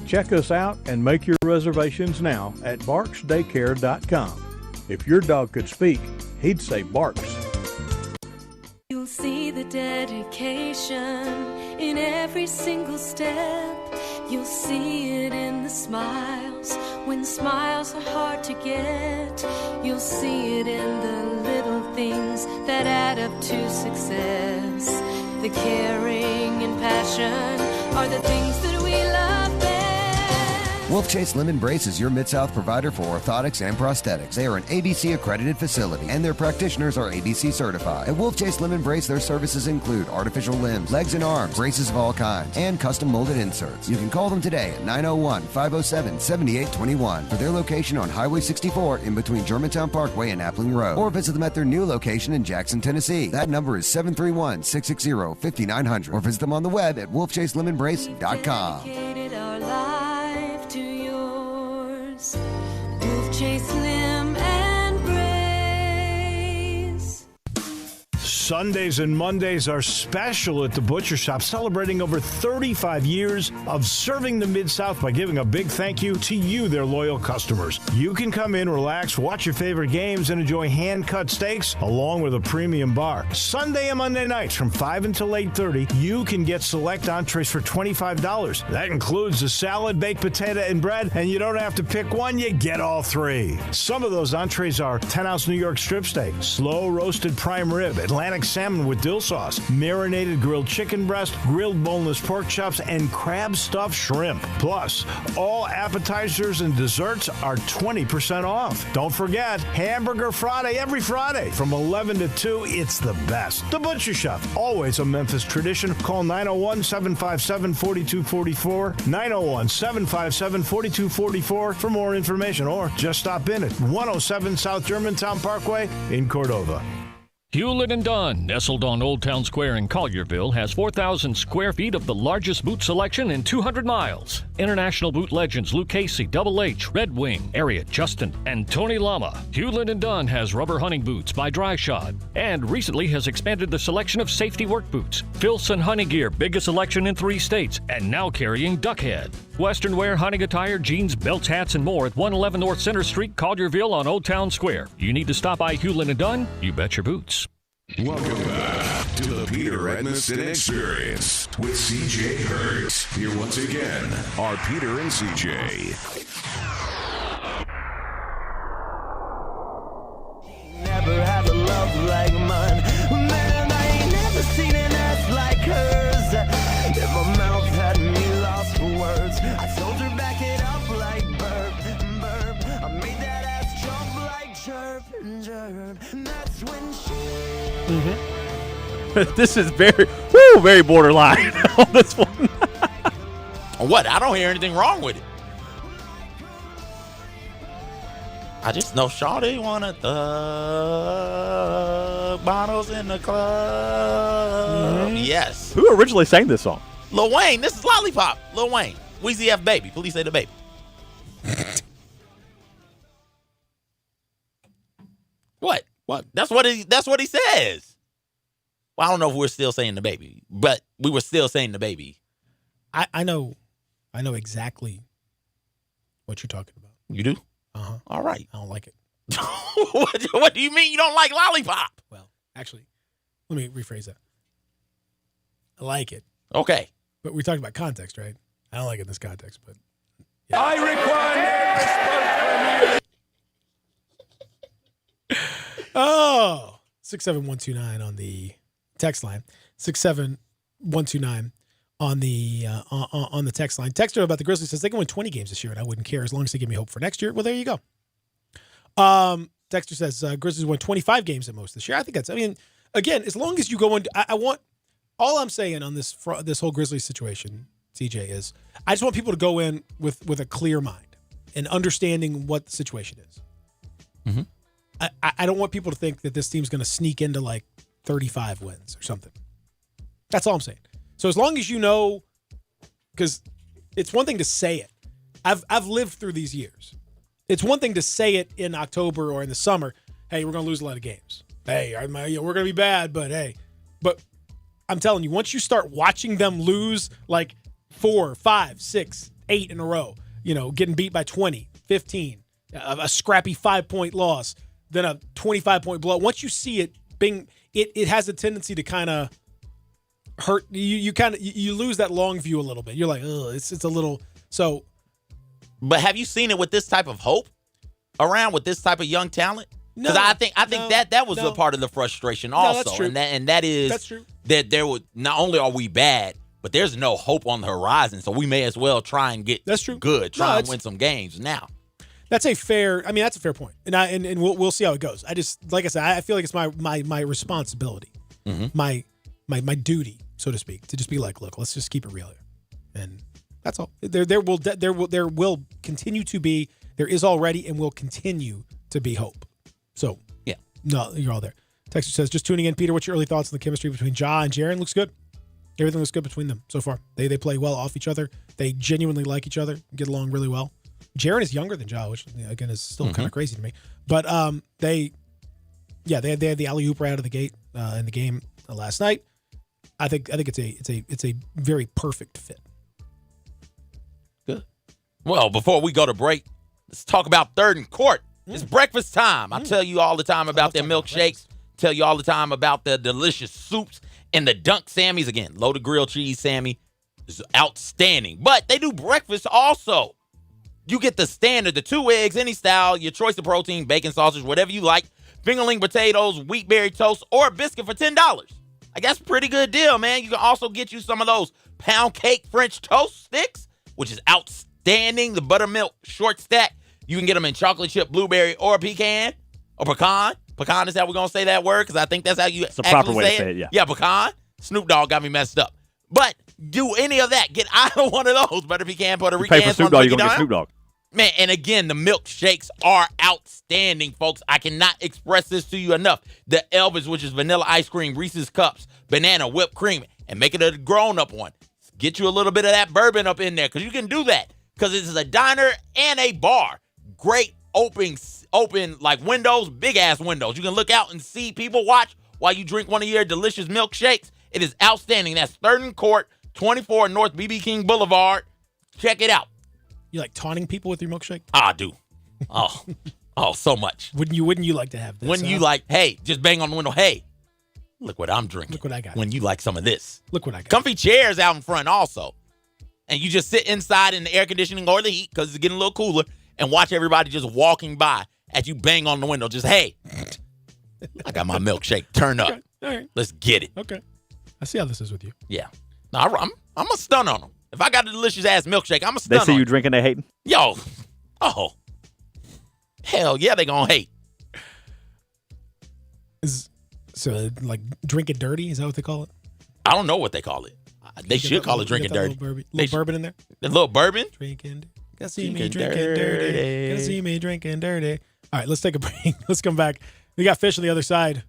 Speaker 27: Check us out and make your reservations now at BarksDaycare.com. If your dog could speak, he'd say Barks.
Speaker 28: You'll see the dedication in every single step. You'll see it in the smiles when smiles are hard to get. You'll see it in the little things that add up to success. The caring and passion are the things that we love best.
Speaker 29: Wolf Chase Limb Brace is your Mid-South provider for orthotics and prosthetics. They are an ABC accredited facility and their practitioners are ABC certified. At Wolf Chase Limb Brace, their services include artificial limbs, legs and arms, braces of all kinds, and custom molded inserts. You can call them today at 901-507-7821 for their location on Highway 64 in between Germantown Parkway and Appling Road, or visit them at their new location in Jackson, Tennessee. That number is 731-660-5900, or visit them on the web at wolfchaselimbembrace.com.
Speaker 28: Dedicated our life to yours. Wolf Chase Limb and Brace.
Speaker 26: Sundays and Mondays are special at the Butcher Shop, celebrating over 35 years of serving the Mid-South by giving a big thank you to you, their loyal customers. You can come in, relax, watch your favorite games, and enjoy hand-cut steaks along with a premium bar. Sunday and Monday nights from 5 until 8:30, you can get select entrees for $25. That includes a salad, baked potato, and bread, and you don't have to pick one, you get all 3. Some of those entrees are 10-ounce New York strip steak, slow-roasted prime rib, Atlantic salmon with dill sauce, marinated grilled chicken breast, grilled boneless pork chops, and crab stuffed shrimp. Plus, all appetizers and desserts are 20% off. Don't forget, Hamburger Friday every Friday from 11 to 2. It's the best. The Butcher Shop, always a Memphis tradition. Call 901-757-4244, 901-757-4244 for more information, or just stop in at 107 South Germantown Parkway in Cordova.
Speaker 7: Hewlett & Dunn, nestled on Old Town Square in Collierville, has 4,000 square feet of the largest boot selection in 200 miles. International boot legends Luke Casey, Double H, Red Wing, Ariat, Justin, and Tony Lama. Hewlett & Dunn has rubber hunting boots by Dry Shod and recently has expanded the selection of safety work boots. Filson Hunting Gear, biggest selection in 3 states, and now carrying Duckhead. Western wear, hunting attire, jeans, belts, hats, and more at 111 North Center Street, Collierville on Old Town Square. You need to stop by Hewlett & Dunn? You bet your boots.
Speaker 8: Welcome back to the Peter Edmiston Experience with CJ Hurt. Here once again are Peter and CJ.
Speaker 9: Never had a love like mine. Man, I ain't never seen an ass like hers. If my mouth had me lost for words, I told her back it up like burp, burp. I made that ass jump like chirp, chirp. And that's when she...
Speaker 3: This is very borderline on this one.
Speaker 2: What? I don't hear anything wrong with it. I just know Shawty wanna thug bottles in the club. Yes.
Speaker 3: Who originally sang this song?
Speaker 2: Lil Wayne. This is Lollipop. Lil Wayne. Weezy F Baby. Please say the baby. What?
Speaker 1: What?
Speaker 2: That's what he says. Well, I don't know if we're still saying the baby, but we were still saying the baby.
Speaker 1: I know exactly what you're talking about.
Speaker 2: You do?
Speaker 1: Uh-huh.
Speaker 2: All right.
Speaker 1: I don't like it.
Speaker 2: What do you mean you don't like Lollipop?
Speaker 1: Well, actually, let me rephrase that. I like it.
Speaker 2: Okay.
Speaker 1: But we talked about context, right? I don't like it in this context, but
Speaker 23: Yeah. I require
Speaker 1: Oh, 67129 on the text line. 67129 on the text line. Texter about the Grizzlies says they can win 20 games this year, and I wouldn't care as long as they give me hope for next year. Well, there you go. Texter says Grizzlies won 25 games at most this year. I think that's. I mean, again, as long as you go into, I want. All I'm saying on this whole Grizzlies situation, CJ, is I just want people to go in with a clear mind and understanding what the situation is.
Speaker 2: Mm-hmm.
Speaker 1: I don't want people to think that this team's going to sneak into like 35 wins or something. That's all I'm saying. So as long as you know, because it's one thing to say it. I've lived through these years. It's one thing to say it in October or in the summer. Hey, we're going to lose a lot of games. Hey, we're going to be bad, but hey. But I'm telling you, once you start watching them lose like 4, 5, 6, 8 in a row, getting beat by 20, 15, a scrappy 5-point loss, then a 25-point blow. Once you see it it has a tendency to kind of hurt you. You lose that long view a little bit. You're like, oh, it's a little so.
Speaker 2: But have you seen it with this type of hope around, with this type of young talent? Because I think that was a part of the frustration also,
Speaker 1: that's true.
Speaker 2: and that is
Speaker 1: that's true.
Speaker 2: That there would not only are we bad, but there's no hope on the horizon, so we may as well try and get
Speaker 1: that's true.
Speaker 2: Good, try and win some games now.
Speaker 1: That's a fair point, and we'll see how it goes. I just, like I said, I feel like it's my responsibility, my duty, so to speak, to just be like, look, let's just keep it real here, and that's all. There will continue to be, there is already, and will continue to be hope. So
Speaker 2: yeah,
Speaker 1: no, you're all there. Texter says, just tuning in, Peter. What's your early thoughts on the chemistry between Ja and Jaren? Looks good. Everything looks good between them so far. They play well off each other. They genuinely like each other, get along really well. Jaren is younger than Ja, which again is still kind of crazy to me. But they had the alley-oop right out of the gate in the game last night. I think it's a very perfect fit.
Speaker 2: Good. Well, before we go to break, let's talk about Third and Court. It's breakfast time. I tell you all the time about their milkshakes. Tell you all the time about the delicious soups and the Dunk Sammys. Again, loaded grilled cheese Sammy is outstanding. But they do breakfast also. You get the standard, the 2 eggs, any style, your choice of protein, bacon, sausage, whatever you like, fingerling potatoes, wheat berry toast, or a biscuit for $10. I guess pretty good deal, man. You can also get you some of those pound cake French toast sticks, which is outstanding. The buttermilk short stack. You can get them in chocolate chip, blueberry, or pecan, or pecan. Pecan is how we're going to say that word, because I think that's how you
Speaker 3: it's the proper way to say it, yeah.
Speaker 2: Yeah, pecan. Snoop Dogg got me messed up. But do any of that. Get either one of those. Butter pecan, Puerto Rican.
Speaker 3: Pay for Snoop Dogg, you're going to get Snoop Dogg.
Speaker 2: Man, and again, the milkshakes are outstanding, folks. I cannot express this to you enough. The Elvis, which is vanilla ice cream, Reese's Cups, banana, whipped cream, and make it a grown-up one. Get you a little bit of that bourbon up in there, because you can do that, because this is a diner and a bar. Great open like windows, big-ass windows. You can look out and see people watch while you drink one of your delicious milkshakes. It is outstanding. That's 3rd and Court, 24 North B.B. King Boulevard. Check it out.
Speaker 1: You like taunting people with your milkshake?
Speaker 2: I do. Oh, so much.
Speaker 1: Wouldn't you like to have this?
Speaker 2: When you like, hey, just bang on the window, hey, look what I'm drinking.
Speaker 1: Look what I got.
Speaker 2: When you like some of this.
Speaker 1: Look what I got.
Speaker 2: Comfy chairs out in front also. And you just sit inside in the air conditioning or the heat because it's getting a little cooler and watch everybody just walking by as you bang on the window. Just, hey, I got my milkshake. Turn up.
Speaker 1: Okay. All right.
Speaker 2: Let's get it.
Speaker 1: Okay. I see how this is with you.
Speaker 2: Yeah. No, I'm going to stun on them. If I got a delicious ass milkshake, I'm going to stun
Speaker 3: They
Speaker 2: on
Speaker 3: see you
Speaker 2: them.
Speaker 3: drinking, they hating?
Speaker 2: Yo. Oh. Hell yeah, they going to hate.
Speaker 1: So, like, drink it dirty? Is that what they call it?
Speaker 2: I don't know what they call it. They should call it drinking dirty.
Speaker 1: Little bourbon in there?
Speaker 2: A little bourbon?
Speaker 1: Drinking. Gotta see me drinking dirty. Gotta see me drinking dirty. All right, let's take a break. Let's come back. We got Fish on the other side.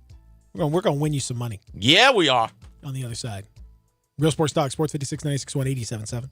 Speaker 1: We're gonna win you some money.
Speaker 2: Yeah, we are.
Speaker 1: On the other side. Real Sports Talk, Sports 56, 96.1, 87.7.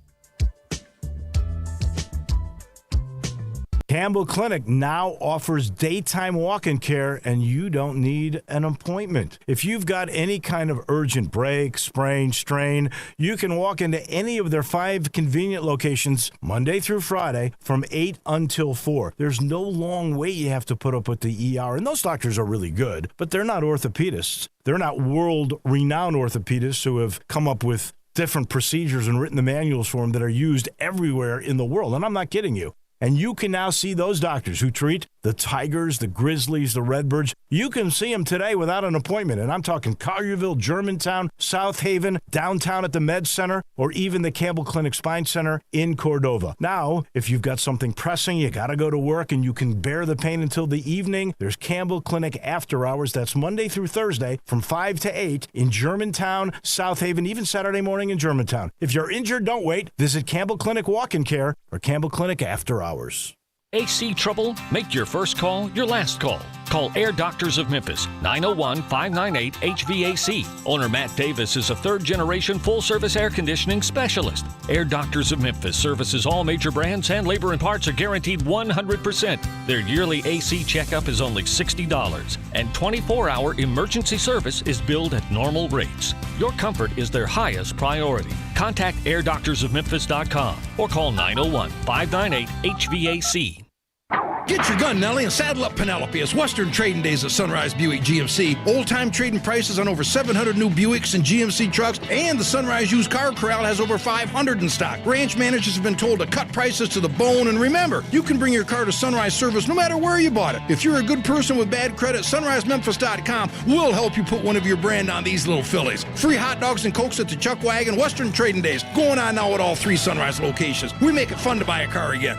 Speaker 26: Campbell Clinic now offers daytime walk-in care, and you don't need an appointment. If you've got any kind of urgent break, sprain, strain, you can walk into any of their 5 convenient locations Monday through Friday from 8 until 4. There's no long wait you have to put up with the ER, and those doctors are really good, but they're not orthopedists. They're not world-renowned orthopedists who have come up with different procedures and written the manuals for them that are used everywhere in the world, and I'm not kidding you. And you can now see those doctors who treat the Tigers, the Grizzlies, the Redbirds. You can see them today without an appointment. And I'm talking Collierville, Germantown, South Haven, downtown at the Med Center, or even the Campbell Clinic Spine Center in Cordova. Now, if you've got something pressing, you got to go to work and you can bear the pain until the evening, there's Campbell Clinic After Hours. That's Monday through Thursday from 5 to 8 in Germantown, South Haven, even Saturday morning in Germantown. If you're injured, don't wait. Visit Campbell Clinic Walk-In Care or Campbell Clinic After Hours.
Speaker 7: AC trouble? Make your first call your last call. Call Air Doctors of Memphis, 901-598-HVAC. Owner Matt Davis is a third-generation full-service air conditioning specialist. Air Doctors of Memphis services all major brands, and labor and parts are guaranteed 100%. Their yearly AC checkup is only $60, and 24-hour emergency service is billed at normal rates. Your comfort is their highest priority. Contact airdoctorsofmemphis.com or call 901-598-HVAC.
Speaker 11: Get your gun, Nellie, and saddle up Penelope. It's Western Trading Days at Sunrise Buick GMC. Old-time trading prices on over 700 new Buicks and GMC trucks, and the Sunrise Used Car Corral has over 500 in stock. Branch managers have been told to cut prices to the bone, and remember, you can bring your car to Sunrise Service no matter where you bought it. If you're a good person with bad credit, SunriseMemphis.com will help you put one of your brand on these little fillies. Free hot dogs and Cokes at the Chuck Wagon. Western Trading Days going on now at all 3 Sunrise locations. We make it fun to buy a car again.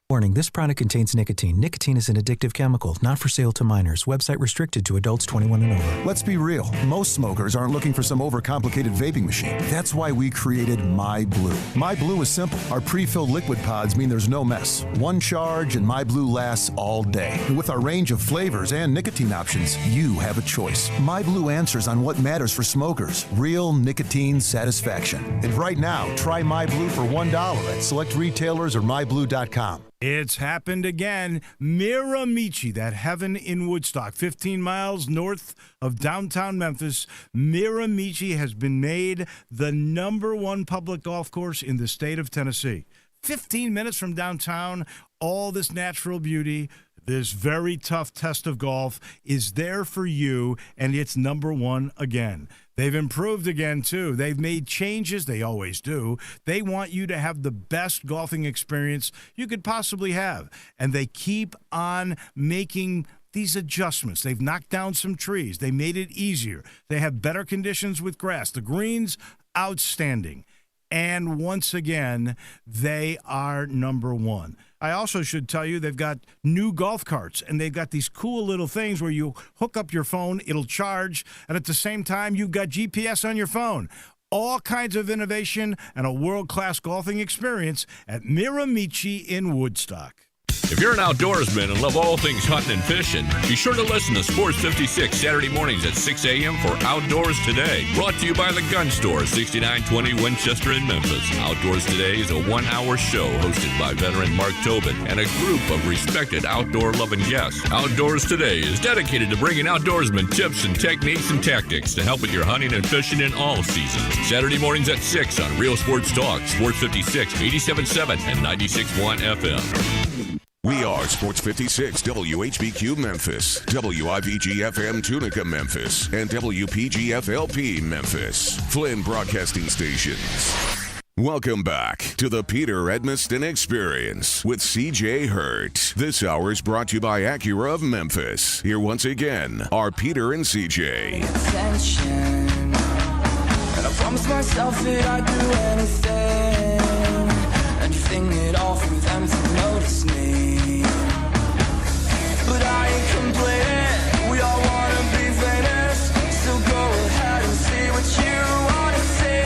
Speaker 12: Warning, this product contains nicotine. Nicotine is an addictive chemical, not for sale to minors. Website restricted to adults 21 and over.
Speaker 13: Let's be real. Most smokers aren't looking for some overcomplicated vaping machine. That's why we created MyBlue. MyBlue is simple. Our pre-filled liquid pods mean there's no mess. One charge and MyBlue lasts all day. And with our range of flavors and nicotine options, you have a choice. MyBlue answers on what matters for smokers. Real nicotine satisfaction. And right now, try MyBlue for $1 at select retailers or myblue.com.
Speaker 26: It's happened again. Miramichi, that heaven in Woodstock, 15 miles north of downtown Memphis. Miramichi has been made the #1 public golf course in the state of Tennessee. 15 minutes from downtown, all this natural beauty, this very tough test of golf is there for you, and it's #1 again. They've improved again, too. They've made changes. They always do. They want you to have the best golfing experience you could possibly have. And they keep on making these adjustments. They've knocked down some trees. They made it easier. They have better conditions with grass. The greens, outstanding. And once again, they are #1. I also should tell you they've got new golf carts, and they've got these cool little things where you hook up your phone, it'll charge, and at the same time, you've got GPS on your phone. all kinds of innovation and a world-class golfing experience at Miramichi in Woodstock.
Speaker 6: If you're an outdoorsman and love all things hunting and fishing, be sure to listen to Sports 56 Saturday mornings at 6 a.m. for Outdoors Today. Brought to you by The Gun Store, 6920 Winchester in Memphis. Outdoors Today is a one-hour show hosted by veteran Mark Tobin and a group of respected outdoor-loving guests. Outdoors Today is dedicated to bringing outdoorsmen tips and techniques and tactics to help with your hunting and fishing in all seasons. Saturday mornings at 6 on Real Sports Talk, Sports 56, 87.7 and 96.1 FM.
Speaker 8: We are Sports 56 WHBQ Memphis, WIVG-FM Tunica Memphis, and WPG-FLP Memphis, Flynn Broadcasting Stations. Welcome back to the Peter Edmiston Experience with CJ Hurt. This hour is brought to you by Acura of Memphis. Here once again are Peter and CJ.
Speaker 9: Attention. And I promised myself that I'd do anything at all for them to notice me. But I ain't complaining, we all wanna be famous. So go ahead and say what you wanna say.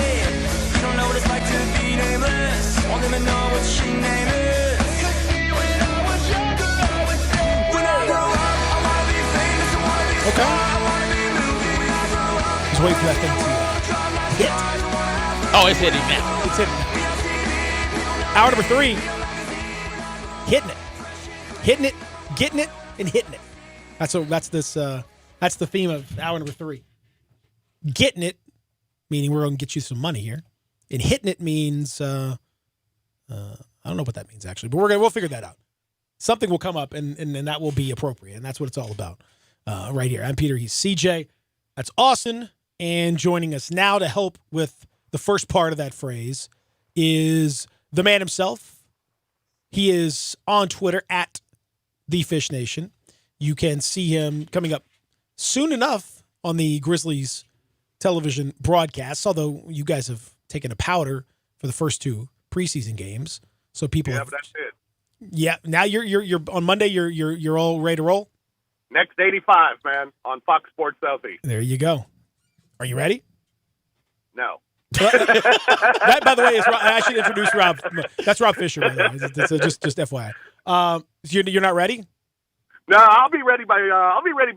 Speaker 9: You don't know what it's like to be nameless, won't even know what your name is. When I was younger, I would say, when I grow up, I wanna be famous, I wanna be
Speaker 1: okay.
Speaker 9: smart, I wanna be movie. When I grow up,
Speaker 1: just wait for that thing to hit.
Speaker 2: Oh, it's hitting now.
Speaker 1: It's hitting. Hour number 3, hitting it, getting it, and hitting it. That's the theme of hour number 3. Getting it, meaning we're going to get you some money here, and hitting it means I don't know what that means actually, but we'll figure that out. Something will come up, and that will be appropriate, and that's what it's all about right here. I'm Peter. He's CJ. That's Austin, and joining us now to help with the first part of that phrase is the man himself. He is on Twitter at TheFishNation. You can see him coming up soon enough on the Grizzlies television broadcasts, although you guys have taken a powder for the first 2 preseason games. So people
Speaker 14: but that's it.
Speaker 1: Yeah, now you're on Monday you're all ready to roll?
Speaker 14: Next 85, man, on Fox Sports Southeast.
Speaker 1: There you go. Are you ready?
Speaker 14: No.
Speaker 1: That, by the way, is I should introduce Rob. That's Rob Fisher, by the way. Just FYI. You're not ready?
Speaker 14: No, I'll be ready by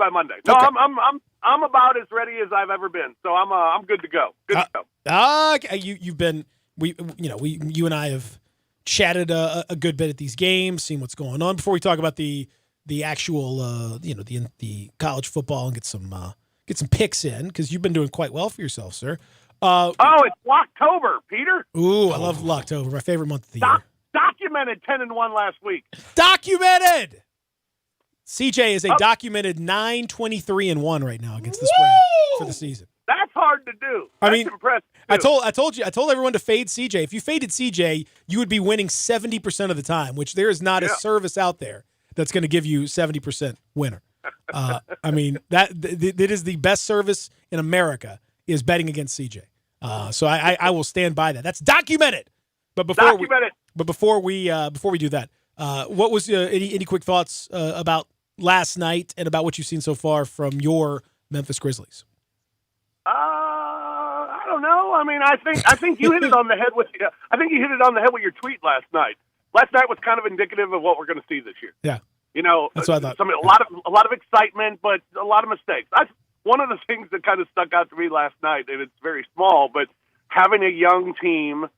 Speaker 14: Monday. No,
Speaker 1: Okay.
Speaker 14: I'm about as ready as I've ever been. So I'm good to go. Good to go.
Speaker 1: You've been you and I have chatted a good bit at these games, seen what's going on. Before we talk about the actual the college football and get some picks in, because you've been doing quite well for yourself, sir.
Speaker 14: It's Locktober, Peter.
Speaker 1: Ooh, I love Locktober, my favorite month of the year.
Speaker 14: Documented 10-1 last week.
Speaker 1: Documented. CJ is a documented 9-23-1 right now against the spread for the season.
Speaker 14: That's hard to do. That's impressive.
Speaker 1: I told everyone to fade CJ. If you faded CJ, you would be winning 70% of the time, which there is not a service out there that's going to give you 70% winner. I mean, that is the best service in America is betting against CJ. So I will stand by that. That's documented. But before we do that, what was any quick thoughts about last night and about what you've seen so far from your Memphis Grizzlies?
Speaker 14: I don't know. I mean, I think you hit it on the head with your tweet last night. Last night was kind of indicative of what we're going to see this year.
Speaker 1: Yeah.
Speaker 14: You know,
Speaker 1: that's what I thought.
Speaker 14: A lot of excitement, but a lot of mistakes. That's one of the things that kind of stuck out to me last night, and it's very small, but having a young team,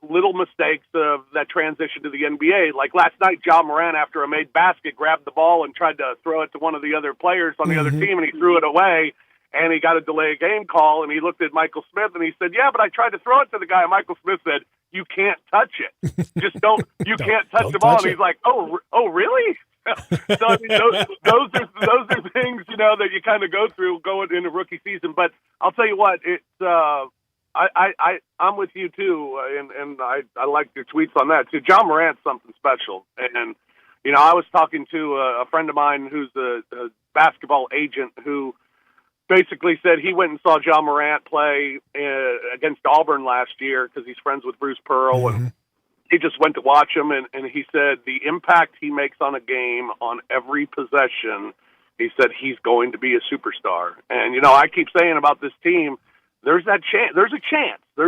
Speaker 14: little mistakes that transition to the NBA. Like last night, Ja Morant, after a made basket, grabbed the ball and tried to throw it to one of the other players on the other team, and he threw it away, and he got a delay of game call, and he looked at Michael Smith, and he said, yeah, but I tried to throw it to the guy, and Michael Smith said, you can't touch it. Just can't touch the ball. And he's like, oh, really? So I mean, those are things, you know, that you kind of go through going into rookie season. But I'll tell you what, it's I'm with you too, and I like your tweets on that too. Ja Morant's something special, and you know, I was talking to a friend of mine who's a basketball agent who basically said he went and saw Ja Morant play against Auburn last year because he's friends with Bruce Pearl, and he just went to watch him, and he said the impact he makes on a game, on every possession, he said he's going to be a superstar. And, you know, I keep saying about this team, there's that chance. There's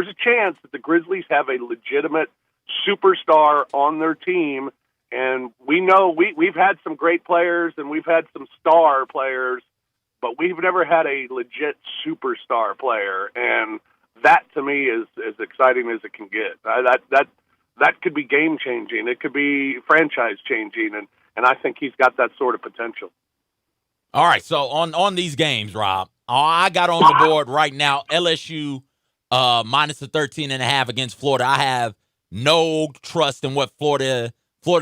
Speaker 14: a chance that the Grizzlies have a legitimate superstar on their team. And we know we've had some great players and we've had some star players, but we've never had a legit superstar player. And that to me is as exciting as it can get. That could be game changing. It could be franchise changing, and I think he's got that sort of potential.
Speaker 2: All right, so on these games, Rob, I got on the board right now LSU minus the 13.5 against Florida. I have no trust in what Florida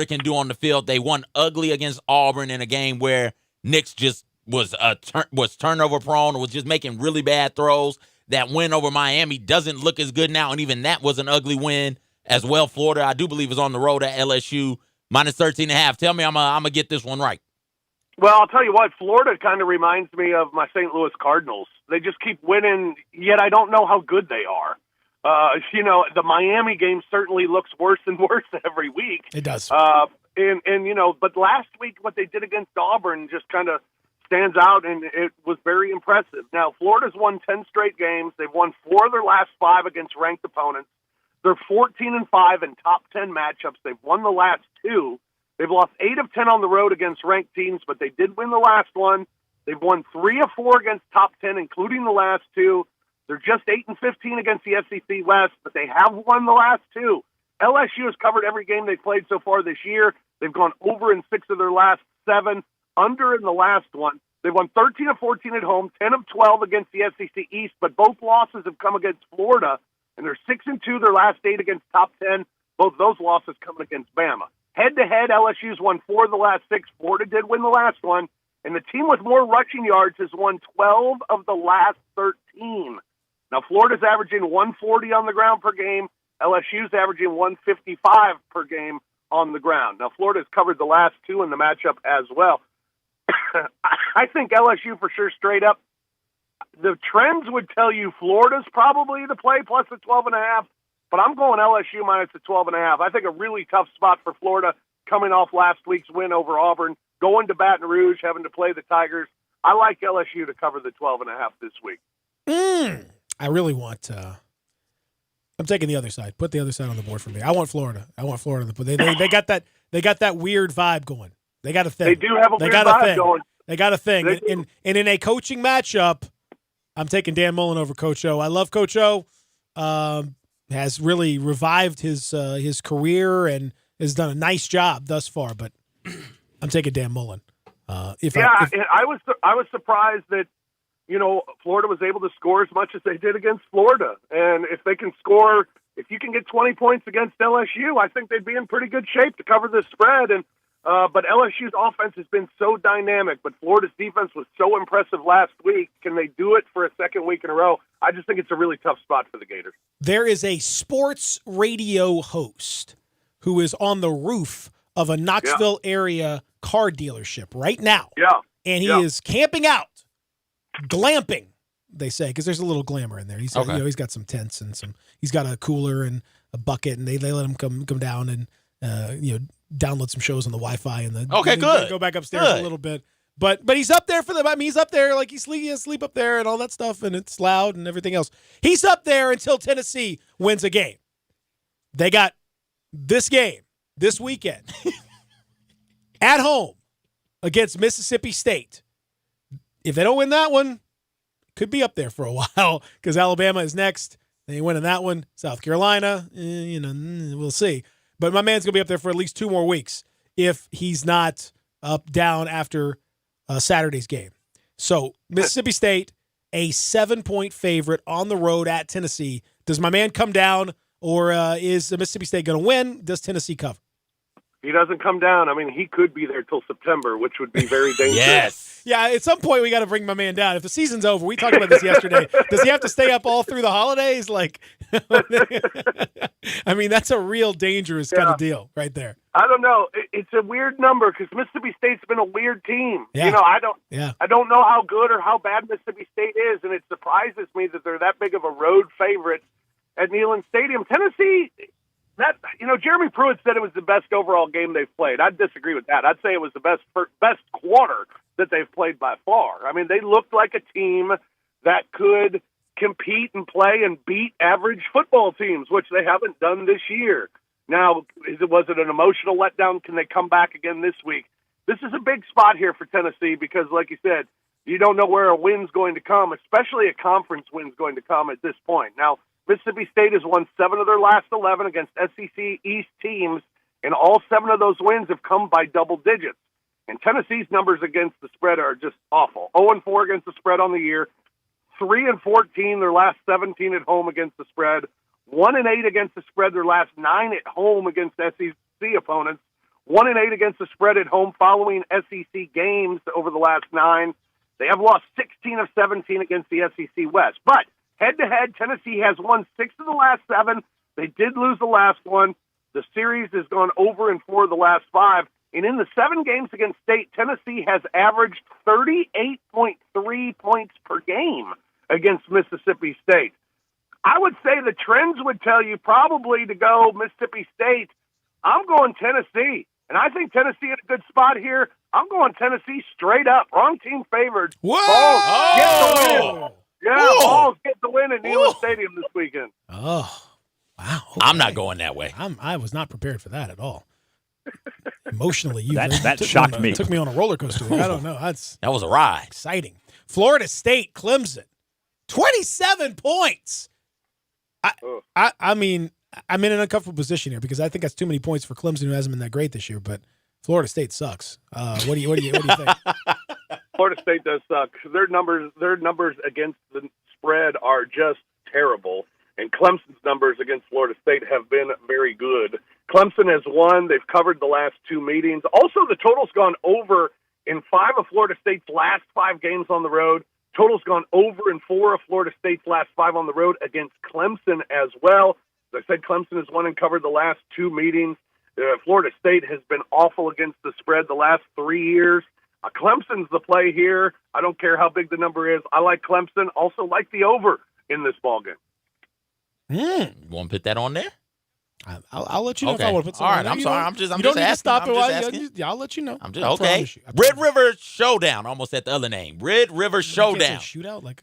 Speaker 2: can do on the field. They won ugly against Auburn in a game where Nix just was turnover prone, was just making really bad throws. That win over Miami doesn't look as good now, and even that was an ugly win as well. Florida, I do believe, is on the road at LSU minus 13.5. Tell me I'm gonna get this one right.
Speaker 14: Well, I'll tell you what, Florida kind of reminds me of my St. Louis Cardinals. They just keep winning, yet I don't know how good they are. The Miami game certainly looks worse and worse every week.
Speaker 1: It does.
Speaker 14: But last week what they did against Auburn just kind of stands out, and it was very impressive. Now, Florida's won 10 straight games. They've won 4 of their last 5 against ranked opponents. They're 14-5 in top 10 matchups. They've won the last 2. They've lost 8 of 10 on the road against ranked teams, but they did win the last one. They've won 3 of 4 against top 10, including the last 2. They're just 8-15 against the SEC West, but they have won the last 2. LSU has covered every game they've played so far this year. They've gone over in 6 of their last 7, under in the last one. They've won 13 of 14 at home, 10 of 12 against the SEC East, but both losses have come against Florida, and they're 6-2 their last 8 against top 10. Both those losses coming against Bama. Head-to-head, LSU's won 4 of the last 6. Florida did win the last one. And the team with more rushing yards has won 12 of the last 13. Now, Florida's averaging 140 on the ground per game. LSU's averaging 155 per game on the ground. Now, Florida's covered the last 2 in the matchup as well. I think LSU for sure straight up. The trends would tell you Florida's probably the play plus the 12.5. But I'm going LSU minus the 12.5. I think a really tough spot for Florida coming off last week's win over Auburn, going to Baton Rouge, having to play the Tigers. I like LSU to cover the 12.5 this week.
Speaker 1: I really want I'm taking the other side. Put the other side on the board for me. I want Florida. They got that. They got that weird vibe going. They got a thing.
Speaker 14: They do have a weird vibe going.
Speaker 1: They got a thing. And in a coaching matchup, I'm taking Dan Mullen over Coach O. I love Coach O. Has really revived his career and has done a nice job thus far. But I'm taking Dan Mullen. I was surprised that Florida was able to score as much as they did against Florida, and if they can score, if you can get 20 points against LSU, I think they'd be in pretty good shape to cover the spread. And but LSU's offense has been so dynamic, but Florida's defense was so impressive last week. Can they do it for a second week in a row? I just think it's a really tough spot for the Gators. There is a sports radio host who is on the roof of a Knoxville area car dealership right now.
Speaker 14: Yeah.
Speaker 1: And he is camping out, glamping, they say, because there's a little glamour in there. He's he's got some tents and he's got a cooler and a bucket, and they let him come down and download some shows on the Wi-Fi and
Speaker 2: good.
Speaker 1: Go back upstairs a little bit. But he's up there for them. I mean, he's up there like he sleep up there and all that stuff, and it's loud and everything else. He's up there until Tennessee wins a game. They got this game this weekend at home against Mississippi State. If they don't win that one, could be up there for a while because Alabama is next. They ain't winning that one. South Carolina, we'll see. But my man's going to be up there for at least 2 more weeks if he's not up, down after Saturday's game. So Mississippi State, a 7-point favorite on the road at Tennessee. Does my man come down, or is Mississippi State going to win? Does Tennessee cover?
Speaker 14: He doesn't come down. I mean, he could be there till September, which would be very dangerous.
Speaker 2: Yes.
Speaker 1: Yeah, at some point we got to bring my man down. If the season's over, we talked about this yesterday. Does he have to stay up all through the holidays? Like, I mean, that's a real dangerous kind of deal right there.
Speaker 14: I don't know. It's a weird number because Mississippi State's been a weird team.
Speaker 1: Yeah.
Speaker 14: I don't know how good or how bad Mississippi State is, and it surprises me that they're that big of a road favorite at Neyland Stadium. Tennessee. Jeremy Pruitt said it was the best overall game they've played. I'd disagree with that. I'd say it was the best quarter that they've played by far. I mean, they looked like a team that could compete and play and beat average football teams, which they haven't done this year. Now, was it an emotional letdown? Can they come back again this week? This is a big spot here for Tennessee because, like you said, you don't know where a win's going to come, especially a conference win's going to come at this point. Now, Mississippi State has won 7 of their last 11 against SEC East teams, and all 7 of those wins have come by double digits. And Tennessee's numbers against the spread are just awful. 0-4 against the spread on the year, 3-14 their last 17 at home against the spread, 1-8 against the spread their last 9 at home against SEC opponents, 1-8 against the spread at home following SEC games over the last 9. They have lost 16 of 17 against the SEC West. But head-to-head, Tennessee has won 6 of the last 7. They did lose the last one. The series has gone over in 4 of the last 5. And in the 7 games against State, Tennessee has averaged 38.3 points per game against Mississippi State. I would say the trends would tell you probably to go Mississippi State. I'm going Tennessee. And I think Tennessee in a good spot here. I'm going Tennessee straight up. Wrong team favored.
Speaker 1: Whoa!
Speaker 14: Vols get the win. Yeah,
Speaker 2: Whoa!
Speaker 14: Vols get the win at Neyland Stadium this weekend.
Speaker 1: Oh, wow. Okay.
Speaker 2: I'm not going that way.
Speaker 1: I was not prepared for that at all. Emotionally,
Speaker 3: that shocked me.
Speaker 1: Took me on a roller coaster. I don't know. That
Speaker 2: was a ride.
Speaker 1: Exciting. Florida State, Clemson, 27 points. I mean, I'm in an uncomfortable position here because I think that's too many points for Clemson, who hasn't been that great this year. But Florida State sucks. What do you think?
Speaker 14: Florida State does suck. Their numbers against the spread are just terrible, and Clemson's numbers against Florida State have been very good. Clemson has won. They've covered the last 2 meetings. Also, the total's gone over in 5 of Florida State's last 5 games on the road. Total's gone over in 4 of Florida State's last 5 on the road against Clemson as well. As I said, Clemson has won and covered the last 2 meetings. Florida State has been awful against the spread the last 3 years. Clemson's the play here. I don't care how big the number is. I like Clemson. Also like the over in this ballgame.
Speaker 2: You want to put that on there?
Speaker 1: I'll let you know if I want to put something
Speaker 2: all right,
Speaker 1: on.
Speaker 2: I'm sorry. I'm just
Speaker 1: you don't need
Speaker 2: asking.
Speaker 1: to stop
Speaker 2: I'm
Speaker 1: it.
Speaker 2: just asking.
Speaker 1: I'll let you know.
Speaker 2: I'm just okay. Red River Showdown. Almost at the other name. Red River Showdown.
Speaker 1: Shootout? Like,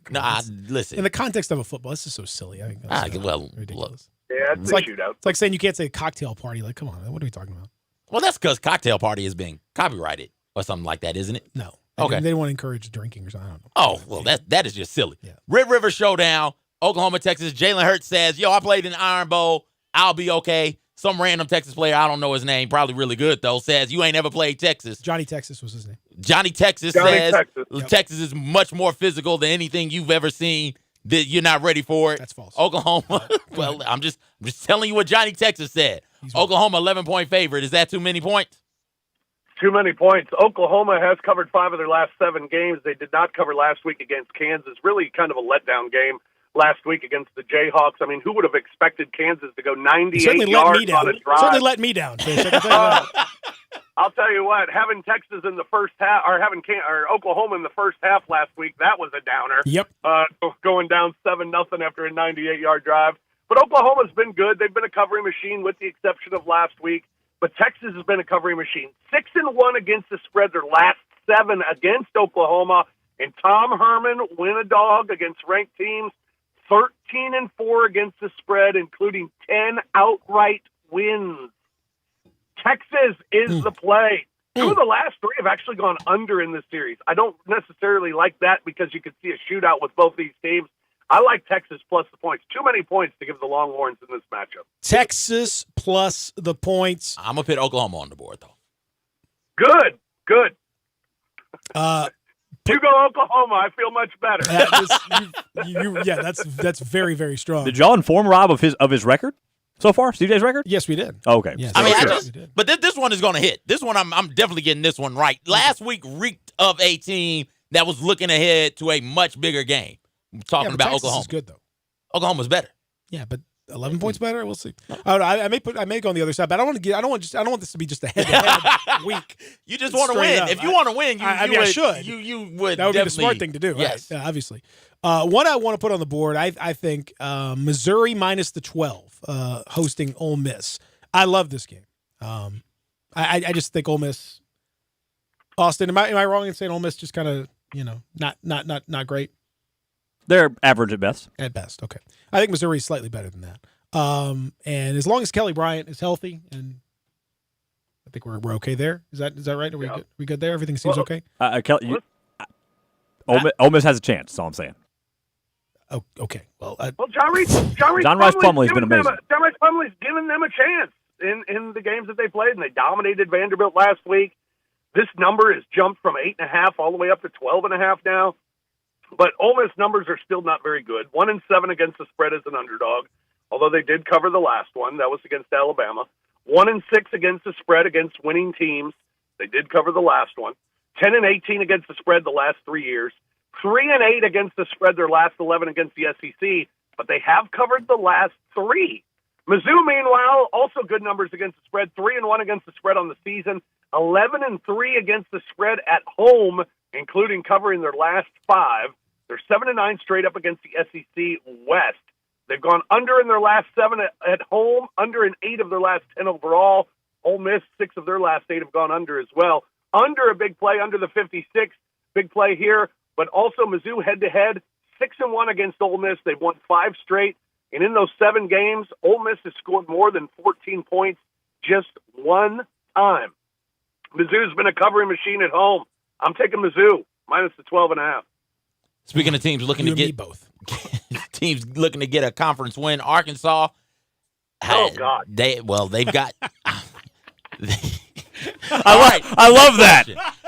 Speaker 2: listen.
Speaker 1: In the context of a football, this is so silly. I think that's ridiculous.
Speaker 14: Yeah, it's a shootout.
Speaker 1: It's like saying you can't say cocktail party. Like, come on, what are we talking about?
Speaker 2: Well, that's because cocktail party is being copyrighted or something like that, isn't it?
Speaker 1: No.
Speaker 2: Okay.
Speaker 1: They don't want to encourage drinking or something. I don't know.
Speaker 2: Oh, well, that is just silly. Yeah. Red River Showdown, Oklahoma, Texas. Jalen Hurts says, I played in the Iron Bowl. I'll be okay. Some random Texas player, I don't know his name, probably really good, though, says, you ain't ever played Texas.
Speaker 1: Johnny Texas was his name.
Speaker 2: Johnny Texas says Texas is much more physical than anything you've ever seen, that you're not ready for it.
Speaker 1: That's false.
Speaker 2: Oklahoma, well, I'm just telling you what Johnny Texas said. Oklahoma, 11-point favorite. Is that too many points?
Speaker 14: Too many points. Oklahoma has covered 5 of their last 7 games. They did not cover last week against Kansas. Really kind of a letdown game last week against the Jayhawks. I mean, who would have expected Kansas to go 98 yards on a drive?
Speaker 1: Certainly let me down.
Speaker 14: I'll tell you what, having Texas in the first half, or having Oklahoma in the first half last week, that was a downer.
Speaker 1: Yep.
Speaker 14: Going down 7-0 after a 98-yard drive. But Oklahoma's been good. They've been a covering machine with the exception of last week. But Texas has been a covering machine. 6-1 against the spread their last 7 against Oklahoma. And Tom Herman win a dog against ranked teams. 13-4 against the spread, including 10 outright wins. Texas is the play. 2 of the last 3 have actually gone under in this series. I don't necessarily like that because you could see a shootout with both these teams. I like Texas plus the points. Too many points to give the Longhorns in this matchup.
Speaker 1: Texas plus the points.
Speaker 2: I'm going to put Oklahoma on the board, though.
Speaker 14: Good. You go Oklahoma. I feel much better.
Speaker 1: That's very, very strong.
Speaker 3: Did y'all inform Rob of his record so far? CJ's record?
Speaker 1: Yes, we did.
Speaker 3: Oh, okay.
Speaker 1: Yes,
Speaker 2: but this one is going to hit. This one, I'm definitely getting this one right. Last week reeked of a team that was looking ahead to a much bigger game. I'm talking about
Speaker 1: Texas
Speaker 2: Oklahoma.
Speaker 1: Is good though.
Speaker 2: Oklahoma's better.
Speaker 1: Yeah, but 11 points better. We'll see. I may go on the other side, but I don't want this to be just a head-to-head week.
Speaker 2: You just want to win. If you want to win,
Speaker 1: I should.
Speaker 2: You would.
Speaker 1: That would be the smart thing to do.
Speaker 2: Yes,
Speaker 1: right? Obviously. One I want to put on the board. I think Missouri minus the 12 hosting Ole Miss. I love this game. I just think Ole Miss. Austin, am I wrong in saying Ole Miss just kind of not great?
Speaker 3: They're average at best.
Speaker 1: At best, okay. I think Missouri is slightly better than that. And as long as Kelly Bryant is healthy, and I think we're okay there. Is that right? Are we good there? Everything seems okay?
Speaker 3: Kelly, Ole Miss has a chance. That's all I'm saying.
Speaker 1: Oh, okay. Well,
Speaker 14: John Rice
Speaker 3: Plumlee's been amazing.
Speaker 14: John Rice Plumlee's given them a chance in the games that they played, and they dominated Vanderbilt last week. This number has jumped from 8.5 all the way up to 12.5 now. But Ole Miss numbers are still not very good. 1-7 against the spread as an underdog, although they did cover the last one. That was against Alabama. 1-6 against the spread against winning teams. They did cover the last one. 10-18 against the spread the last 3 years. 3-8 against the spread their last 11 against the SEC, but they have covered the last 3. Mizzou, meanwhile, also good numbers against the spread. 3-1 against the spread on the season. 11-3 against the spread at home, including covering their last 5. They're 7-9 straight up against the SEC West. They've gone under in their last 7 at home, under in 8 of their last 10 overall. Ole Miss, 6 of their last 8 have gone under as well. Under a big play, under the 56, big play here. But also Mizzou head-to-head, 6-1 against Ole Miss. They've won 5 straight. And in those 7 games, Ole Miss has scored more than 14 points just one time. Mizzou's been a covering machine at home. I'm taking Mizzou, minus the 12.5.
Speaker 2: Speaking of teams looking to get
Speaker 1: both.
Speaker 2: teams looking to get a conference win, Arkansas.
Speaker 14: Oh God!
Speaker 2: They've got.
Speaker 3: I love that.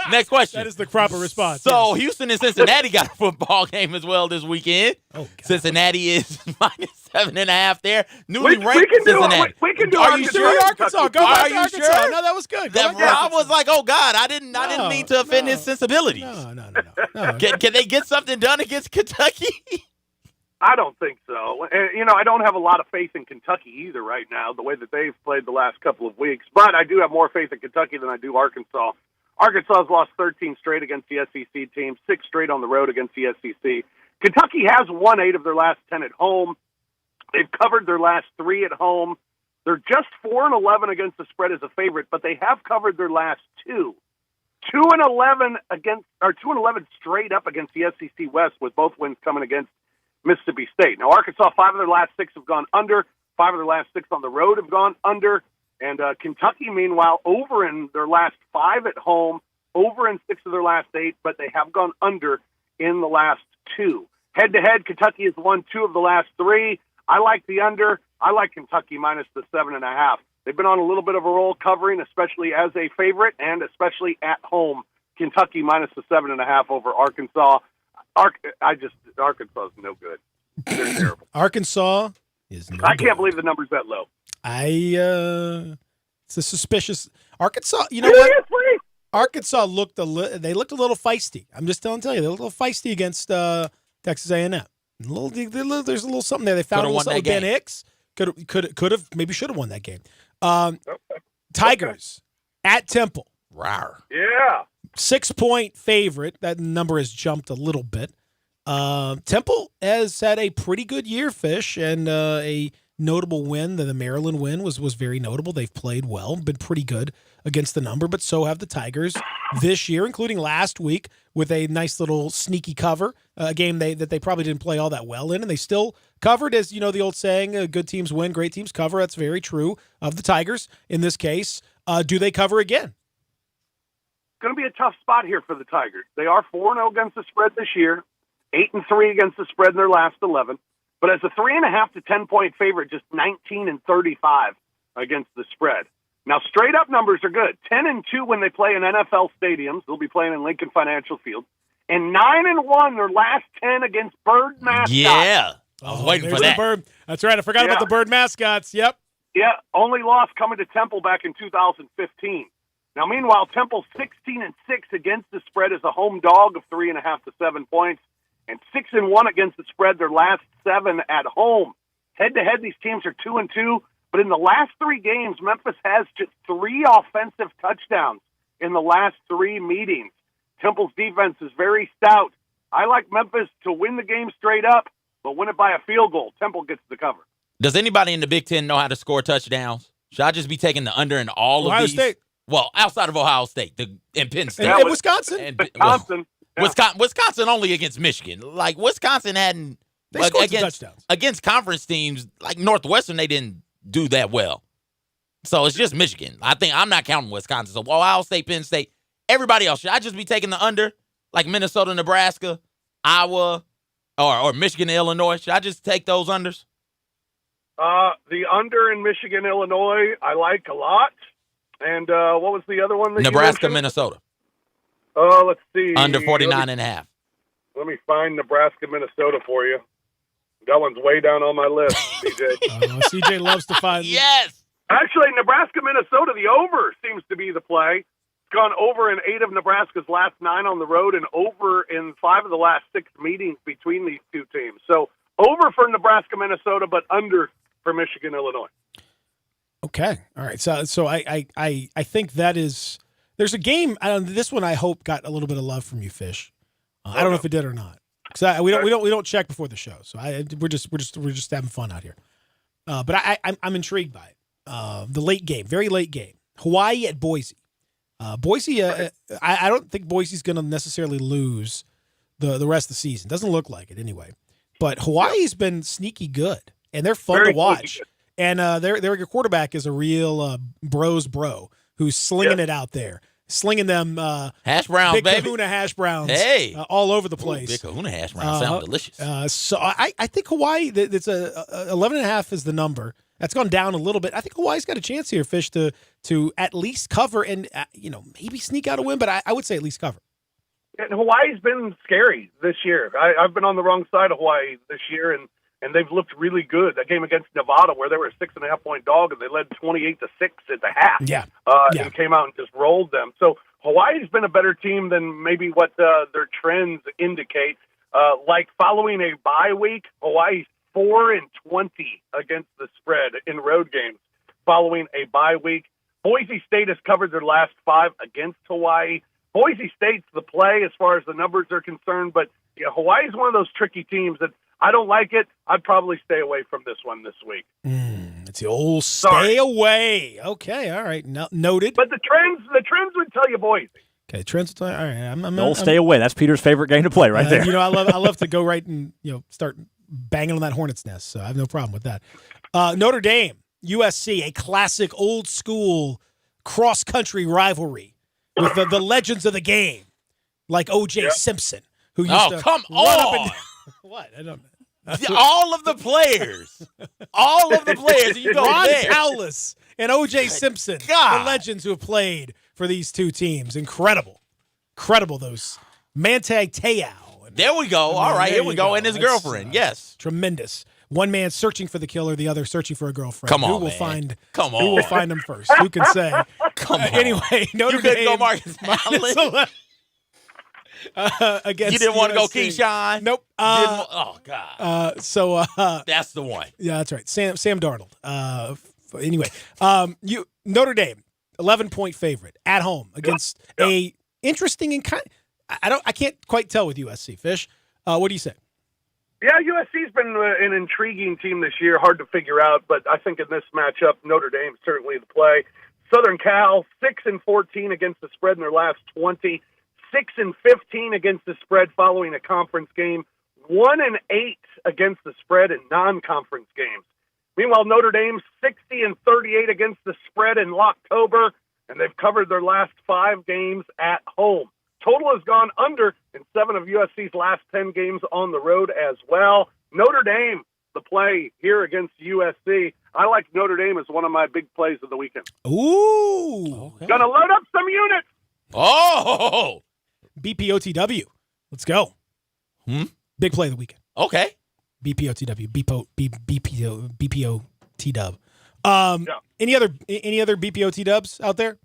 Speaker 2: Next question.
Speaker 1: That is the proper response.
Speaker 2: So Houston and Cincinnati got a football game as well this weekend.
Speaker 1: Oh, God.
Speaker 2: Cincinnati is minus 7.5 there. Newly
Speaker 14: We
Speaker 2: ranked
Speaker 14: can do
Speaker 2: Cincinnati.
Speaker 14: we can do
Speaker 2: Are you
Speaker 14: Arkansas.
Speaker 2: sure?
Speaker 1: Arkansas. Go
Speaker 2: Are
Speaker 1: back to
Speaker 2: you
Speaker 1: Arkansas.
Speaker 2: sure?
Speaker 1: No, that was good. Go
Speaker 2: That,
Speaker 1: back to
Speaker 2: I
Speaker 1: Arkansas.
Speaker 2: was like, oh God, I didn't mean to offend his sensibilities.
Speaker 1: No.
Speaker 2: Can they get something done against Kentucky?
Speaker 14: I don't think so. And, I don't have a lot of faith in Kentucky either right now, the way that they've played the last couple of weeks. But I do have more faith in Kentucky than I do Arkansas. Arkansas has lost 13 straight against the SEC teams, 6 straight on the road against the SEC. Kentucky has won 8 of their last 10 at home. They've covered their last 3 at home. They're just 4-11 against the spread as a favorite, but they have covered their last 2. 2-11 straight up against the SEC West, with both wins coming against Mississippi State. Now, Arkansas, 5 of their last 6 have gone under. 5 of their last 6 on the road have gone under. And Kentucky, meanwhile, over in their last 5 at home, over in 6 of their last 8, but they have gone under in the last 2. Head-to-head, Kentucky has won 2 of the last 3. I like the under. I like Kentucky minus the 7.5. They've been on a little bit of a roll covering, especially as a favorite and especially at home. Kentucky minus the 7.5 over Arkansas. Arkansas is no good. They're terrible.
Speaker 1: Arkansas is no
Speaker 14: I
Speaker 1: good.
Speaker 14: can't believe the number's that low.
Speaker 1: It's a suspicious Arkansas. You know what? Arkansas looked a little feisty. I'm just telling you, they're a little feisty against Texas A&M. There's a little something there. They found a little something with Ben Hicks. Could have maybe should have won that game. Tigers at Temple.
Speaker 2: Rawr.
Speaker 14: Yeah.
Speaker 1: 6-point favorite. That number has jumped a little bit. Temple has had a pretty good year, Fish, and a notable win. The Maryland win was very notable. They've played well, been pretty good against the number, but so have the Tigers this year, including last week with a nice little sneaky cover, a game that they probably didn't play all that well in, and they still covered, as you know the old saying, good teams win, great teams cover. That's very true of the Tigers in this case. Do they cover again?
Speaker 14: It's going to be a tough spot here for the Tigers. They are 4-0 against the spread this year, 8-3 against the spread in their last 11. But as a 3.5 to 10-point favorite, just 19-35 against the spread. Now, straight-up numbers are good. 10-2 when they play in NFL stadiums. They'll be playing in Lincoln Financial Field. And 9-1 their last 10 against Bird mascots.
Speaker 2: Yeah. I was waiting for that.
Speaker 1: Bird. That's right. I forgot about the Bird mascots. Yep.
Speaker 14: Yeah, only loss coming to Temple back in 2015. Now, meanwhile, Temple 16-6 against the spread as a home dog of 3.5 to 7 points. And 6-1 against the spread, their last 7 at home. Head-to-head, these teams are 2-2. But in the last 3 games, Memphis has just 3 offensive touchdowns in the last 3 meetings. Temple's defense is very stout. I like Memphis to win the game straight up, but win it by a field goal. Temple gets the cover.
Speaker 2: Does anybody in the Big Ten know how to score touchdowns? Should I just be taking the under in all
Speaker 1: Ohio
Speaker 2: of these?
Speaker 1: State.
Speaker 2: Well, outside of Ohio State and Penn State.
Speaker 1: And Wisconsin.
Speaker 14: Wisconsin.
Speaker 2: Wisconsin only against Michigan. Like, Wisconsin hadn't
Speaker 1: They scored some
Speaker 2: against
Speaker 1: touchdowns.
Speaker 2: against conference teams like Northwestern. They didn't do that well. So it's just Michigan. I'm not counting Wisconsin. So Ohio State, Penn State, everybody else. Should I just be taking the under, like Minnesota, Nebraska, Iowa, or Michigan, Illinois? Should I just take those unders?
Speaker 14: The under in Michigan, Illinois, I like a lot. And what was the other one that
Speaker 2: Nebraska,
Speaker 14: you mentioned?
Speaker 2: Minnesota.
Speaker 14: Let's see.
Speaker 2: Under 49.5.
Speaker 14: Let me find Nebraska, Minnesota for you. That one's way down on my list, CJ.
Speaker 1: CJ loves to find.
Speaker 2: Yes.
Speaker 14: Actually, Nebraska, Minnesota, the over seems to be the play. It's gone over in 8 of Nebraska's last 9 on the road and over in 5 of the last 6 meetings between these two teams. So over for Nebraska, Minnesota, but under for Michigan, Illinois.
Speaker 1: Okay. All right. So I think that is – there's a game this one I hope got a little bit of love from you, Fish. I don't know if it did or not. Because we don't check before the show. So we're just having fun out here. But I'm intrigued by it. The late game, very late game. Hawaii at Boise. Boise, I don't think Boise's going to necessarily lose the rest of the season. Doesn't look like it anyway. But Hawaii's been sneaky good, and they're fun to watch. And their quarterback is a real bro who's slinging it out there, slinging them
Speaker 2: hash browns,
Speaker 1: big
Speaker 2: baby.
Speaker 1: Kahuna hash browns, all over the place.
Speaker 2: Big Kahuna hash browns sound delicious.
Speaker 1: So I think Hawaii. It's 11.5 is the number. That's gone down a little bit. I think Hawaii's got a chance here, Fish, to at least cover and maybe sneak out a win. But I would say at least cover.
Speaker 14: And Hawaii's been scary this year. I've been on the wrong side of Hawaii this year, and they've looked really good. That game against Nevada, where they were a 6.5-point dog, and they led 28-6 at the half. And came out and just rolled them. So Hawaii's been a better team than maybe what their trends indicate. Like following a bye week, Hawaii's 4-20 against the spread in road games. Following a bye week, Boise State has covered their last 5 against Hawaii. Boise State's the play as far as the numbers are concerned, but Hawaii's one of those tricky teams that I don't like it. I'd probably stay away from this one this week.
Speaker 1: It's the old stay away. Okay, all right, noted.
Speaker 14: But the trends would tell you Boise.
Speaker 1: Okay, trends will tell you. All right,
Speaker 3: Don't stay away. That's Peter's favorite game to play right there.
Speaker 1: I love to go right and start banging on that hornet's nest. So I have no problem with that. Notre Dame, USC, a classic old school cross country rivalry with the legends of the game, like O.J. Simpson, who used to
Speaker 2: come
Speaker 1: run
Speaker 2: on.
Speaker 1: up and what? I don't know.
Speaker 2: All of the players. You go
Speaker 1: Ron
Speaker 2: there.
Speaker 1: Powless and O.J. Simpson,
Speaker 2: God.
Speaker 1: the legends who have played for these two teams. Incredible, those Mantag Te'o.
Speaker 2: There we go. All right, here we go. And his
Speaker 1: That's,
Speaker 2: girlfriend. Yes.
Speaker 1: Tremendous. One man searching for the killer, the other searching for a girlfriend.
Speaker 2: Come on,
Speaker 1: Who will
Speaker 2: man.
Speaker 1: find?
Speaker 2: Come
Speaker 1: Who will
Speaker 2: on.
Speaker 1: find them first? Who can say?
Speaker 2: Come on.
Speaker 1: Anyway, Notre
Speaker 2: You couldn't
Speaker 1: Dame
Speaker 2: go Marcus
Speaker 1: minus
Speaker 2: Allen.
Speaker 1: 11. Against
Speaker 2: You didn't want to go
Speaker 1: USC.
Speaker 2: Keyshawn?
Speaker 1: Nope.
Speaker 2: Oh, God. That's the one.
Speaker 1: Yeah, that's right. Sam Darnold. Anyway, Notre Dame, 11-point favorite at home against a interesting and I can't quite tell with USC. Fish, what do you say?
Speaker 14: Yeah, USC's been an intriguing team this year. Hard to figure out, but I think in this matchup, Notre Dame's certainly the play. Southern Cal, 6-14 against the spread in their last 20. 6-15 against the spread following a conference game. 1-8 against the spread in non-conference games. Meanwhile, Notre Dame 60-38 against the spread in October, and they've covered their last 5 games at home. Total has gone under in 7 of USC's last 10 games on the road as well. Notre Dame, the play here against USC. I like Notre Dame as one of my big plays of the weekend.
Speaker 1: Ooh. Okay.
Speaker 14: Gonna load up some units.
Speaker 2: Oh.
Speaker 1: BPOTW. Let's go. Big play of the weekend.
Speaker 2: Okay.
Speaker 1: BPOTW. BPOT dub. Any other BPOT dubs out there?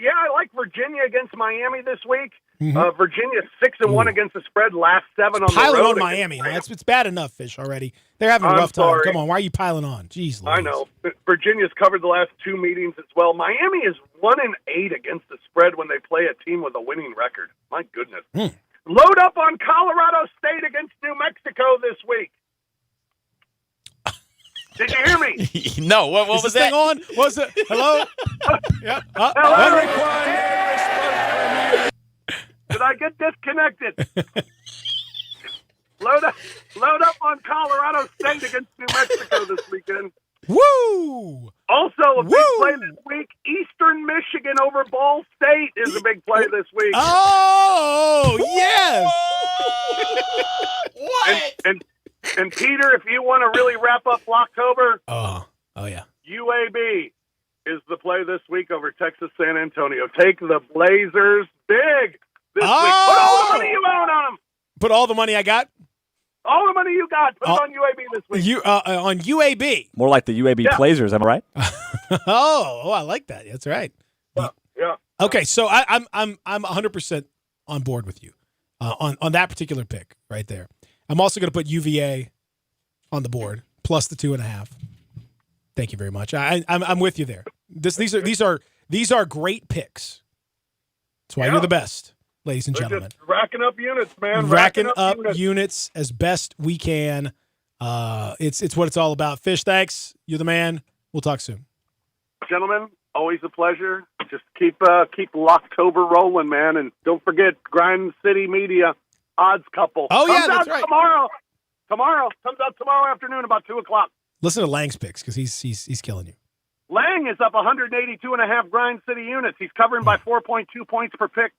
Speaker 14: Yeah, I like Virginia against Miami this week.
Speaker 1: Mm-hmm.
Speaker 14: Virginia 6-1 against the spread, last 7 on the
Speaker 1: Piling
Speaker 14: road.
Speaker 1: on Miami. It's bad enough, Fish, already. They're having a rough time. Come on, why are you piling on? Jeez,
Speaker 14: I know. Virginia's covered the last 2 meetings as well. Miami is 1-8 against the spread when they play a team with a winning record. My goodness. Load up on Colorado State against New Mexico this week. Did you hear me?
Speaker 2: No. What was
Speaker 1: this
Speaker 2: that?
Speaker 1: thing on? Was it? Hello? Yeah.
Speaker 14: Did I get disconnected? Load up on Colorado State against New Mexico this weekend.
Speaker 1: Woo!
Speaker 14: Also, a big play this week, Eastern Michigan over Ball State is a big play this week.
Speaker 1: Oh, yes!
Speaker 2: What?
Speaker 14: And Peter, if you want to really wrap up Locktober,
Speaker 1: oh yeah,
Speaker 14: UAB is the play this week over Texas San Antonio. Take the Blazers big this week. Put all the money you own on them.
Speaker 1: Put all the money I got?
Speaker 14: All the money you got. Put it on UAB this week.
Speaker 1: On UAB.
Speaker 3: More like the UAB Blazers, am I right?
Speaker 1: Oh, I like that. That's right.
Speaker 14: Yeah.
Speaker 1: Okay, so I'm 100% on board with you on that particular pick right there. I'm also going to put UVA on the board plus the 2.5. Thank you very much. I'm with you there. These are great picks. That's why you're the best, ladies and gentlemen.
Speaker 14: Just racking up units, man.
Speaker 1: Racking up units as best we can. It's what it's all about. Fish, thanks. You're the man. We'll talk soon.
Speaker 14: Gentlemen, always a pleasure. Just keep Locktober rolling, man. And don't forget, Grind City Media Odds Couple.
Speaker 1: Oh, yeah,
Speaker 14: Comes
Speaker 1: that's
Speaker 14: out
Speaker 1: right.
Speaker 14: Tomorrow. Comes out tomorrow afternoon about 2 o'clock.
Speaker 1: Listen to Lang's picks because he's killing you.
Speaker 14: Lang is up 182.5 Grind City units. He's covering by 4.2 points per pick.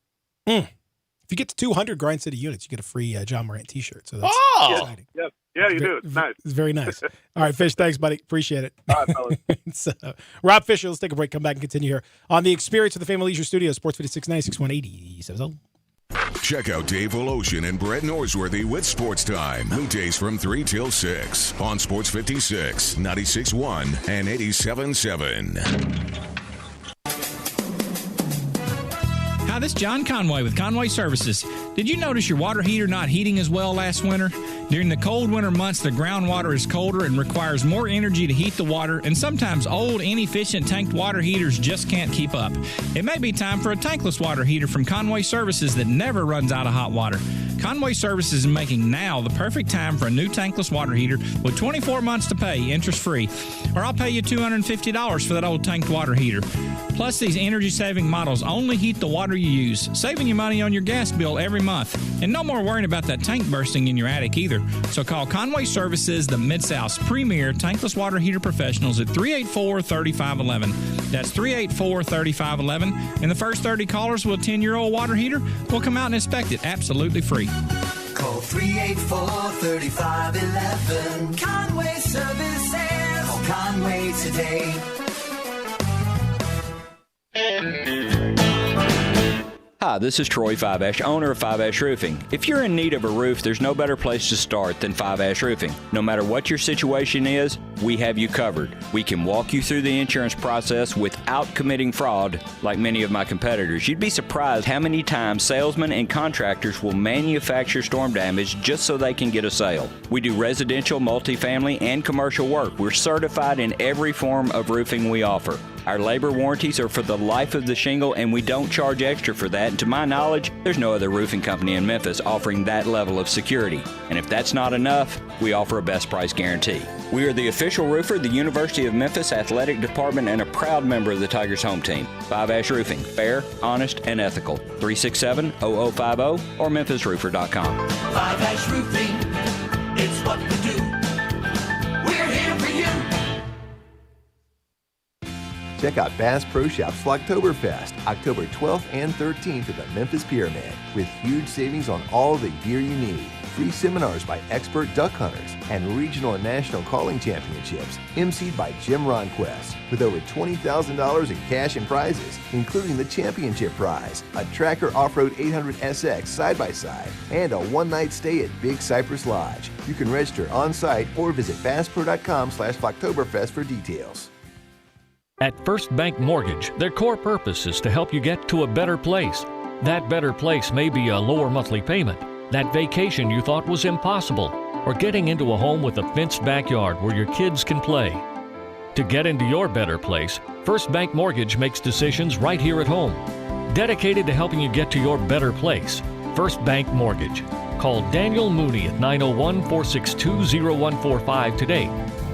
Speaker 1: If you get to 200 Grind City units, you get a free John Morant T-shirt. So that's exciting.
Speaker 14: Yes. Yeah, you do. It's nice.
Speaker 1: It's very nice. All right, Fish, thanks, buddy. Appreciate it.
Speaker 14: All right, fellas.
Speaker 1: So, Rob Fisher, let's take a break, come back and continue here on the Experience of the Family Leisure Studio, Sports 56 96 180.
Speaker 8: Check out Dave Voloshin and Brett Norsworthy with Sports Time. Weekdays from 3 till 6 on Sports 56, 96.1, and 87.7.
Speaker 4: Hi, this is John Conway with Conway Services. Did you notice your water heater not heating as well last winter? During the cold winter months, the groundwater is colder and requires more energy to heat the water, and sometimes old, inefficient tanked water heaters just can't keep up. It may be time for a tankless water heater from Conway Services that never runs out of hot water. Conway Services is making now the perfect time for a new tankless water heater with 24 months to pay, interest-free. Or I'll pay you $250 for that old tanked water heater. Plus, these energy-saving models only heat the water you use, saving you money on your gas bill every month. And no more worrying about that tank bursting in your attic either. So call Conway Services, the Mid-South's premier tankless water heater professionals at 384-3511. That's 384-3511. And the first 30 callers with a 10-year-old water heater will come out and inspect it absolutely free.
Speaker 9: Call 384-3511. Conway Services. Call Conway today.
Speaker 15: Hi, this is Troy Five Ash, owner of Five Ash Roofing. If you're in need of a roof, there's no better place to start than Five Ash Roofing. No matter what your situation is, we have you covered. We can walk you through the insurance process without committing fraud like many of my competitors. You'd be surprised how many times salesmen and contractors will manufacture storm damage just so they can get a sale. We do residential, multifamily, and commercial work. We're certified in every form of roofing we offer. Our labor warranties are for the life of the shingle, and we don't charge extra for that. And to my knowledge, there's no other roofing company in Memphis offering that level of security. And if that's not enough, we offer a best price guarantee. We are the official roofer of the University of Memphis Athletic Department and a proud member of the Tigers home team. Five Ash Roofing, fair, honest, and ethical. 367-0050 or memphisroofer.com.
Speaker 9: Five Ash Roofing, it's what we do. We're here for you.
Speaker 16: Check out Bass Pro Shop's Flocktoberfest, October 12th and 13th at the Memphis Pyramid, with huge savings on all the gear you need. Free seminars by expert duck hunters and regional and national calling championships, emceed by Jim Ronquest, with over $20,000 in cash and prizes, including the championship prize, a Tracker Off-Road 800 SX side-by-side, and a one-night stay at Big Cypress Lodge. You can register on-site or visit BassPro.com/Flocktoberfest for details.
Speaker 7: At First Bank Mortgage, their core purpose is to help you get to a better place. That better place may be a lower monthly payment, that vacation you thought was impossible, or getting into a home with a fenced backyard where your kids can play. To get into your better place, First Bank Mortgage makes decisions right here at home. Dedicated to helping you get to your better place, First Bank Mortgage. Call Daniel Mooney at 901-462-0145 today.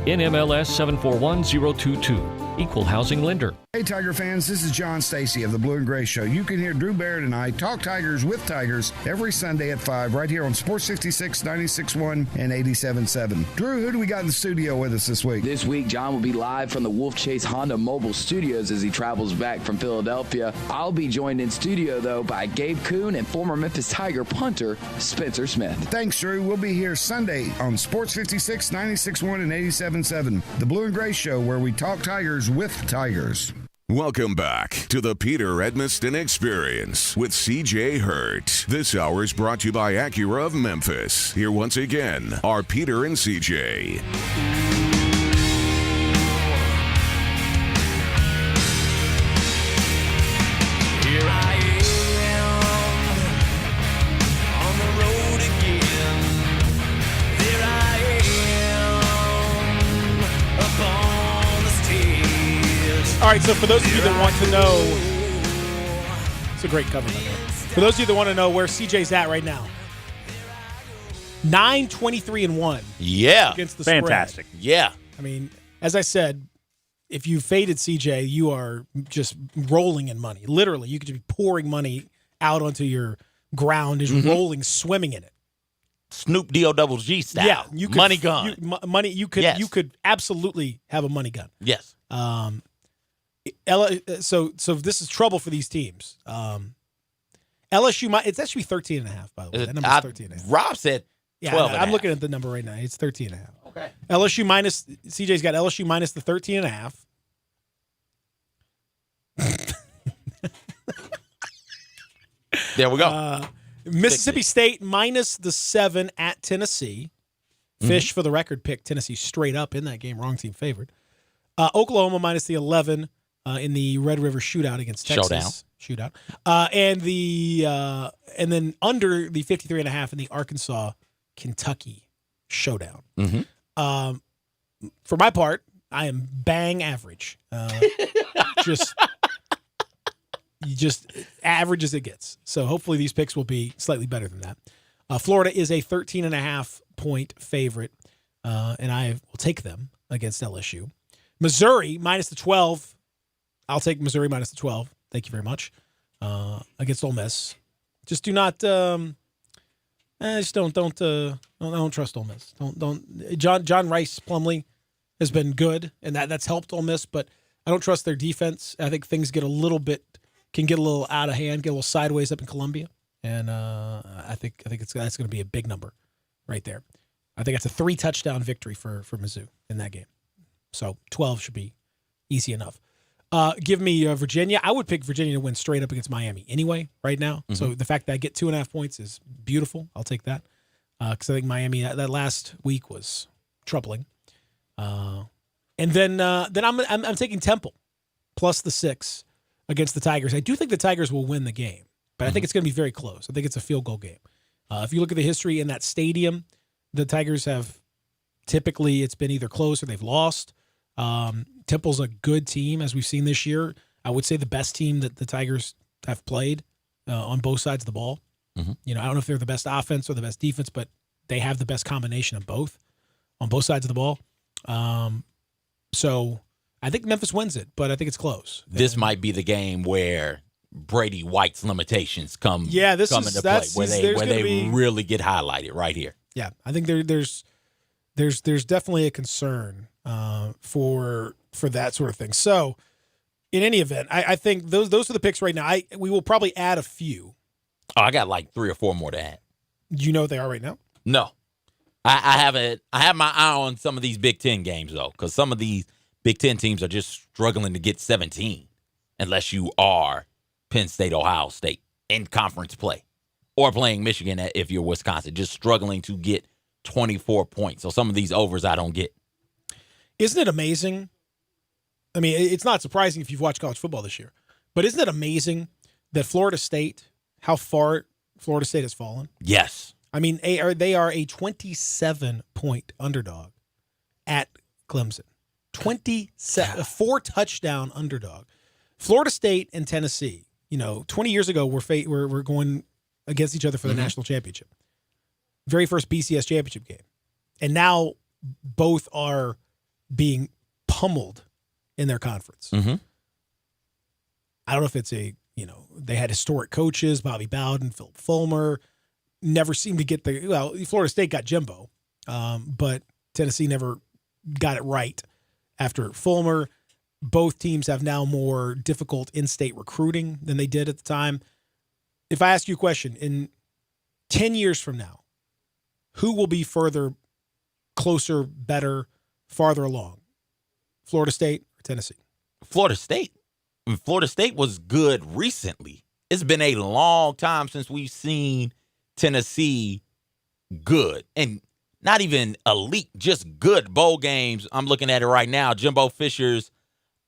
Speaker 7: NMLS 741022. Equal housing lender.
Speaker 26: Hey, Tiger fans, this is John Stacy of the Blue and Gray Show. You can hear Drew Barrett and I talk Tigers with Tigers every Sunday at 5 right here on Sports 56, 96.1, and 87.7. Drew, who do we got in the studio with us this week?
Speaker 5: This week, John will be live from the Wolf Chase Honda Mobile Studios as he travels back from Philadelphia. I'll be joined in studio, though, by Gabe Kuhn and former Memphis Tiger punter Spencer Smith.
Speaker 26: Thanks, Drew. We'll be here Sunday on Sports 56, 96.1, and 87.7. The Blue and Gray Show, where we talk Tigers with Tigers.
Speaker 8: Welcome back to the Peter Edmiston Experience with C.J. Hurt. This hour is brought to you by Acura of Memphis. Here once again are Peter and C.J.
Speaker 1: All right, so for those of you that want to know, it's a great cover, by the way. For those of you that want to know where CJ's at right now, 9-23-1.
Speaker 2: Yeah.
Speaker 1: Against the
Speaker 3: Fantastic.
Speaker 1: spread.
Speaker 2: Yeah.
Speaker 1: I mean, as I said, if you faded CJ, you are just rolling in money. Literally, you could just be pouring money out onto your ground as you're rolling, swimming in it.
Speaker 2: Snoop D-O-double-G style.
Speaker 1: Yeah, you could,
Speaker 2: money gun.
Speaker 1: Money. You could.
Speaker 2: Yes.
Speaker 1: You could absolutely have a money gun.
Speaker 2: Yes.
Speaker 1: So this is trouble for these teams. LSU might. That should be 13.5. By the way, that number's 13.5.
Speaker 2: Rob said 12.
Speaker 1: I'm looking at the number right now. It's 13.5.
Speaker 2: Okay.
Speaker 1: LSU minus. CJ's got LSU minus the 13.5.
Speaker 2: There we go.
Speaker 1: Mississippi State minus the 7 at Tennessee. Fish, for the record, picked Tennessee straight up in that game. Wrong team favored. Oklahoma minus the 11 in the Red River shootout against Texas. Shootout. And then under the 53.5 in the Arkansas Kentucky showdown. For my part, I am bang average. Just average as it gets. So hopefully these picks will be slightly better than that. Florida is a 13.5 point favorite, and I will take them against LSU. Missouri minus the 12. I'll take Missouri minus the 12. Thank you very much. Against Ole Miss. Just do not. Just don't trust Ole Miss. Don't. John Rice Plumlee has been good, and that's helped Ole Miss, but I don't trust their defense. I think things can get a little out of hand, get a little sideways up in Columbia, and I think that's going to be a big number right there. I think it's a 3-touchdown victory for Mizzou in that game. So 12 should be easy enough. Give me Virginia. I would pick Virginia to win straight up against Miami anyway right now. So the fact that I get 2.5 points is beautiful. I'll take that because I think Miami that last week was troubling. And then I'm taking Temple plus the 6 against the Tigers. I do think the Tigers will win the game, but I think it's going to be very close. I think it's a field goal game. If you look at the history in that stadium, the Tigers have typically it's been either close or they've lost. Temple's a good team, as we've seen this year. I would say the best team that the Tigers have played on both sides of the ball. I don't know if they're the best offense or the best defense, but they have the best combination of both on both sides of the ball. So I think Memphis wins it, but I think it's close.
Speaker 2: This might be the game where Brady White's limitations come into play, where they really get highlighted right here.
Speaker 1: Yeah, I think there's definitely a concern for that sort of thing. So, in any event, I think those are the picks right now. We will probably add a few.
Speaker 2: Oh, I got like 3 or 4 more to add.
Speaker 1: Do you know what they are right now?
Speaker 2: No, I have my eye on some of these Big Ten games though, because some of these Big Ten teams are just struggling to get 17, unless you are Penn State, Ohio State in conference play, or playing Michigan if you're Wisconsin, just struggling to get 24 points. So some of these overs I don't get.
Speaker 1: Isn't it amazing? I mean, it's not surprising if you've watched college football this year, but isn't it amazing that Florida State, how far Florida State has fallen?
Speaker 2: Yes.
Speaker 1: I mean, they are a 27-point underdog at Clemson. 27, a 4-touchdown underdog. Florida State and Tennessee, 20 years ago, we're going against each other for the national championship. Very first BCS championship game. And now both are being pummeled in their conference. I don't know if it's they had historic coaches, Bobby Bowden, Philip Fulmer, never seemed to get Florida State got Jimbo, but Tennessee never got it right after Fulmer. Both teams have now more difficult in-state recruiting than they did at the time. If I ask you a question, in 10 years from now, who will be closer, better, farther along? Florida State or Tennessee?
Speaker 2: Florida State. Florida State was good recently. It's been a long time since we've seen Tennessee good. And not even elite, just good bowl games. I'm looking at it right now. Jimbo Fisher's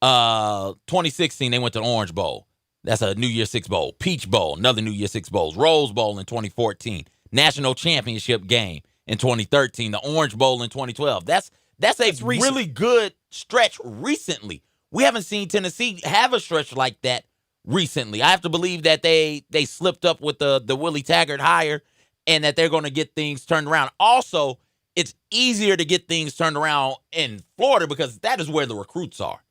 Speaker 2: 2016, they went to the Orange Bowl. That's a New Year's Six Bowl. Peach Bowl, another New Year's Six Bowl. Rose Bowl in 2014. National Championship game in 2013. The Orange Bowl in 2012. That's really good stretch recently. We haven't seen Tennessee have a stretch like that recently. I have to believe that they slipped up with the Willie Taggart hire and that they're going to get things turned around. Also, it's easier to get things turned around in Florida because that is where the recruits are.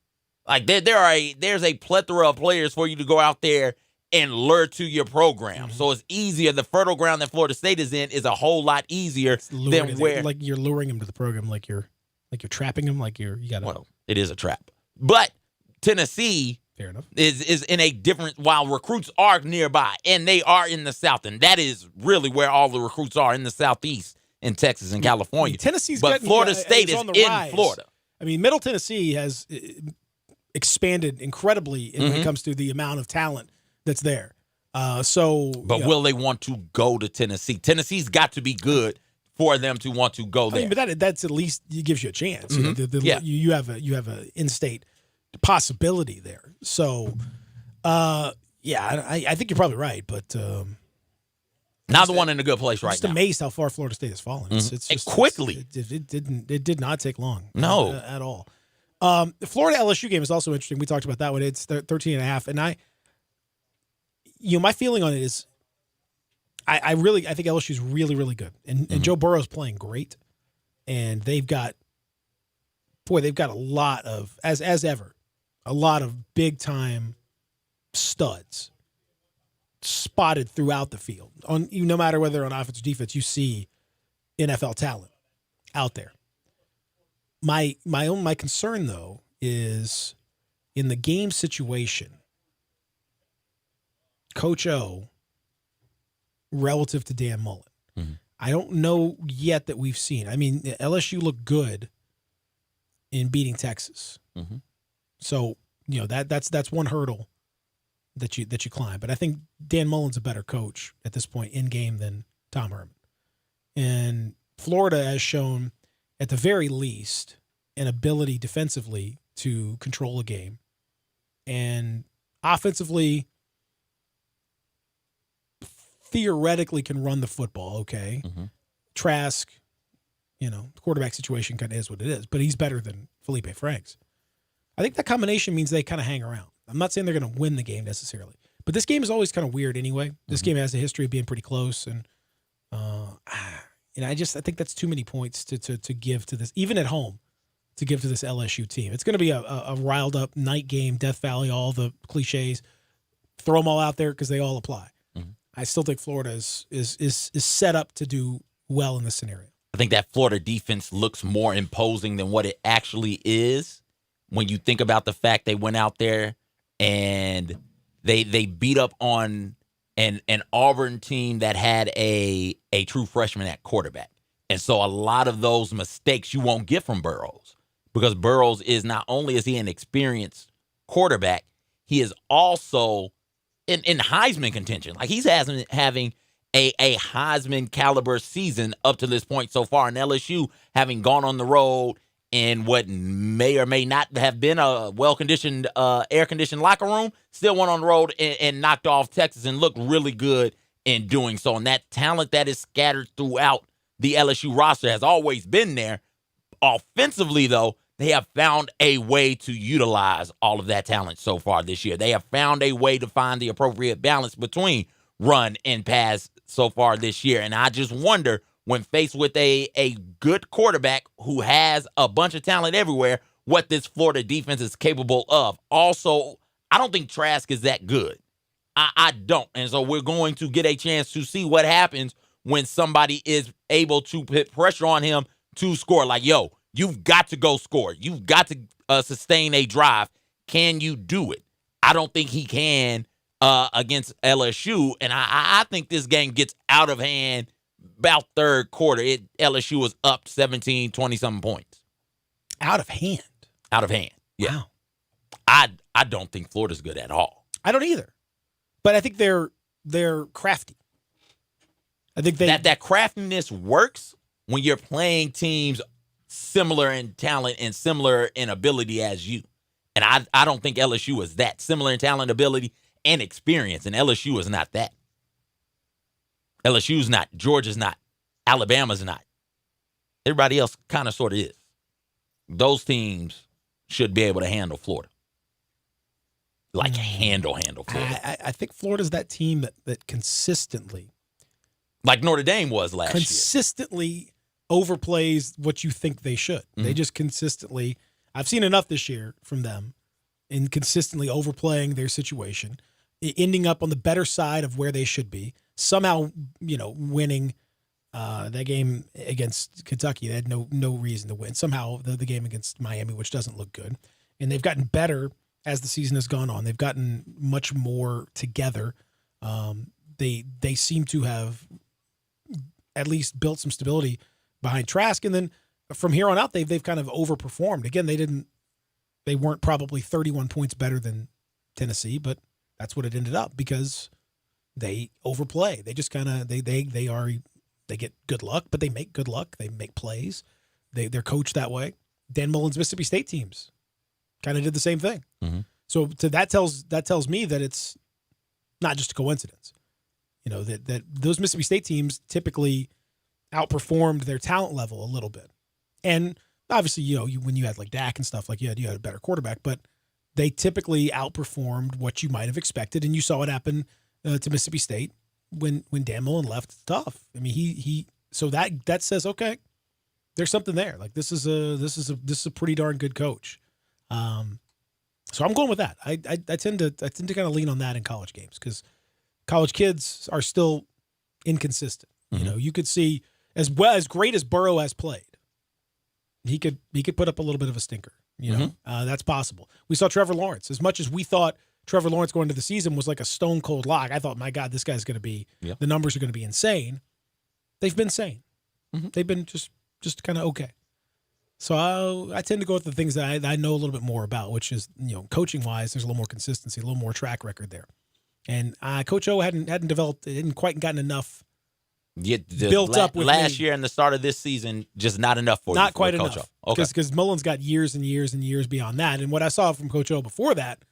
Speaker 2: Like there's a plethora of players for you to go out there and lure to your program. So it's easier. The fertile ground that Florida State is in is a whole lot easier than where
Speaker 1: like you're luring them to the program, like you're trapping them, like you got to.
Speaker 2: Well, it is a trap. But Tennessee
Speaker 1: fair enough
Speaker 2: is in a different, while recruits are nearby and they are in the South, and that is really where all the recruits are, in the Southeast, in Texas and California.
Speaker 1: Tennessee's
Speaker 2: but Florida State is in
Speaker 1: rise.
Speaker 2: Florida.
Speaker 1: I mean, Middle Tennessee has expanded incredibly when it comes to the amount of talent that's there. But
Speaker 2: will they want to go to Tennessee? Tennessee's got to be good for them to want to go there.
Speaker 1: I mean, but that's at least it gives you a chance. You have a in-state possibility there. So, I think you're probably right. But
Speaker 2: now the one in a good place right now.
Speaker 1: Just amazed how far Florida State has fallen. It's just
Speaker 2: quickly.
Speaker 1: It did not take long.
Speaker 2: No,
Speaker 1: at all. The Florida LSU game is also interesting. We talked about that one. It's 13.5, and my feeling on it is, I think LSU is really, really good, and Joe Burrow's playing great, and they've got a lot of as ever, a lot of big time studs spotted throughout the field. No matter whether on offense or defense, you see NFL talent out there. My concern though is in the game situation, Coach O relative to Dan Mullen. I don't know yet that we've seen. I mean, LSU looked good in beating Texas. So, that's one hurdle that you climb. But I think Dan Mullen's a better coach at this point in game than Tom Herman. And Florida has shown, at the very least, an ability defensively to control a game. And offensively, theoretically can run the football, okay. Trask, the quarterback situation kind of is what it is, but he's better than Felipe Franks. I think that combination means they kind of hang around. I'm not saying they're going to win the game necessarily, but this game is always kind of weird anyway. This game has a history of being pretty close, and I think that's too many points to give to this, even at home, to give to this LSU team. It's going to be a riled up night game, Death Valley, all the cliches. Throw them all out there because they all apply. I still think Florida is set up to do well in this scenario.
Speaker 2: I think that Florida defense looks more imposing than what it actually is. When you think about the fact they went out there and they beat up on an Auburn team that had a true freshman at quarterback. And so a lot of those mistakes you won't get from Burrows, because Burrows is not only is he an experienced quarterback, he is also in Heisman contention. Like he's having a Heisman caliber season up to this point so far. And LSU, having gone on the road in what may or may not have been a well-conditioned, air-conditioned locker room, still went on the road and knocked off Texas and looked really good in doing so. And that talent that is scattered throughout the LSU roster has always been there. Offensively, though, they have found a way to utilize all of that talent so far this year. They have found a way to find the appropriate balance between run and pass so far this year. And I just wonder, when faced with a good quarterback who has a bunch of talent everywhere, what this Florida defense is capable of. Also, I don't think Trask is that good. I don't. And so we're going to get a chance to see what happens when somebody is able to put pressure on him to score. Like, yo, you've got to go score. You've got to sustain a drive. Can you do it? I don't think he can against LSU. And I think this game gets out of hand about third quarter. LSU was up 17, 20-something points.
Speaker 1: Out of hand?
Speaker 2: Out of hand, yeah.
Speaker 1: Wow.
Speaker 2: I don't think Florida's good at all.
Speaker 1: I don't either. But I think they're crafty. I think
Speaker 2: that craftiness works when you're playing teams similar in talent and similar in ability as you. And I don't think LSU is that. Similar in talent, ability, and experience. And LSU is not that. LSU's not. Georgia's not. Alabama's not. Everybody else kind of sort of is. Those teams should be able to handle Florida. Like handle Florida.
Speaker 1: I think Florida's that team that consistently,
Speaker 2: like Notre Dame was last year,
Speaker 1: consistently overplays what you think they should. Mm-hmm. They just consistently, I've seen enough this year from them in consistently overplaying their situation, ending up on the better side of where they should be, somehow, winning that game against Kentucky. They had no reason to win. Somehow the game against Miami, which doesn't look good. And they've gotten better as the season has gone on. They've gotten much more together. They seem to have at least built some stability behind Trask, and then from here on out, they've kind of overperformed. Again, they weren't probably 31 points better than Tennessee, but that's what it ended up because they overplay. They just kind of they get good luck, but they make good luck. They make plays. They're coached that way. Dan Mullen's Mississippi State teams kind of did the same thing.
Speaker 2: Mm-hmm.
Speaker 1: So that tells me that it's not just a coincidence. That those Mississippi State teams typically outperformed their talent level a little bit. And obviously, when you had like Dak and stuff, like you had a better quarterback, but they typically outperformed what you might have expected. And you saw it happen to Mississippi State when Dan Mullen left. It's tough. I mean, so that says, okay, there's something there. Like this is a pretty darn good coach. So I'm going with that. I tend to kind of lean on that in college games because college kids are still inconsistent.
Speaker 2: Mm-hmm.
Speaker 1: You could see as great as Burrow has played, he could put up a little bit of a stinker. That's possible. We saw Trevor Lawrence. As much as we thought Trevor Lawrence going into the season was like a stone cold lock, I thought, my God, this guy's going to be.
Speaker 2: Yep.
Speaker 1: The numbers are going to be insane. They've been sane.
Speaker 2: Mm-hmm.
Speaker 1: They've been just kind of okay. So I tend to go with the things that I know a little bit more about, which is, coaching wise, there's a little more consistency, a little more track record there. And Coach O hadn't developed, hadn't quite gotten enough built up with
Speaker 2: last year and the start of this season. Just not enough for
Speaker 1: not
Speaker 2: you,
Speaker 1: quite
Speaker 2: for
Speaker 1: enough.
Speaker 2: Coach O. Okay.
Speaker 1: Because Mullen's got years and years and years beyond that. And what I saw from Coach O before that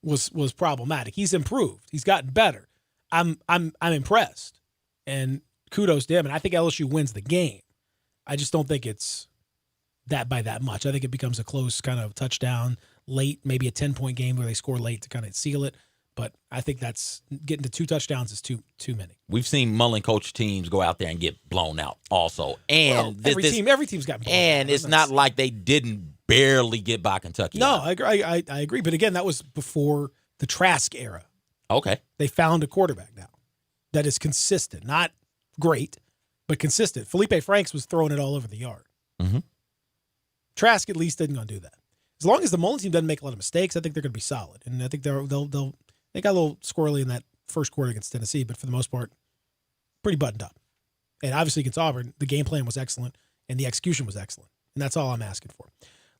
Speaker 1: was problematic. He's improved. He's gotten better. I'm impressed, and kudos to him. And I think LSU wins the game. I just don't think it's that by that much. I think it becomes a close kind of touchdown late, maybe a 10-point game where they score late to kind of seal it. But I think that's getting to 2 touchdowns is too many.
Speaker 2: We've seen Mullen coach teams go out there and get blown out also. And
Speaker 1: every team's got blown out.
Speaker 2: And it's not like they didn't barely get by Kentucky.
Speaker 1: No, I agree. But again, that was before the Trask era.
Speaker 2: Okay.
Speaker 1: They found a quarterback now that is consistent. Not great, but consistent. Felipe Franks was throwing it all over the yard.
Speaker 2: Mm-hmm.
Speaker 1: Trask at least didn't going to do that. As long as the Mullen team doesn't make a lot of mistakes, I think they're going to be solid. And I think they got a little squirrely in that first quarter against Tennessee, but for the most part, pretty buttoned up. And obviously against Auburn, the game plan was excellent and the execution was excellent. And that's all I'm asking for.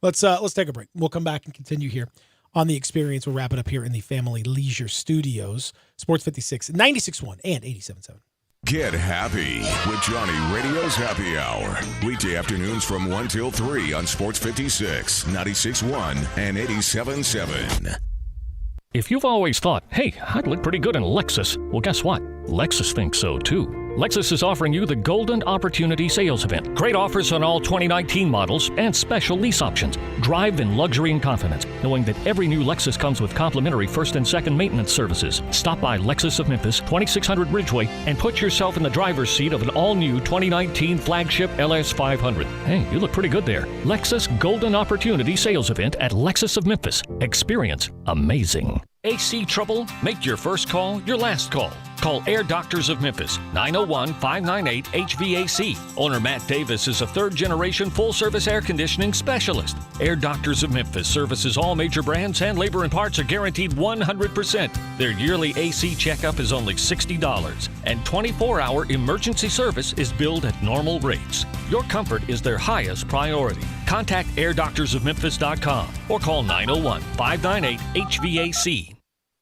Speaker 1: Let's take a break. We'll come back and continue here on The Experience. We'll wrap it up here in the Family Leisure Studios. Sports 56, 96.1 and 87.7.
Speaker 8: Get happy with Johnny Radio's Happy Hour. Weekday afternoons from 1 till 3 on Sports 56, 96.1 and 87.7.
Speaker 7: If you've always thought, hey, I'd look pretty good in Lexus, well, guess what? Lexus thinks so too. Lexus is offering you the Golden Opportunity Sales Event. Great offers on all 2019 models and special lease options. Drive in luxury and confidence, knowing that every new Lexus comes with complimentary first and second maintenance services. Stop by Lexus of Memphis, 2600 Ridgeway, and put yourself in the driver's seat of an all-new 2019 flagship LS500. Hey, you look pretty good there. Lexus Golden Opportunity Sales Event at Lexus of Memphis. Experience amazing. AC trouble? Make your first call your last call. Call Air Doctors of Memphis, 901-598-HVAC. Owner Matt Davis is a third-generation full-service air conditioning specialist. Air Doctors of Memphis services all major brands, and labor and parts are guaranteed 100%. Their yearly AC checkup is only $60, and 24-hour emergency service is billed at normal rates. Your comfort is their highest priority. Contact airdoctorsofmemphis.com or call 901-598-HVAC.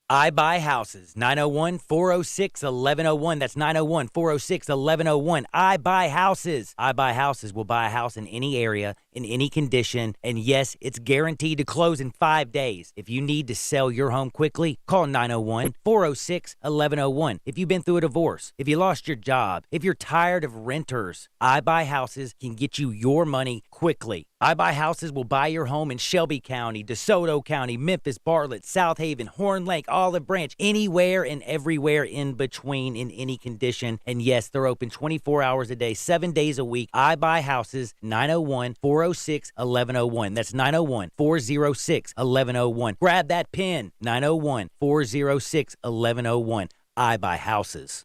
Speaker 10: I Buy Houses, 901-406-1101. That's 901-406-1101. I Buy Houses. I Buy Houses will buy a house in any area, in any condition, and yes, it's guaranteed to close in 5 days. If you need to sell your home quickly, call 901-406-1101. If you've been through a divorce, if you lost your job, if you're tired of renters, I Buy Houses can get you your money quickly. I Buy Houses will buy your home in Shelby County, DeSoto County, Memphis, Bartlett, South Haven, Horn Lake, Olive Branch, anywhere and everywhere in between, in any condition. And yes, they're open 24 hours a day, 7 days a week. I Buy Houses, 901-406-1101. That's 901-406-1101. Grab that pen, 901-406-1101. I Buy Houses.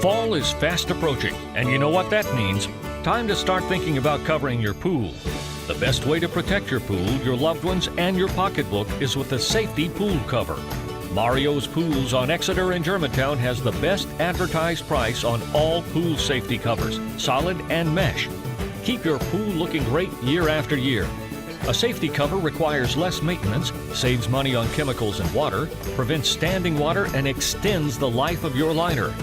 Speaker 7: Fall is fast approaching, and you know what that means. Time to start thinking about covering your pool. The best way to protect your pool, your loved ones, and your pocketbook is with a safety pool cover. Mario's Pools on Exeter and Germantown has the best advertised price on all pool safety covers, solid and mesh. Keep your pool looking great year after year. A safety cover requires less maintenance, saves money on chemicals and water, prevents standing water, and extends the life of your liner.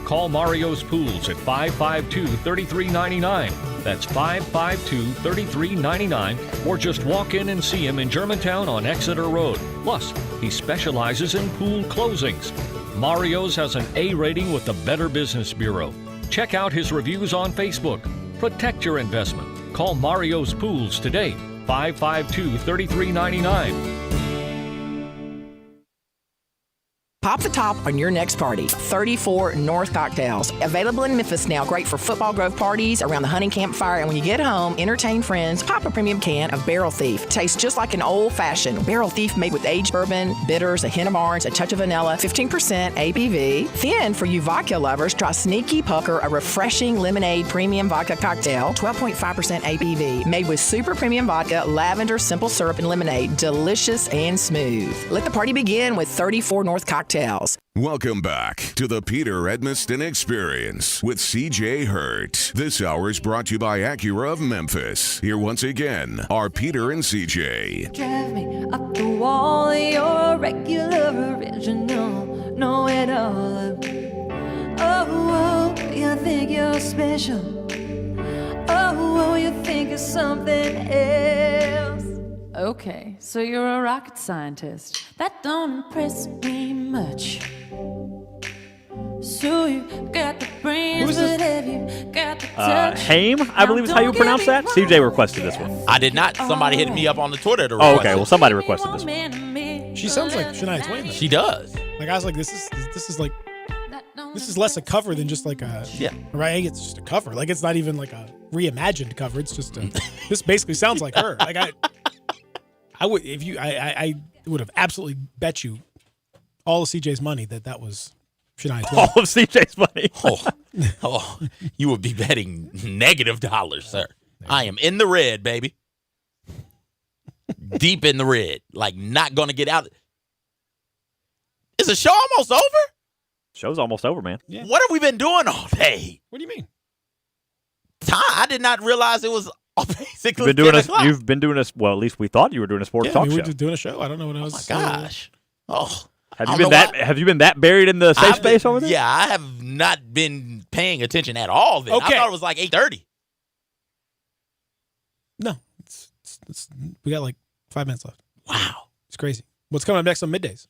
Speaker 7: Call Mario's Pools at 552-3399. That's 552-3399. Or just walk in and see him in Germantown on Exeter Road. Plus, he specializes in pool closings. Mario's has an A rating with the Better Business Bureau. Check out his reviews on Facebook. Protect your investment. Call Mario's Pools today. 552-3399.
Speaker 17: Pop the top on your next party. 34 North Cocktails. Available in Memphis now. Great for Football Grove parties, around the hunting campfire, and when you get home, entertain friends. Pop a premium can of Barrel Thief. Tastes just like an old-fashioned Barrel Thief made with aged bourbon, bitters, a hint of orange, a touch of vanilla, 15% ABV. Then, for you vodka lovers, try Sneaky Pucker, a refreshing lemonade premium vodka cocktail, 12.5% ABV. Made with super premium vodka, lavender, simple syrup, and lemonade. Delicious and smooth. Let the party begin with 34 North Cocktails.
Speaker 8: Welcome back to the Peter Edmiston Experience with CJ Hurt. This hour is brought to you by Acura of Memphis. Here once again are Peter and CJ.
Speaker 28: Drive me up the wall, you're a regular original, know it all. Oh, you think you're special. Oh, you think you're something else.
Speaker 18: Okay, so you're a rocket scientist.
Speaker 28: That don't impress me much. So you got the brains, but have you got the touch?
Speaker 3: Haim, I believe is how you pronounce that. CJ requested this one.
Speaker 2: I did not. Somebody hit me up on the Twitter to
Speaker 3: Oh,
Speaker 2: request
Speaker 3: okay.
Speaker 2: it.
Speaker 3: Well, somebody requested this one.
Speaker 1: She sounds like Shania Twain, though.
Speaker 2: She does.
Speaker 1: Like, I was like, this is less a cover than just like a, right? It's just a cover. Like, it's not even like a reimagined cover. It's just this basically sounds like her. Like, I would have absolutely bet you all of CJ's money that was Shania Twain.
Speaker 3: All of CJ's money.
Speaker 2: You would be betting negative dollars, sir. I am in the red, baby. Deep in the red. Like, not going to get out. Is the show almost over?
Speaker 3: Show's almost over, man.
Speaker 1: Yeah.
Speaker 2: What have we been doing all day?
Speaker 1: What do you mean?
Speaker 2: I did not realize it was basically
Speaker 3: You've been doing
Speaker 2: 10 o'clock.
Speaker 3: You've been doing us. Well, at least we thought you were doing a sports talk
Speaker 1: we
Speaker 3: show.
Speaker 1: were just doing a show. I don't know what I was.
Speaker 2: Oh, my gosh.
Speaker 3: Have you been that buried in the safe space over there?
Speaker 2: Yeah, I have not been paying attention at all then.
Speaker 1: Okay.
Speaker 2: I thought it was like 8:30.
Speaker 1: No, we got like 5 minutes left.
Speaker 2: Wow.
Speaker 1: It's crazy. What's coming up next on Middays?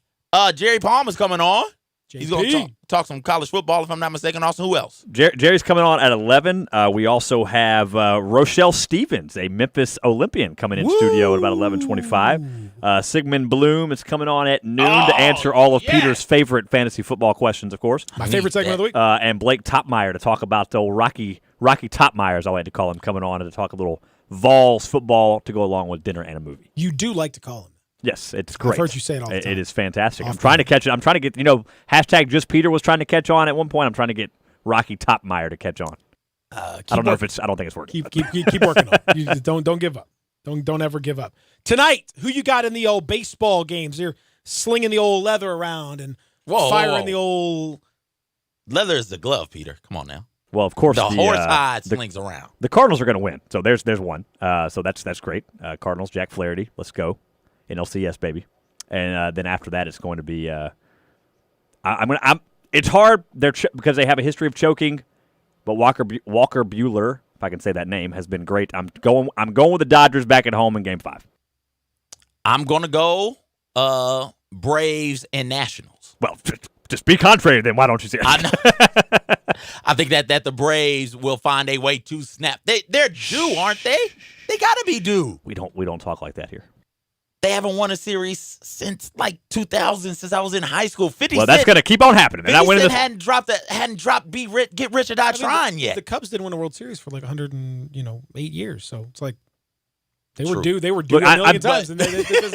Speaker 2: Jerry Palmer's coming on.
Speaker 1: JP.
Speaker 2: He's going to talk some college football, if I'm not mistaken. Also, who else?
Speaker 3: Jerry's coming on at 11. We also have Rochelle Stevens, a Memphis Olympian, coming in studio at about 11:25. Sigmund Bloom is coming on at noon to answer all of Peter's favorite fantasy football questions, of course.
Speaker 1: My favorite segment of the week.
Speaker 3: And Blake Topmeyer to talk about the old Rocky Topmeyer, as I like to call him, coming on and to talk a little Vols football to go along with dinner and a movie.
Speaker 1: You do like to call him.
Speaker 3: Yes, it's great.
Speaker 1: I've heard you say it all the time.
Speaker 3: It is fantastic. I'm trying to catch it. I'm trying to get, hashtag Just Peter was trying to catch on at one point. I'm trying to get Rocky Topmeyer to catch on. I don't know if it's. I don't think it's working.
Speaker 1: Keep working on it. You don't give up. Don't ever give up. Tonight, who you got in the old baseball games? You're slinging the old leather around and firing the old.
Speaker 2: Leather is the glove, Peter. Come on now.
Speaker 3: Well, of course,
Speaker 2: the horsehide slings around.
Speaker 3: The Cardinals are going to win. So there's one. So that's great. Cardinals, Jack Flaherty. Let's go. NLCS, baby. And then after that, it's going to be. It's hard. Because they have a history of choking, but Walker Buehler, if I can say that name, has been great. I'm going with the Dodgers back at home in Game 5.
Speaker 2: I'm going to go Braves and Nationals.
Speaker 3: Well, just be contrary. Then why don't you say it?
Speaker 2: I think that the Braves will find a way to snap. They're due, aren't they? They got to be due.
Speaker 3: We don't talk like that here.
Speaker 2: They haven't won a series since like 2000, since I was in high school. 50
Speaker 3: Well, that's going to keep on happening.
Speaker 2: 50 Cent hadn't dropped Get Rich or Die Trying yet.
Speaker 1: The Cubs didn't win a World Series for like 108 years, so it's like they were due. They were due a million times. And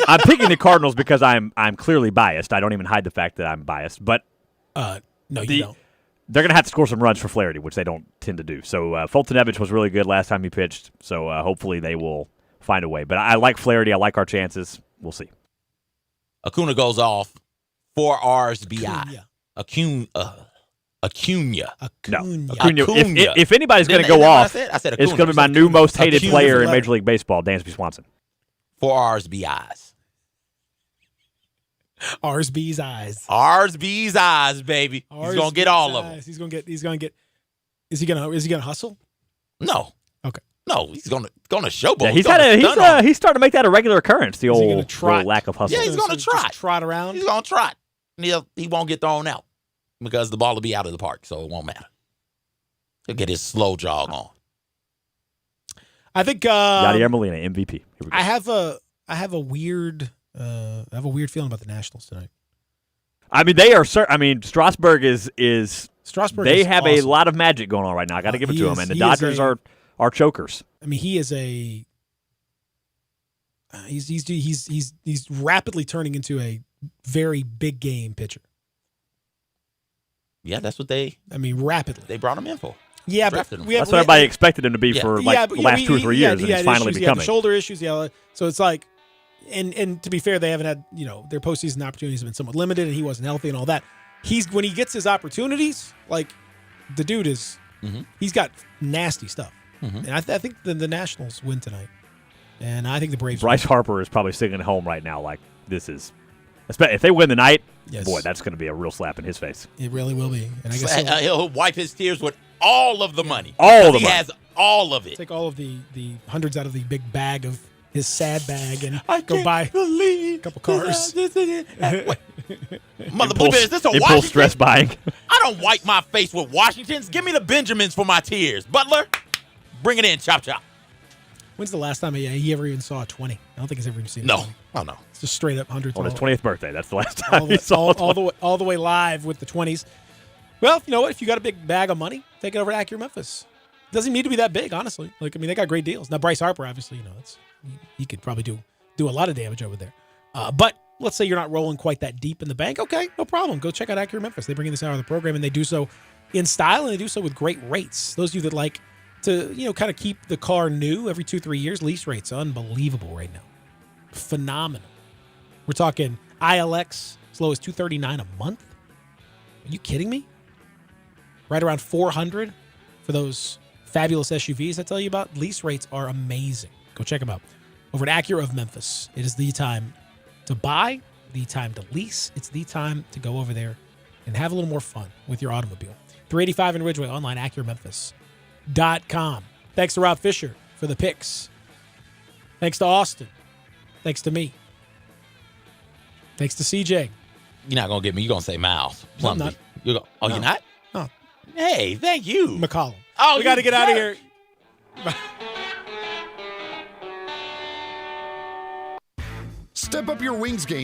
Speaker 3: I'm picking the Cardinals because I'm clearly biased. I don't even hide the fact that I'm biased. But
Speaker 1: no, you don't.
Speaker 3: They're going to have to score some runs for Flaherty, which they don't tend to do. So Fulton-Evans was really good last time he pitched. So hopefully they will find a way. But I like Flaherty. I like our chances. We'll see.
Speaker 2: Acuna goes off. 4 RBI. Acuna.
Speaker 3: No. Acuna. If anybody's going to go off,
Speaker 2: I said
Speaker 3: it's going to be my new most hated player in Major League Baseball, Dansby Swanson.
Speaker 2: 4 RBIs.
Speaker 1: Arsby's eyes.
Speaker 2: Arsby's eyes, baby. He's gonna get all of them.
Speaker 1: He's gonna get. Is he gonna hustle?
Speaker 2: No.
Speaker 1: Okay.
Speaker 2: No, he's gonna showboat.
Speaker 3: Yeah, he's starting to make that a regular occurrence. The old lack of hustle.
Speaker 2: Yeah, he's gonna trot.
Speaker 1: Trot around.
Speaker 2: He's gonna trot. He won't get thrown out because the ball will be out of the park, so it won't matter. He'll get his slow jog on.
Speaker 1: I think
Speaker 3: Yadier Molina, MVP.
Speaker 1: I have a weird feeling about the Nationals tonight.
Speaker 3: I mean, they are. I mean, Strasburg is.
Speaker 1: Strasburg.
Speaker 3: They
Speaker 1: is
Speaker 3: have
Speaker 1: awesome.
Speaker 3: a lot of magic going on right now. I got to give it to him. And the Dodgers are chokers.
Speaker 1: I mean, he is a. He's rapidly turning into a very big game pitcher.
Speaker 2: Yeah, that's what they.
Speaker 1: I mean, rapidly.
Speaker 2: They brought him in for.
Speaker 1: Yeah, but
Speaker 3: that's what everybody expected him to be for the last 2 or 3 years, and he's finally becoming.
Speaker 1: The shoulder issues, yeah. So it's like, and to be fair, they haven't had their postseason opportunities have been somewhat limited, and he wasn't healthy and all that. When he gets his opportunities, like the dude is, he's got nasty stuff, and I think the Nationals win tonight, and I think the Braves.
Speaker 3: Bryce Harper is probably sitting at home right now, like this is. If they win the night, boy, that's going to be a real slap in his face.
Speaker 1: It really will be. And I guess
Speaker 2: he'll wipe his tears with all of the money.
Speaker 3: He
Speaker 2: has all of it.
Speaker 1: Take all of the hundreds out of the big bag of his sad bag and go buy
Speaker 2: a
Speaker 1: couple cars.
Speaker 2: Mother Blueberry, is this a Washington?
Speaker 3: Impulse stress buying.
Speaker 2: I don't wipe my face with Washingtons. Give me the Benjamins for my tears. Butler, bring it in. Chop, chop.
Speaker 1: When's the last time he ever even saw a 20? I don't think he's ever even seen a 20.
Speaker 2: Oh, no.
Speaker 1: It's just straight up hundreds.
Speaker 3: On his 20th birthday. That's the last time he saw
Speaker 1: all the way live with the 20s. Well, you know what? If you got a big bag of money, take it over to Acura Memphis. It doesn't need to be that big, honestly. They got great deals. Now, Bryce Harper, obviously, he could probably do a lot of damage over there. But let's say you're not rolling quite that deep in the bank. Okay, no problem. Go check out Acura Memphis. They bring in this hour of the program, and they do so in style, and they do so with great rates. Those of you that like to, kind of keep the car new every 2-3 years, lease rates unbelievable right now. Phenomenal. We're talking ILX as low as $239 a month. Are you kidding me? Right around $400 for those fabulous SUVs I tell you about. Lease rates are amazing. Go check them out. Over at Acura of Memphis. It is the time to buy, the time to lease. It's the time to go over there and have a little more fun with your automobile. 385 in Ridgeway, online, AcuraMemphis.com. Thanks to Rob Fisher for the picks. Thanks to Austin. Thanks to me. Thanks to CJ.
Speaker 2: You're not gonna get me. You're gonna say Miles
Speaker 1: No, I'm
Speaker 2: Plumlee.
Speaker 1: not.
Speaker 2: You're you're not?
Speaker 1: No.
Speaker 2: Hey, thank you.
Speaker 1: McCollum.
Speaker 2: Oh,
Speaker 1: we got to get out of here.
Speaker 19: Step up your wings game